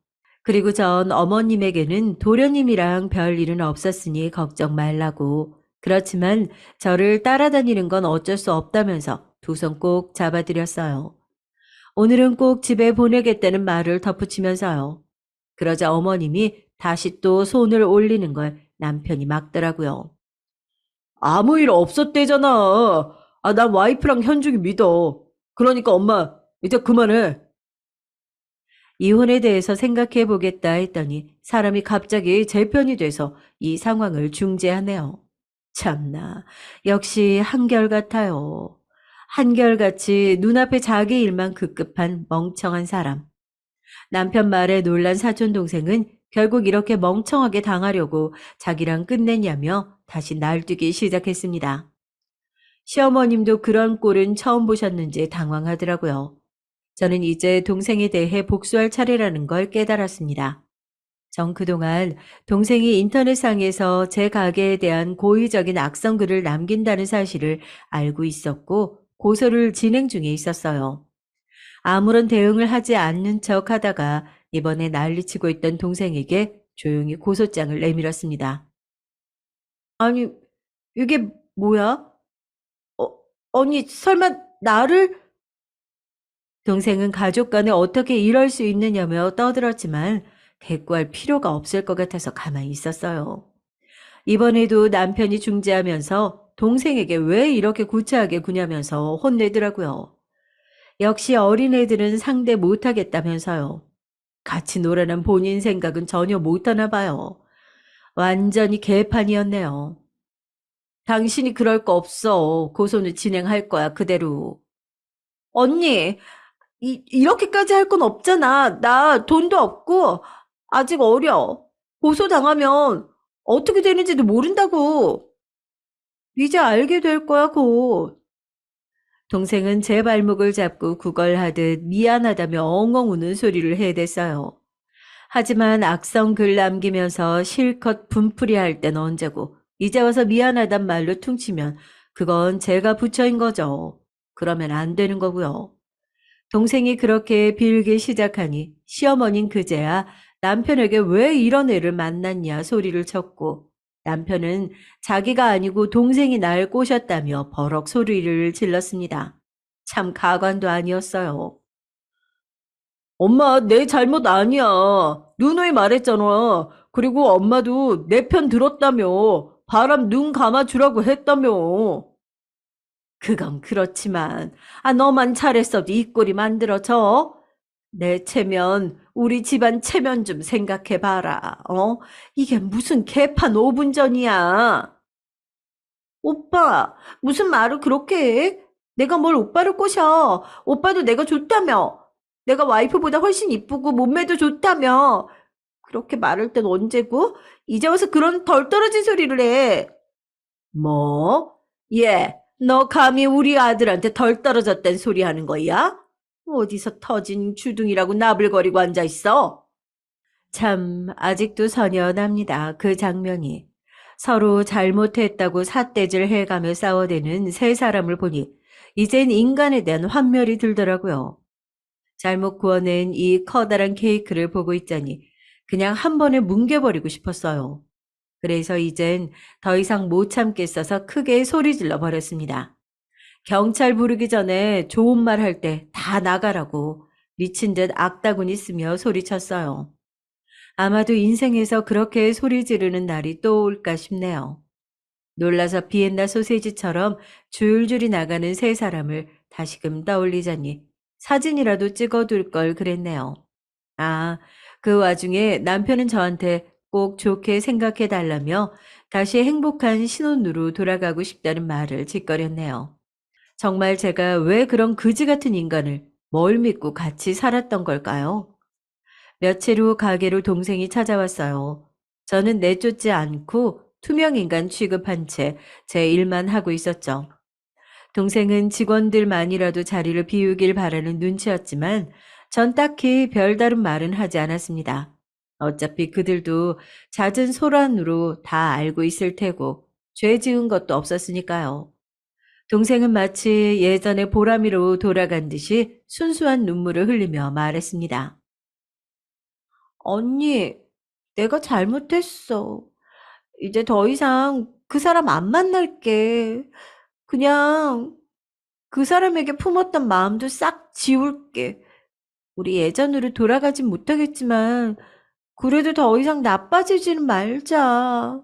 A: 그리고 전 어머님에게는 도련님이랑 별 일은 없었으니 걱정 말라고. 그렇지만 저를 따라다니는 건 어쩔 수 없다면서 두 손 꼭 잡아드렸어요. 오늘은 꼭 집에 보내겠다는 말을 덧붙이면서요. 그러자 어머님이 다시 또 손을 올리는 걸 남편이 막더라고요. 아무 일 없었대잖아. 아, 난 와이프랑 현중이 믿어. 그러니까 엄마, 이제 그만해. 이혼에 대해서 생각해 보겠다 했더니 사람이 갑자기 제 편이 돼서 이 상황을 중재하네요. 참나, 역시 한결같아요. 한결같이 눈앞에 자기 일만 급급한 멍청한 사람. 남편 말에 놀란 사촌동생은 결국 이렇게 멍청하게 당하려고 자기랑 끝냈냐며 다시 날뛰기 시작했습니다. 시어머님도 그런 꼴은 처음 보셨는지 당황하더라고요. 저는 이제 동생에 대해 복수할 차례라는 걸 깨달았습니다. 전 그동안 동생이 인터넷상에서 제 가게에 대한 고의적인 악성글을 남긴다는 사실을 알고 있었고 고소를 진행 중에 있었어요. 아무런 대응을 하지 않는 척 하다가 이번에 난리치고 있던 동생에게 조용히 고소장을 내밀었습니다. 아니, 이게 뭐야? 어, 언니, 설마 나를? 동생은 가족 간에 어떻게 이럴 수 있느냐며 떠들었지만 대꾸할 필요가 없을 것 같아서 가만히 있었어요. 이번에도 남편이 중재하면서 동생에게 왜 이렇게 구차하게 구냐면서 혼내더라고요. 역시 어린애들은 상대 못하겠다면서요. 같이 놀아난 본인 생각은 전혀 못하나 봐요. 완전히 개판이었네요. 당신이 그럴 거 없어. 고소는 진행할 거야, 그대로. 언니, 이렇게까지 할 건 없잖아. 나 돈도 없고, 아직 어려. 고소당하면 어떻게 되는지도 모른다고. 이제 알게 될 거야, 곧. 동생은 제 발목을 잡고 구걸하듯 미안하다며 엉엉 우는 소리를 해댔어요. 하지만 악성 글 남기면서 실컷 분풀이할 땐 언제고 이제 와서 미안하단 말로 퉁치면 그건 제가 부처인 거죠. 그러면 안 되는 거고요. 동생이 그렇게 빌기 시작하니 시어머닌 그제야 남편에게 왜 이런 애를 만났냐 소리를 쳤고, 남편은 자기가 아니고 동생이 날 꼬셨다며 버럭 소리를 질렀습니다. 참 가관도 아니었어요. 엄마, 내 잘못 아니야. 누누이 말했잖아. 그리고 엄마도 내 편 들었다며. 바람 눈 감아주라고 했다며. 그건 그렇지만, 너만 잘했어. 이 꼴이 만들어져. 내 체면, 우리 집안 체면 좀 생각해봐라. 이게 무슨 개판 5분 전이야. 오빠, 무슨 말을 그렇게 해? 내가 뭘 오빠를 꼬셔. 오빠도 내가 좋다며. 내가 와이프보다 훨씬 이쁘고 몸매도 좋다며. 그렇게 말할 땐 언제고? 이제 와서 그런 덜 떨어진 소리를 해. 뭐? 얘, 너 감히 우리 아들한테 덜 떨어졌단 소리 하는 거야? 어디서 터진 주둥이라고 나불거리고 앉아있어? 참, 아직도 선연합니다. 그 장면이. 서로 잘못했다고 삿대질 해가며 싸워대는 세 사람을 보니 이젠 인간에 대한 환멸이 들더라고요. 잘못 구워낸 이 커다란 케이크를 보고 있자니 그냥 한 번에 뭉개버리고 싶었어요. 그래서 이젠 더 이상 못 참겠어서 크게 소리 질러 버렸습니다. 경찰 부르기 전에 좋은 말 할 때 다 나가라고 미친 듯 악다구니 쓰며 소리쳤어요. 아마도 인생에서 그렇게 소리 지르는 날이 또 올까 싶네요. 놀라서 비엔나 소세지처럼 줄줄이 나가는 세 사람을 다시금 떠올리자니 사진이라도 찍어둘 걸 그랬네요. 아, 그 와중에 남편은 저한테 꼭 좋게 생각해 달라며 다시 행복한 신혼으로 돌아가고 싶다는 말을 짓거렸네요. 정말 제가 왜 그런 그지 같은 인간을 뭘 믿고 같이 살았던 걸까요? 며칠 후 가게로 동생이 찾아왔어요. 저는 내쫓지 않고 투명인간 취급한 채 제 일만 하고 있었죠. 동생은 직원들만이라도 자리를 비우길 바라는 눈치였지만 전 딱히 별다른 말은 하지 않았습니다. 어차피 그들도 잦은 소란으로 다 알고 있을 테고 죄 지은 것도 없었으니까요. 동생은 마치 예전의 보람이로 돌아간 듯이 순수한 눈물을 흘리며 말했습니다. 언니, 내가 잘못했어. 이제 더 이상 그 사람 안 만날게. 그냥 그 사람에게 품었던 마음도 싹 지울게. 우리 예전으로 돌아가진 못하겠지만, 그래도 더 이상 나빠지지는 말자.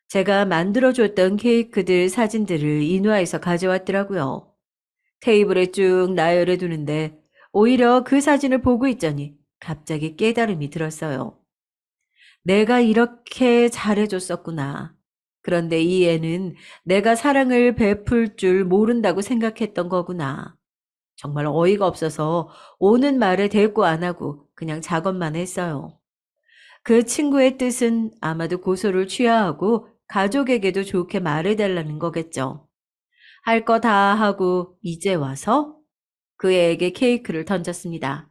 A: 제가 만들어줬던 케이크들 사진들을 인화해서 가져왔더라고요. 테이블에 쭉 나열해 두는데, 오히려 그 사진을 보고 있자니 갑자기 깨달음이 들었어요. 내가 이렇게 잘해줬었구나. 그런데 이 애는 내가 사랑을 베풀 줄 모른다고 생각했던 거구나. 정말 어이가 없어서 오는 말에 대꾸 안 하고 그냥 작업만 했어요. 그 친구의 뜻은 아마도 고소를 취하하고 가족에게도 좋게 말해달라는 거겠죠. 할 거 다 하고 이제 와서 그 애에게 케이크를 던졌습니다.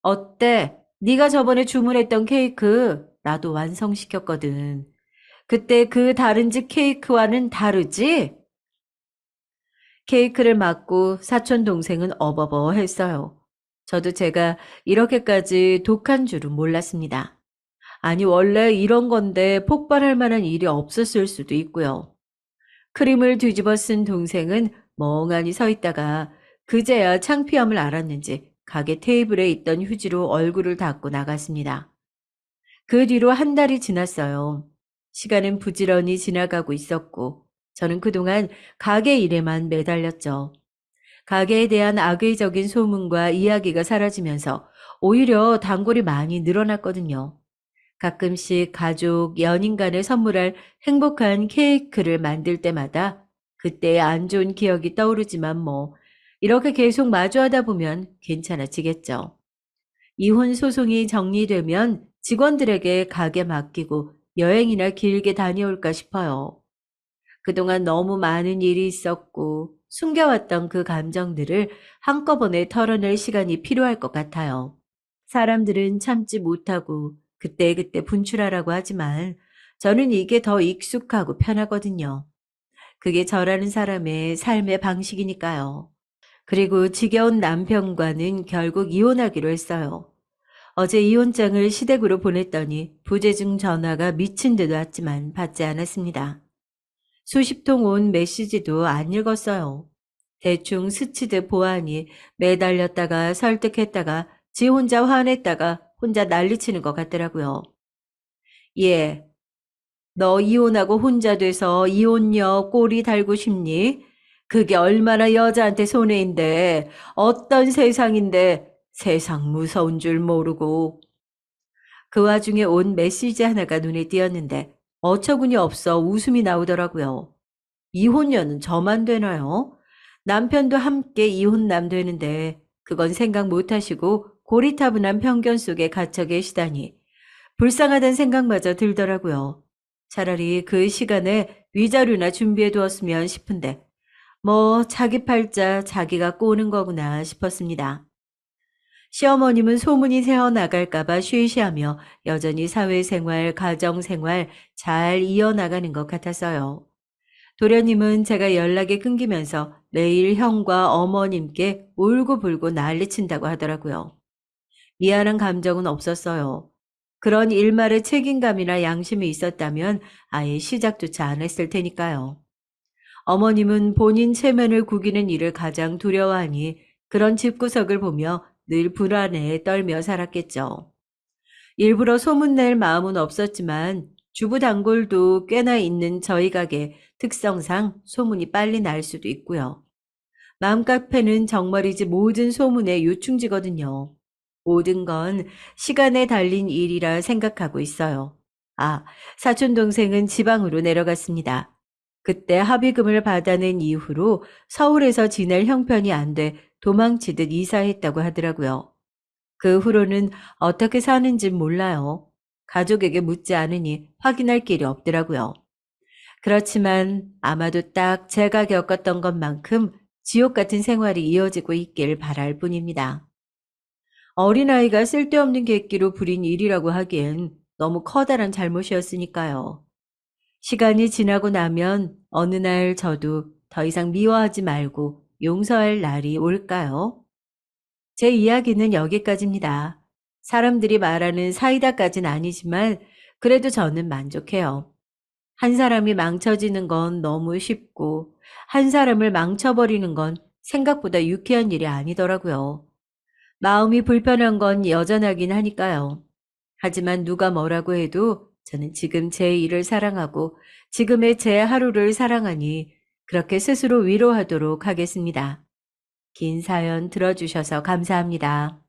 A: 어때? 네가 저번에 주문했던 케이크 나도 완성시켰거든. 그때 그 다른 집 케이크와는 다르지? 케이크를 맞고 사촌 동생은 어버버 했어요. 저도 제가 이렇게까지 독한 줄은 몰랐습니다. 아니, 원래 이런 건데 폭발할 만한 일이 없었을 수도 있고요. 크림을 뒤집어 쓴 동생은 멍하니 서 있다가 그제야 창피함을 알았는지 가게 테이블에 있던 휴지로 얼굴을 닦고 나갔습니다. 그 뒤로 한 달이 지났어요. 시간은 부지런히 지나가고 있었고 저는 그동안 가게 일에만 매달렸죠. 가게에 대한 악의적인 소문과 이야기가 사라지면서 오히려 단골이 많이 늘어났거든요. 가끔씩 가족, 연인 간에 선물할 행복한 케이크를 만들 때마다 그때의 안 좋은 기억이 떠오르지만 이렇게 계속 마주하다 보면 괜찮아지겠죠. 이혼 소송이 정리되면 직원들에게 가게 맡기고 여행이나 길게 다녀올까 싶어요. 그동안 너무 많은 일이 있었고 숨겨왔던 그 감정들을 한꺼번에 털어낼 시간이 필요할 것 같아요. 사람들은 참지 못하고 그때그때 분출하라고 하지만 저는 이게 더 익숙하고 편하거든요. 그게 저라는 사람의 삶의 방식이니까요. 그리고 지겨운 남편과는 결국 이혼하기로 했어요. 어제 이혼장을 시댁으로 보냈더니 부재중 전화가 미친 듯 왔지만 받지 않았습니다. 수십 통 온 메시지도 안 읽었어요. 대충 스치듯 보아하니 매달렸다가 설득했다가 지 혼자 화냈다가 혼자 난리치는 것 같더라고요. 예, 너 이혼하고 혼자 돼서 이혼녀 꼬리 달고 싶니? 그게 얼마나 여자한테 손해인데 어떤 세상인데 세상 무서운 줄 모르고. 그 와중에 온 메시지 하나가 눈에 띄었는데 어처구니 없어 웃음이 나오더라고요. 이혼녀는 저만 되나요? 남편도 함께 이혼남 되는데 그건 생각 못하시고 고리타분한 편견 속에 갇혀 계시다니 불쌍하다는 생각마저 들더라고요. 차라리 그 시간에 위자료나 준비해 두었으면 싶은데 뭐 자기 팔자 자기가 꼬는 거구나 싶었습니다. 시어머님은 소문이 새어나갈까봐 쉬쉬하며 여전히 사회생활, 가정생활 잘 이어나가는 것 같았어요. 도련님은 제가 연락이 끊기면서 매일 형과 어머님께 울고불고 난리친다고 하더라고요. 미안한 감정은 없었어요. 그런 일말의 책임감이나 양심이 있었다면 아예 시작조차 안 했을 테니까요. 어머님은 본인 체면을 구기는 일을 가장 두려워하니 그런 집구석을 보며 늘 불안에 떨며 살았겠죠. 일부러 소문낼 마음은 없었지만 주부 단골도 꽤나 있는 저희 가게 특성상 소문이 빨리 날 수도 있고요. 맘카페는 정말이지 모든 소문의 요충지거든요. 모든 건 시간에 달린 일이라 생각하고 있어요. 아, 사촌 동생은 지방으로 내려갔습니다. 그때 합의금을 받아낸 이후로 서울에서 지낼 형편이 안 돼 도망치듯 이사했다고 하더라고요. 그 후로는 어떻게 사는지 몰라요. 가족에게 묻지 않으니 확인할 길이 없더라고요. 그렇지만 아마도 딱 제가 겪었던 것만큼 지옥 같은 생활이 이어지고 있길 바랄 뿐입니다. 어린아이가 쓸데없는 객기로 부린 일이라고 하기엔 너무 커다란 잘못이었으니까요. 시간이 지나고 나면 어느 날 저도 더 이상 미워하지 말고 용서할 날이 올까요? 제 이야기는 여기까지입니다. 사람들이 말하는 사이다까진 아니지만 그래도 저는 만족해요. 한 사람이 망쳐지는 건 너무 쉽고 한 사람을 망쳐버리는 건 생각보다 유쾌한 일이 아니더라고요. 마음이 불편한 건 여전하긴 하니까요. 하지만 누가 뭐라고 해도 저는 지금 제 일을 사랑하고 지금의 제 하루를 사랑하니 그렇게 스스로 위로하도록 하겠습니다. 긴 사연 들어주셔서 감사합니다.